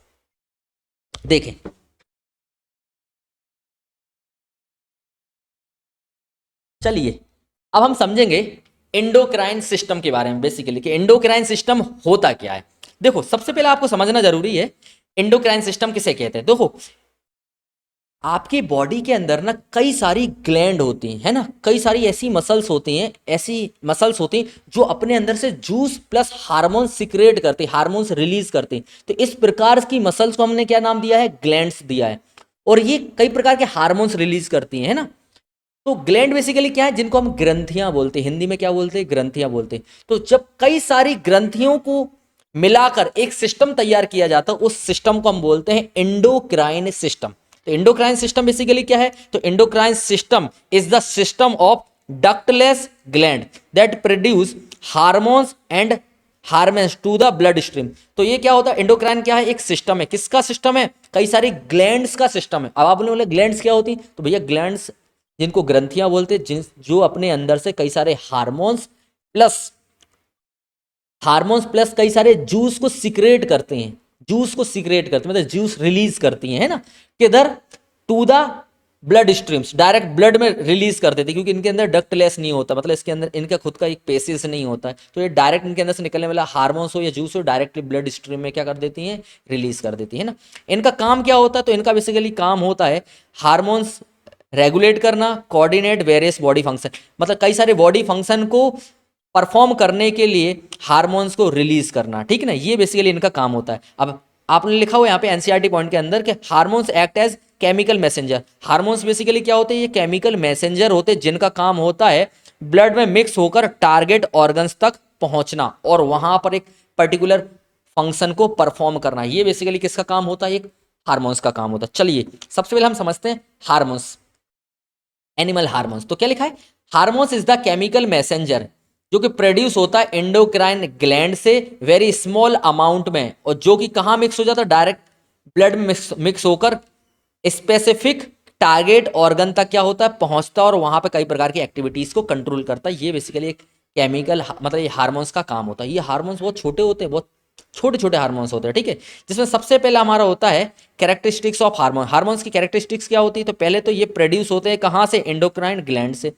देखें। चलिए अब हम समझेंगे एंडोक्राइन सिस्टम के बारे में बेसिकली, कि एंडोक्राइन सिस्टम होता क्या है। देखो सबसे पहले आपको समझना जरूरी है एंडोक्राइन सिस्टम किसे कहते हैं। देखो आपकी बॉडी के अंदर ना कई सारी ग्लैंड होती हैं, है ना, कई सारी ऐसी मसल्स होती हैं, ऐसी मसल्स होती हैं जो अपने अंदर से जूस प्लस हार्मोन सिक्रेट करते हैं, हार्मोन्स रिलीज करते हैं। तो इस प्रकार की मसल्स को हमने क्या नाम दिया है, ग्लैंड्स दिया है। और ये कई प्रकार के हार्मोन्स रिलीज करती हैं, है ना। तो ग्लैंड बेसिकली क्या है, जिनको हम ग्रंथियां बोलते हैं, हिंदी में क्या बोलते हैं, ग्रंथियां बोलते हैं। तो जब कई सारी ग्रंथियों को मिलाकर एक सिस्टम तैयार किया जाता है, उस सिस्टम को हम बोलते हैं एंडोक्राइन सिस्टम। तो एंडोक्राइन सिस्टम बेसिकली क्या है, तो endocrine system is the system of ductless gland that produce hormones and hormones to the blood stream. तो ये क्या होता है, एंडोक्राइन क्या है, एक सिस्टम है, किसका सिस्टम है, कई सारी ग्लैंड्स का सिस्टम है। अब आप बोले ग्लैंड्स क्या होती, तो भैया ग्लैंड्स जिनको ग्रंथियां बोलते हैं, जिन जो अपने अंदर से कई सारे हार्मोन्स प्लस कई सारे जूस को सिक्रेट करते हैं, जूस को सिक्रेट करते हैं मतलब जूस रिलीज करती हैं, है ना, किधर, to the blood streams, direct blood में रिलीज कर देती है, क्योंकि इनके अंदर डक्टलेस नहीं होता, मतलब इसके अंदर इनका खुद का एक पेसिस नहीं होता है। तो ये डायरेक्ट इनके अंदर से निकलने वाला हार्मोन्स हो या जूस हो, डायरेक्टली ब्लड स्ट्रीम में क्या कर देती हैं, रिलीज कर देती है ना। इनका काम क्या होता है, तो इनका बेसिकली काम होता है हार्मोन्स रेगुलेट करना, कोऑर्डिनेट वेरियस बॉडी फंक्शन, मतलब कई सारे बॉडी फंक्शन को परफॉर्म करने के लिए हार्मोन्स को रिलीज करना, ठीक है ना, ये बेसिकली इनका काम होता है। अब आपने लिखा हुआ यहाँ पे एनसीईआरटी पॉइंट के अंदर कि hormones act as chemical messenger. Hormones basically क्या होते हैं, ये केमिकल मैसेंजर होते हैं, जिनका काम होता है ब्लड में मिक्स होकर टारगेट ऑर्गन्स तक पहुंचना और वहां पर एक पर्टिकुलर फंक्शन को परफॉर्म करना। ये बेसिकली किसका काम होता है, एक हार्मोन्स का काम होता है। चलिए सबसे पहले हम समझते हैं हार्मोन्स, एनिमल हार्मोन्स। तो क्या लिखा है, hormones is the chemical messenger जो कि प्रोड्यूस होता है एंडोक्राइन ग्लैंड से वेरी स्मॉल अमाउंट में, और जो कि कहाँ मिक्स हो जाता है, डायरेक्ट ब्लड में मिक्स होकर स्पेसिफिक टारगेट ऑर्गन तक क्या होता है, पहुंचता है और वहां पे कई प्रकार की एक्टिविटीज को कंट्रोल करता है। ये बेसिकली एक केमिकल मतलब ये हार्मोन्स का काम होता है। ये हार्मोन्स बहुत छोटे होते हैं, बहुत छोटे छोटे हार्मोन्स होते हैं, ठीक है, जिसमें सबसे पहला हमारा होता है कैरेक्टरिस्टिक्स ऑफ हार्मोन। हार्मोन्स की कैरेक्टरिस्टिक्स क्या होती है, तो पहले तो ये प्रोड्यूस होते हैं कहाँ से, एंडोक्राइन ग्लैंड से।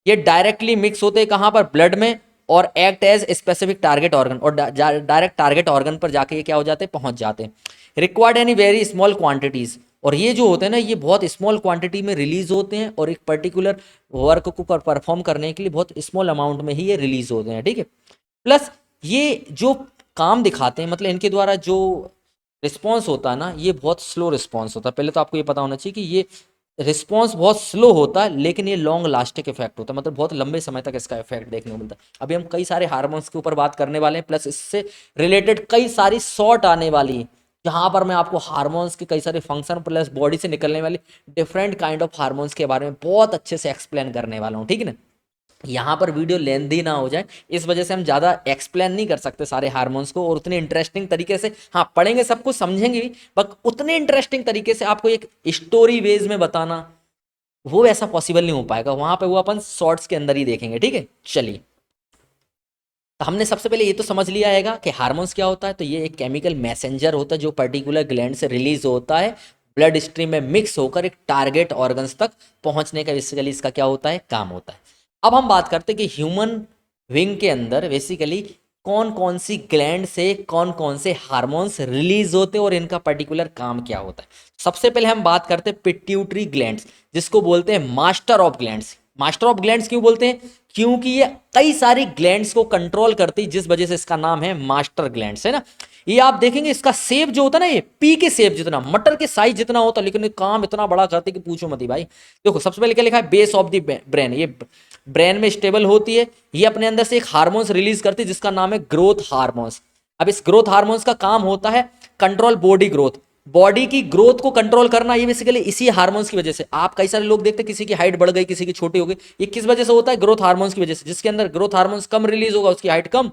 ये डायरेक्टली मिक्स होते हैं कहाँ पर, ब्लड में, और act as specific target organ, और डायरेक्ट टारगेट ऑर्गन पर जाके ये क्या हो जाते हैं, पहुंच जाते हैं। Required any very small quantities, और ये जो होते हैं ना, ये बहुत स्मॉल क्वांटिटी में रिलीज होते हैं और एक पर्टिकुलर वर्क को परफॉर्म करने के लिए बहुत स्मॉल अमाउंट में ही ये रिलीज होते हैं, ठीक है। प्लस ये जो काम दिखाते हैं, मतलब इनके द्वारा जो रिस्पॉन्स होता है ना, ये बहुत स्लो रिस्पॉन्स होता है। पहले तो आपको ये पता होना चाहिए कि ये रिस्पॉन्स बहुत स्लो होता है, लेकिन ये लॉन्ग लास्टिक इफेक्ट होता है, मतलब बहुत लंबे समय तक इसका इफेक्ट देखने को मिलता है। अभी हम कई सारे हार्मोन्स के ऊपर बात करने वाले हैं, प्लस इससे रिलेटेड कई सारी शॉर्ट आने वाली है, जहां पर मैं आपको हार्मोन्स के कई सारे फंक्शन प्लस बॉडी से निकलने वाले डिफरेंट काइंड ऑफ हार्मोन्स के बारे में बहुत अच्छे से एक्सप्लेन करने वाला हूँ, ठीक है ना। यहाँ पर वीडियो लेंदी ना हो जाए, इस वजह से हम ज़्यादा एक्सप्लेन नहीं कर सकते सारे हार्मोन्स को, और उतने इंटरेस्टिंग तरीके से, हाँ पढ़ेंगे सब कुछ समझेंगे भी, बट उतने इंटरेस्टिंग तरीके से आपको एक स्टोरी वेज में बताना वो ऐसा पॉसिबल नहीं हो पाएगा। वहां पे वो अपन शॉर्ट्स के अंदर ही देखेंगे, ठीक है। चलिए, तो हमने सबसे पहले ये तो समझ लिया है कि हार्मोन्स क्या होता है। तो ये एक केमिकल मैसेंजर होता है जो पर्टिकुलर ग्लैंड से रिलीज होता है, ब्लड स्ट्रीम में मिक्स होकर एक टारगेट ऑर्गन्स तक पहुंचने का बेसिकली इसका क्या होता है, काम होता है। अब हम बात करते हैं कि ह्यूमन विंग के अंदर बेसिकली कौन कौन सी ग्लैंड से कौन कौन से हार्मोन्स रिलीज होते हैं और इनका पर्टिकुलर काम क्या होता है। सबसे पहले हम बात करते हैं पिट्यूटरी ग्लैंड्स, जिसको बोलते हैं master of glands. Master of glands क्यों बोलते हैं? क्योंकि ये कई सारी ग्लैंड्स को कंट्रोल करती है, जिस वजह से इसका नाम है मास्टर ग्लैंड्स, है ना। ये आप देखेंगे इसका शेप जो होता है ना, ये पी के शेप जितना, मटर के साइज जितना होता है, लेकिन काम इतना बड़ा करते कि पूछो मत ही भाई। देखो सबसे पहले क्या लिखा है, बेस ऑफ द ब्रेन, ये ब्रेन में स्टेबल होती है। ये अपने अंदर से एक हार्मोन्स रिलीज करती है जिसका नाम है ग्रोथ हार्मोन्स। अब इस ग्रोथ हार्मोन्स का काम होता है कंट्रोल बॉडी ग्रोथ, बॉडी की ग्रोथ को कंट्रोल करना। ये बेसिकली इसी हार्मोन्स की वजह से, आप कई सारे लोग देखते हैं किसी की हाइट बढ़ गई, किसी की छोटी हो गई, ये किस वजह से होता है? ग्रोथ हार्मोन्स की वजह से। जिसके अंदर ग्रोथ हार्मोन्स कम रिलीज होगा उसकी हाइट कम,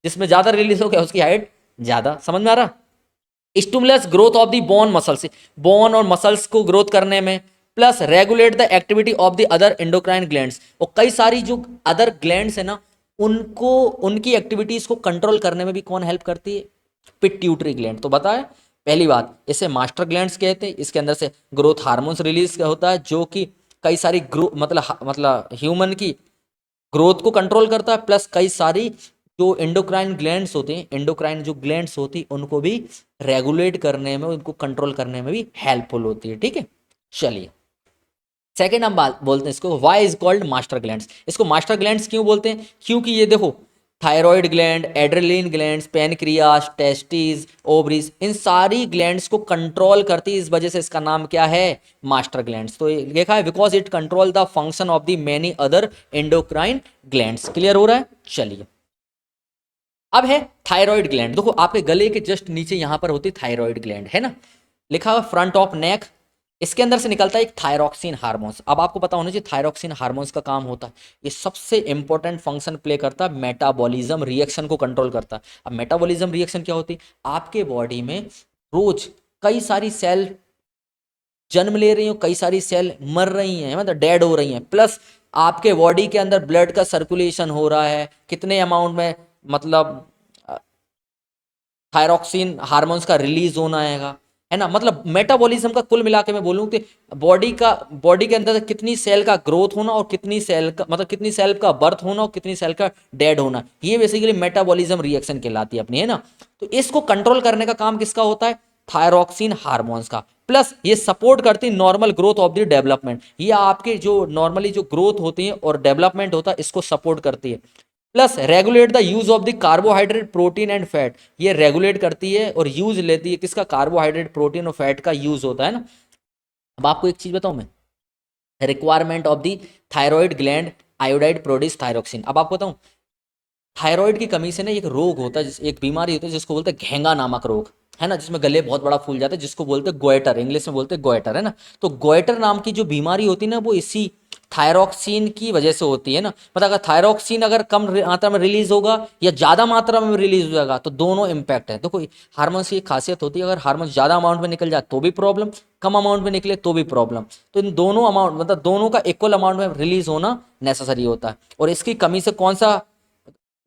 जिसमें ज्यादा रिलीज होगा उसकी हाइट ज्यादा। समझ में आ रहा? Stimulus growth of the bone muscles, bone और मसल्स को ग्रोथ करने में, plus regulate the activity of the other endocrine glands, और कई सारी जो अदर ग्लैंड्स है ना, उनको उनकी एक्टिविटीज को कंट्रोल करने में भी कौन हेल्प करती है? Pituitary gland. तो बताए पहली बात, इसे मास्टर ग्लैंड्स कहते हैं। इसके अंदर से ग्रोथ हार्मोन्स रिलीज होता है जो कि कई सारी ग्रो मतलब ह्यूमन की ग्रोथ को कंट्रोल करता है, प्लस कई सारी जो एंडोक्राइन ग्लैंड्स होते हैं, एंडोक्राइन जो ग्लैंड्स होती है उनको भी रेगुलेट करने में, उनको कंट्रोल करने में भी हेल्पफुल होती है, ठीक है। चलिए, सेकेंड हम बात बोलते हैं इसको, why is called master glands. इसको मास्टर ग्लैंड्स क्यों बोलते हैं? क्योंकि ये देखो, thyroid gland, adrenal glands, pancreas, testis, ovaries, इन सारी ग्लैंड्स को कंट्रोल करती है, इस वजह से इसका नाम क्या है? Master glands. तो ये लिखा है because it control the function of the many other endocrine glands. Clear हो रहा है? चलिए, अब है थायराइड ग्लैंड। देखो आपके गले के जस्ट नीचे यहां पर होती थायराइड ग्लैंड, है ना, लिखा हुआ फ्रंट ऑफ नेक। इसके अंदर से निकलता है एक थायरॉक्सिन हार्मोन्स। अब आपको पता होना चाहिए थायरॉक्सिन हार्मोन्स का काम होता है, ये सबसे इंपॉर्टेंट फंक्शन प्ले करता है, मेटाबॉलिज्म रिएक्शन को कंट्रोल करता है। अब मेटाबॉलिज्म रिएक्शन क्या होती है? आपके बॉडी में रोज कई सारी सेल जन्म ले रही हो, कई सारी सेल मर रही हैं, मतलब डेड हो रही हैं, प्लस आपके बॉडी के अंदर ब्लड का सर्कुलेशन हो रहा है, कितने अमाउंट में, मतलब थायरॉक्सिन हार्मोन्स का रिलीज होना है ना। मतलब मेटाबॉलिज्म का कुल मिला के मैं बोलूँ कि बॉडी के अंदर कितनी सेल का ग्रोथ होना और कितनी सेल का, मतलब कितनी सेल का बर्थ होना और कितनी सेल का डेड होना, ये बेसिकली मेटाबॉलिज्म रिएक्शन कहलाती है अपनी, है ना। तो इसको कंट्रोल करने का काम किसका होता है? थायरॉक्सिन हार्मोन्स का। प्लस ये सपोर्ट करती है normal growth of the development, ये आपके जो नॉर्मली जो ग्रोथ होती है और डेवलपमेंट होता है इसको सपोर्ट करती है। Plus regulate the use of the carbohydrate, protein and fat, ये रेगुलेट करती है और यूज लेती है किसका? कार्बोहाइड्रेट, प्रोटीन और फैट का यूज होता है ना। अब आपको एक चीज बताऊं मैं, requirement of the thyroid gland iodide produce thyroxine. अब आपको बताऊं, थायराइड की कमी से ना एक रोग होता है, एक बीमारी होती है जिसको बोलते हैं घेंगा नामक रोग, है ना, जिसमें गले बहुत बड़ा फूल जाता है, जिसको बोलते हैं गोइटर, इंग्लिश में बोलते हैं गोइटर, है ना। तो गोइटर नाम की जो बीमारी होती है ना, वो इसी थायरॉक्सिन की वजह से होती है ना। मतलब अगर थायरॉक्सिन अगर कम मात्रा में रिलीज होगा या ज्यादा मात्रा में रिलीज हो जाएगा, तो दोनों इंपैक्ट है। देखो हार्मोन्स की खासियत होती है, अगर हार्मोन ज्यादा अमाउंट में निकल जाए तो भी प्रॉब्लम, कम अमाउंट में निकले तो भी प्रॉब्लम। तो इन दोनों अमाउंट, मतलब दोनों का इक्वल अमाउंट में रिलीज होना नेसेसरी होता है। और इसकी कमी से कौन सा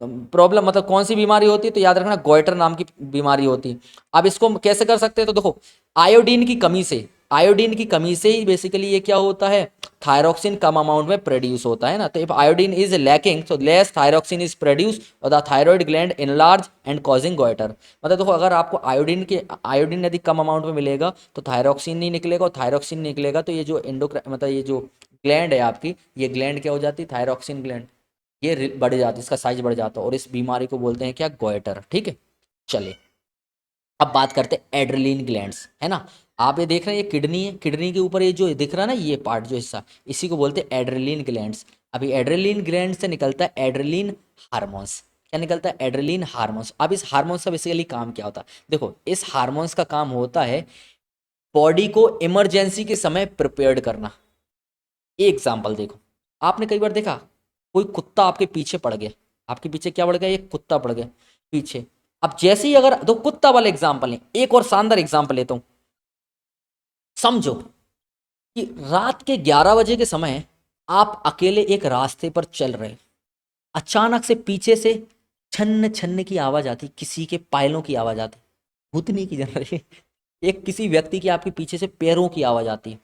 प्रॉब्लम, मतलब कौन सी बीमारी होती है? तो याद रखना गोइटर नाम की बीमारी होती है। अब इसको कैसे कर सकते हैं? तो देखो, आयोडीन की कमी से आयोडीन की कमी से ही बेसिकली ये क्या होता है, थायरॉक्सिन कम अमाउंट में प्रोड्यूस होता है ना। तो if iodine is lacking so less thyroxine is produce और the thyroid gland enlarge and causing goitre. मतलब देखो अगर आपको आयोडीन यदि कम अमाउंट में मिलेगा तो थायरॉक्सिन नहीं निकलेगा, और थायरॉक्सिन निकलेगा तो ये जो मतलब ये जो ग्लैंड है आपकी, ये ग्लैंड क्या हो जाती है, थायरॉक्सिन ग्लैंड, ये बढ़ जाती है, इसका साइज बढ़ जाता है और इस बीमारी को बोलते हैं क्या, गोइटर। ठीक है, चलिए अब बात करते हैं एड्रेलिन ग्लैंड्स, है ना। आप ये देख रहे हैं ये किडनी है, किडनी के ऊपर ये जो दिख रहा है ना ये पार्ट जो हिस्सा, इसी को बोलते हैं एड्रेलिन ग्लैंड्स। अभी एड्रेलिन ग्लैंड से निकलता है एड्रेलिन हार्मोन्स। क्या निकलता है, एड्रेलिन हार्मोन्स। अब इस हार्मोन्स का बेसिकली काम क्या होता है, देखो इस हार्मोन्स का काम होता है बॉडी को इमरजेंसी के समय प्रिपेयर्ड करना। एक एग्जाम्पल देखो, आपने कई बार देखा कोई कुत्ता आपके पीछे पड़ गया, आपके पीछे क्या पड़ गया, एक कुत्ता पड़ गया पीछे। अब जैसे ही अगर दो कुत्ता वाले एग्जाम्पल है, एक और शानदार एग्जाम्पल लेता हूं। समझो कि रात के 11 बजे के समय आप अकेले एक रास्ते पर चल रहे, अचानक से पीछे से छन्न छन्न की आवाज आती, किसी के पायलों की आवाज आती, भूतनी की जनरली एक किसी व्यक्ति की आपके पीछे से पैरों की आवाज आती है।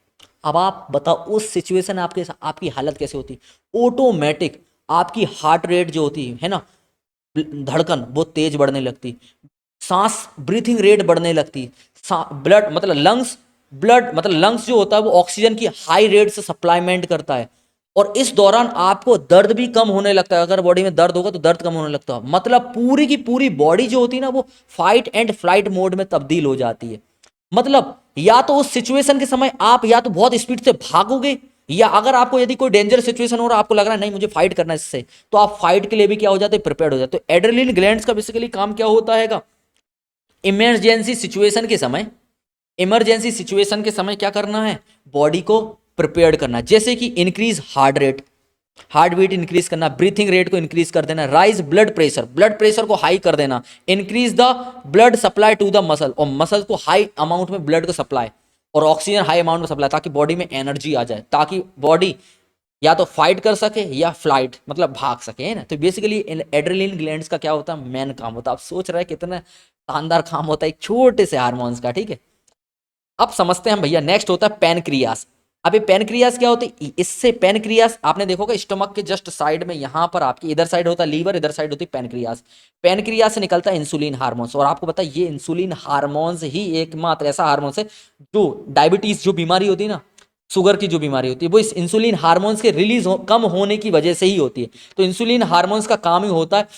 अब आप बताओ उस सिचुएशन में आपकी हालत कैसे होती। ऑटोमेटिक आपकी हार्ट रेट जो होती है ना, धड़कन वो तेज बढ़ने लगती, सांस ब्रीथिंग रेट बढ़ने लगती, ब्लड मतलब लंग्स जो होता है वो ऑक्सीजन की हाई रेट से सप्लाईमेंट करता है। और इस दौरान आपको दर्द भी कम होने लगता है, अगर बॉडी में दर्द होगा तो दर्द कम होने लगता है। मतलब पूरी की पूरी बॉडी जो होती है ना वो फाइट एंड फ्लाइट मोड में तब्दील हो जाती है। मतलब या तो उस सिचुएशन के समय आप या तो बहुत स्पीड से भागोगे, या अगर आपको यदि कोई डेंजर सिचुएशन हो रहा है, आपको लग रहा है नहीं मुझे फाइट करना है इससे, तो आप फाइट के लिए भी क्या हो जाते हैं, प्रिपेयर्ड हो जाते। तो एड्रेनलिन ग्लैंड्स का बेसिकली काम क्या होता है, इमरजेंसी सिचुएशन के समय, इमरजेंसी सिचुएशन के समय क्या करना है, बॉडी को प्रिपेयर्ड करना। जैसे कि increase heart rate, heart beat increase करना, ब्रीथिंग रेट को इंक्रीज कर देना, raise blood pressure, blood pressure को हाई कर देना, increase the blood supply to the muscle, और मसल को हाई अमाउंट में ब्लड को सप्लाई और ऑक्सीजन हाई अमाउंट में सप्लाई, ताकि बॉडी में एनर्जी आ जाए, ताकि बॉडी या तो फाइट कर सके या फ्लाइट मतलब भाग सके, है ना। तो बेसिकली एड्रेनलिन ग्लैंड्स का क्या होता है, मेन काम होता है। आप सोच रहे हैं कितना शानदार काम होता है एक छोटे से हार्मोन्स का। ठीक है, अब समझते हैं हम भैया, नेक्स्ट होता है पेनक्रियास। अब ये पेनक्रियास क्या होती है, इससे पेनक्रियास आपने देखोगे स्टमक के जस्ट साइड में, यहां पर आपकी इधर साइड होता है लीवर, इधर साइड होती है पेनक्रियास। पेनक्रियास से निकलता है इंसुलिन हार्मोन्स, और आपको पता है ये इंसुलिन हार्मोन्स ही एकमात्र ऐसा हार्मोन्स है जो डायबिटीज जो बीमारी होती है ना, शुगर की जो बीमारी होती है, वो इस इंसुलिन हार्मोन्स के कम होने की वजह से ही होती है। तो इंसुलिन हार्मोन्स का काम ही होता है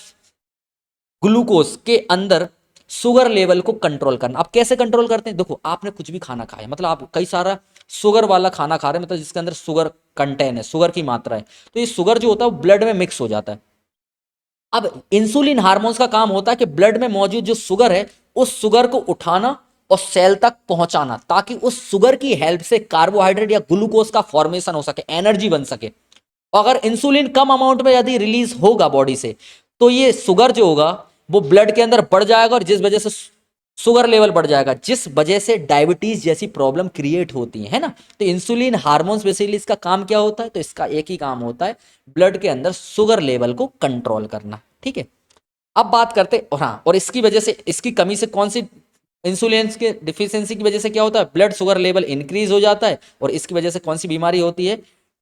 ग्लूकोज के अंदर शुगर लेवल को कंट्रोल करना। आप कैसे कंट्रोल करते हैं, देखो आपने कुछ भी खाना खाया, मतलब आप कई सारा शुगर वाला खाना खा रहे हैं, मतलब जिसके अंदर शुगर कंटेन है, शुगर की मात्रा है, तो ये शुगर जो होता है वो ब्लड में मिक्स हो जाता है। अब इंसुलिन हार्मोन्स का काम होता है कि ब्लड में मौजूद जो शुगर है उस शुगर को उठाना और सेल तक पहुंचाना, ताकि उस शुगर की हेल्प से कार्बोहाइड्रेट या ग्लूकोज का फॉर्मेशन हो सके, एनर्जी बन सके। अगर इंसुलिन कम अमाउंट में यदि रिलीज होगा बॉडी से, तो ये शुगर जो होगा वो ब्लड के अंदर बढ़ जाएगा, और जिस वजह से शुगर लेवल बढ़ जाएगा, जिस वजह से डायबिटीज जैसी प्रॉब्लम क्रिएट होती है ना। तो इंसुलिन हार्मोन्स बेसिकली इसका काम क्या होता है, तो इसका एक ही काम होता है ब्लड के अंदर शुगर लेवल को कंट्रोल करना। ठीक है, अब बात करते हाँ, और इसकी वजह से, इसकी कमी से कौन सी, इंसुलिन के डिफिशियंसी की वजह से क्या होता है, ब्लड शुगर लेवल इंक्रीज हो जाता है, और इसकी वजह से कौन सी बीमारी होती है,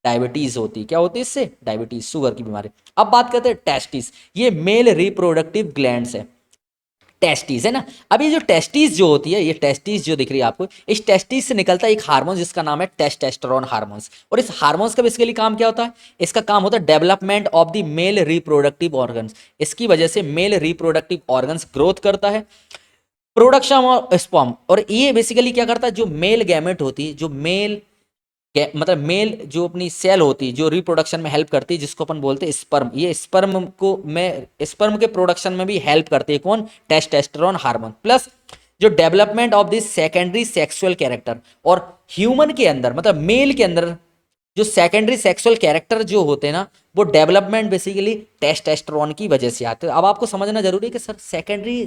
डायबिटीज होती है। क्या होती है इससे, डायबिटीज, शुगर की बीमारी। अब बात करते हैं टेस्टिस, ये मेल रिप्रोडक्टिव ग्लैंड्स है, टेस्टिस है ना। अब ये जो टेस्टिस जो होती है, ये टेस्टिस जो दिख रही है आपको, इस टेस्टिस से निकलता है एक हार्मोन जिसका नाम है टेस्टोस्टेरोन हार्मोन्स। और इस हार्मोन्स का बेसिकली काम क्या होता है, इसका काम होता है development of the male reproductive organs. इसकी वजह से मेल रिप्रोडक्टिव ऑर्गन्स ग्रोथ करता है, प्रोडक्शन ऑफ स्पर्म। और ये बेसिकली क्या करता है, जो मेल गैमेट होती है, जो मतलब मेल जो अपनी सेल होती है जो रिप्रोडक्शन में हेल्प करती है, जिसको अपन बोलते हैं स्पर्म, ये स्पर्म के प्रोडक्शन में भी हेल्प करती है कौन, टेस्टोस्टेरोन हार्मोन। प्लस जो development of this secondary sexual character, और ह्यूमन के अंदर मतलब मेल के अंदर जो सेकेंडरी सेक्सुअल कैरेक्टर जो होते हैं ना, वो डेवलपमेंट बेसिकली टेस्टोस्टेरोन की वजह से आते हैं। अब आपको समझना जरूरी है कि सर सेकेंडरी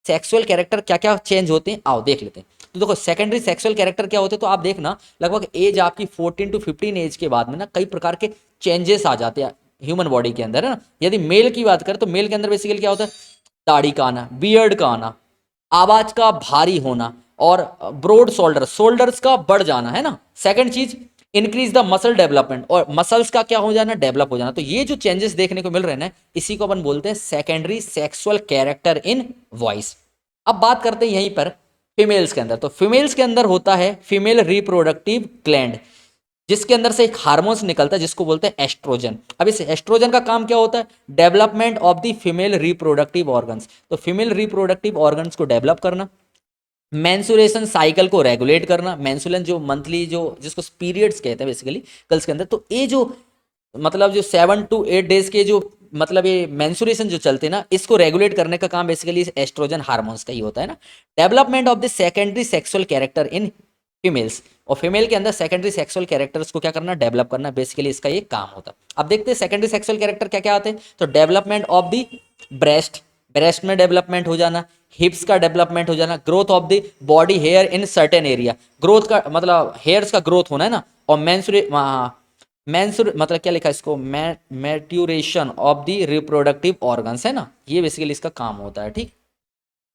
सेक्सुअल कैरेक्टर क्या क्या चेंज होते हैं, आओ देख लेते हैं। तो देखो सेकेंडरी सेक्सुअल कैरेक्टर क्या होते हैं, तो आप देखना लगभग एज आपकी 14 to 15 एज के बाद में ना कई प्रकार के चेंजेस आ जाते हैं ह्यूमन बॉडी के अंदर, है ना। यदि मेल की बात करें तो मेल के अंदर बेसिकली क्या होता है, दाढ़ी का आना, बियर्ड का आना, आवाज का भारी होना, और ब्रॉड शोल्डर्स का बढ़ जाना है ना। सेकंड चीज इंक्रीज द मसल डेवलपमेंट, और मसल्स का क्या हो जाना, डेवलप हो जाना। तो ये जो चेंजेस देखने को मिल रहे हैं ना, इसी को अपन बोलते हैं secondary sexual character in voice. अब बात करते हैं यहीं पर फीमेल्स के अंदर। तो फीमेल्स के अंदर होता है फीमेल रिप्रोडक्टिव ग्लैंड, जिसके अंदर से एक हार्मोन्स निकलता है जिसको बोलते हैं एस्ट्रोजन। अब इस एस्ट्रोजन का काम क्या होता है, development of the female reproductive organs. तो फीमेल रिप्रोडक्टिव ऑर्गन्स को डेवलप करना, मेंसुरेशन साइकिल को रेगुलेट करना, मेंसुरेशन जो मंथली जो जिसको पीरियड्स कहते हैं बेसिकली गर्ल्स के अंदर। तो ये जो मतलब जो 7 to 8 डेज के जो मतलब ये मेंसुरेशन जो चलते हैं ना, इसको रेगुलेट करने का काम बेसिकली एस्ट्रोजन हार्मोन्स का ही होता है ना। Development of the secondary sexual character in females, और फीमेल के अंदर सेकेंडरी सेक्सुअल कैरेक्टर्स को क्या करना, डेवलप करना, बेसिकली इसका ये काम होता है। अब देखते हैं सेकेंडरी सेक्सुअल कैरेक्टर क्या क्या आते हैं। तो development of the breast, breast में डेवलपमेंट हो जाना, हिप्स का डेवलपमेंट हो जाना, growth of the body here in certain area, growth का मतलब हेयर्स का ग्रोथ होना है ना, और मेंसुर मतलब क्या लिखा है इसको, मैट्यूरेशन ऑफ द रिप्रोडक्टिव ऑर्गन्स है ना, ये बेसिकली इसका काम होता है। ठीक,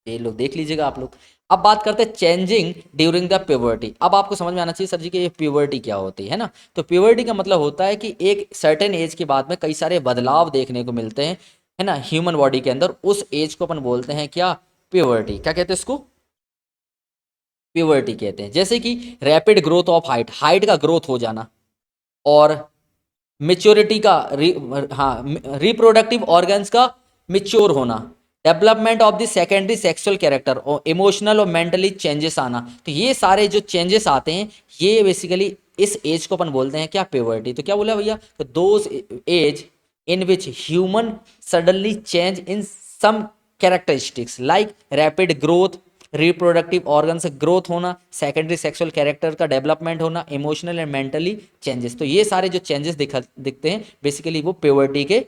ये लोग देख लीजिएगा आप लोग। अब बात करते हैं चेंजिंग ड्यूरिंग द प्यूबर्टी। अब आपको समझ में आना चाहिए सर जी कि ये प्यूबर्टी क्या होती है ना। तो प्यूबर्टी का मतलब होता है कि एक सर्टेन एज के बाद में कई सारे बदलाव देखने को मिलते हैं है ना ह्यूमन बॉडी के अंदर, उस एज को अपन बोलते हैं क्या, प्यूबर्टी। क्या कहते हैं इसको, प्यूबर्टी कहते हैं। जैसे कि rapid growth of height, height का ग्रोथ हो जाना, और मेच्योरिटी का रिप्रोडक्टिव ऑर्गन्स का मिच्योर होना, development of the secondary sexual character, और इमोशनल और मेंटली चेंजेस आना। तो ये सारे जो चेंजेस आते हैं ये बेसिकली इस एज को अपन बोलते हैं क्या, प्यूबर्टी। तो क्या बोला भैया, तो those age in which human suddenly change in some characteristics like rapid growth, reproductive organs growth होना, सेकेंडरी सेक्सुअल कैरेक्टर का डेवलपमेंट होना, इमोशनल एंड मेंटली चेंजेस। तो ये सारे जो चेंजेस दिखते हैं बेसिकली वो प्यूबर्टी के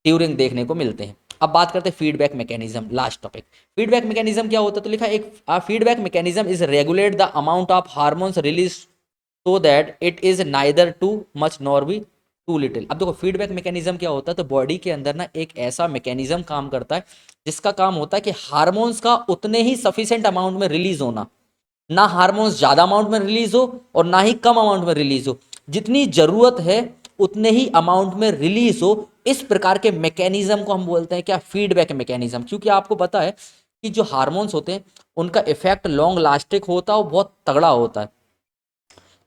ड्यूरिंग देखने को मिलते हैं। अब बात करते हैं feedback mechanism, last topic. Feedback mechanism क्या होता है, तो लिखा है एक feedback mechanism is regulate the amount of hormones release so that it is neither too much nor be too little. अब देखो फीडबैक मैकेनिज्म क्या होता है, तो बॉडी के अंदर ना एक ऐसा मैकेनिज्म काम करता है जिसका काम होता है कि हार्मोन्स का उतने ही सफिशिएंट अमाउंट में रिलीज होना, ना हार्मोन्स ज़्यादा अमाउंट में रिलीज हो और ना ही कम अमाउंट में रिलीज हो, जितनी ज़रूरत है उतने ही अमाउंट में रिलीज हो। इस प्रकार के मैकेनिज्म को हम बोलते हैं क्या, फीडबैक मैकेनिज्म। क्योंकि आपको पता है कि जो हार्मोन्स होते हैं उनका इफेक्ट लॉन्ग लास्टिक होता है और बहुत तगड़ा होता है।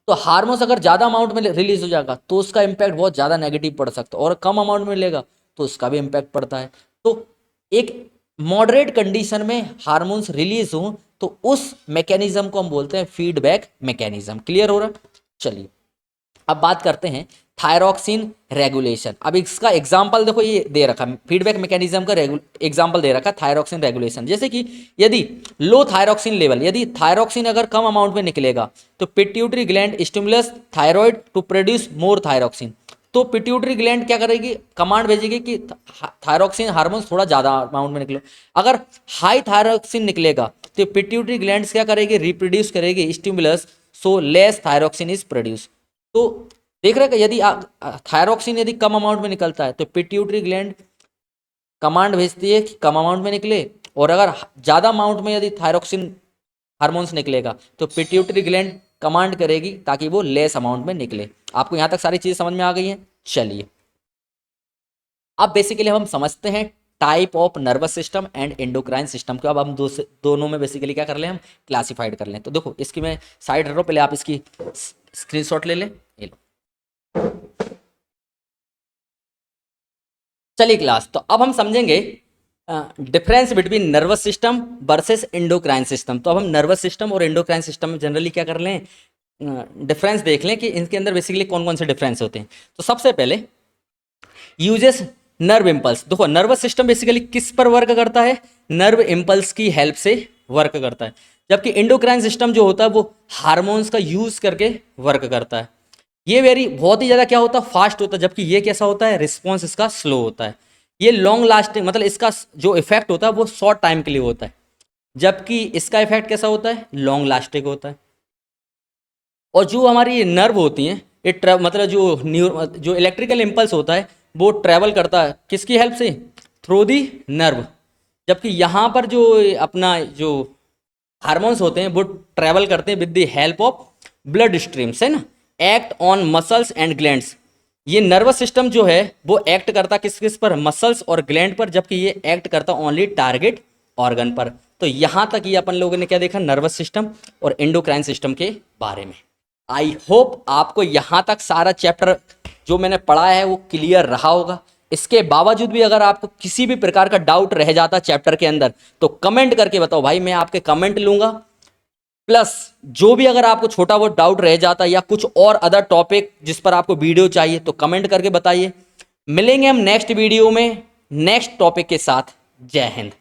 तो हार्मोन्स अगर ज़्यादा अमाउंट में रिलीज हो जाएगा तो उसका इम्पैक्ट बहुत ज़्यादा नेगेटिव पड़ सकता है, और कम अमाउंट में लेगा तो उसका भी इम्पैक्ट पड़ता है। तो एक मॉडरेट कंडीशन में हार्मोन्स रिलीज हो तो उस मैकेनिज्म को हम बोलते हैं फीडबैक मैकेनिज्म। क्लियर हो रहा, चलिए अब बात करते हैं थायरॉक्सिन रेगुलेशन। अब इसका एग्जांपल देखो ये दे रखा है, फीडबैक मैकेनिज्म का एग्जांपल दे रखा है थायरॉक्सिन रेगुलेशन। जैसे कि यदि लो थायरॉक्सिन लेवल, यदि थायरॉक्सिन अगर कम अमाउंट में निकलेगा तो pituitary gland stimulus thyroid to produce more thyroxine. तो पिट्यूटरी ग्लैंड क्या करेगी, कमांड भेजेगी कि थायरॉक्सिन हार्मोन थोड़ा ज़्यादा अमाउंट में निकले। अगर हाई थायरॉक्सिन निकलेगा तो पिट्यूटरी ग्लैंड क्या करेगी, रिप्रोड्यूस करेगी stimulus, so less thyroxine is produce. तो देख रहे हैं यदि थायरॉक्सिन यदि कम अमाउंट में निकलता है तो पिट्यूटरी ग्लैंड कमांड भेजती है कि कम अमाउंट में निकले, और अगर ज़्यादा अमाउंट में यदि थायरॉक्सिन हार्मोन्स निकलेगा तो पिट्यूटरी ग्लैंड कमांड करेगी ताकि वो लेस अमाउंट में निकले। आपको यहाँ तक सारी चीज़ समझ में आ गई हैं। चलिए अब बेसिकली हम समझते हैं type of nervous system and endocrine system को। अब हम दोनों में बेसिकली क्या कर लें, हम क्लासिफाइड कर लें। तो देखो इसकी मैं साइड रख रहा हूँ, पहले आप इसकी स्क्रीनशॉट ले लें, ये लो। चलिए क्लास, तो अब हम समझेंगे difference between nervous system versus endocrine system. तो अब हम नर्वस सिस्टम और एंडोक्राइन सिस्टम में जनरली क्या कर लें, डिफरेंस देख लें कि इनके अंदर बेसिकली कौन कौन से डिफरेंस होते हैं। तो सबसे पहले यूजेस नर्व इम्पल्स। देखो नर्वस सिस्टम बेसिकली किस पर वर्क करता है, नर्व इम्पल्स की हेल्प से वर्क करता है, जबकि एंडोक्राइन सिस्टम जो होता है वो हार्मोन्स का यूज करके वर्क करता है। ये बहुत ही ज़्यादा क्या होता है, फास्ट होता है, जबकि ये कैसा होता है, रिस्पॉन्स इसका स्लो होता है। ये लॉन्ग लास्टिंग मतलब इसका जो इफेक्ट होता है वो शॉर्ट टाइम के लिए होता है, जबकि इसका इफेक्ट कैसा होता है, लॉन्ग लास्टिंग होता है। और जो हमारी नर्व होती हैं ये मतलब जो इलेक्ट्रिकल इम्पल्स होता है वो ट्रैवल करता है किसकी हेल्प से, थ्रू दी नर्व। जबकि यहाँ पर जो अपना जो हार्मोन्स होते हैं वो ट्रेवल करते हैं with the help of blood streams, है ना, act on muscles and glands. ये नर्वस सिस्टम जो है वो एक्ट करता किस किस पर, मसल्स और ग्लैंड पर, जबकि ये एक्ट करता ओनली टारगेट ऑर्गन पर। तो यहां तक ये अपन लोगों ने क्या देखा, नर्वस सिस्टम और एंडोक्राइन सिस्टम के बारे में। आई होप आपको यहां तक सारा चैप्टर जो मैंने पढ़ा है वो क्लियर रहा होगा। इसके बावजूद भी अगर आपको किसी भी प्रकार का डाउट रह जाता चैप्टर के अंदर तो कमेंट करके बताओ भाई, मैं आपके कमेंट लूंगा। प्लस जो भी अगर आपको छोटा बहुत डाउट रह जाता या कुछ और अदर टॉपिक जिस पर आपको वीडियो चाहिए तो कमेंट करके बताइए। मिलेंगे हम नेक्स्ट वीडियो में नेक्स्ट टॉपिक के साथ। जय हिंद।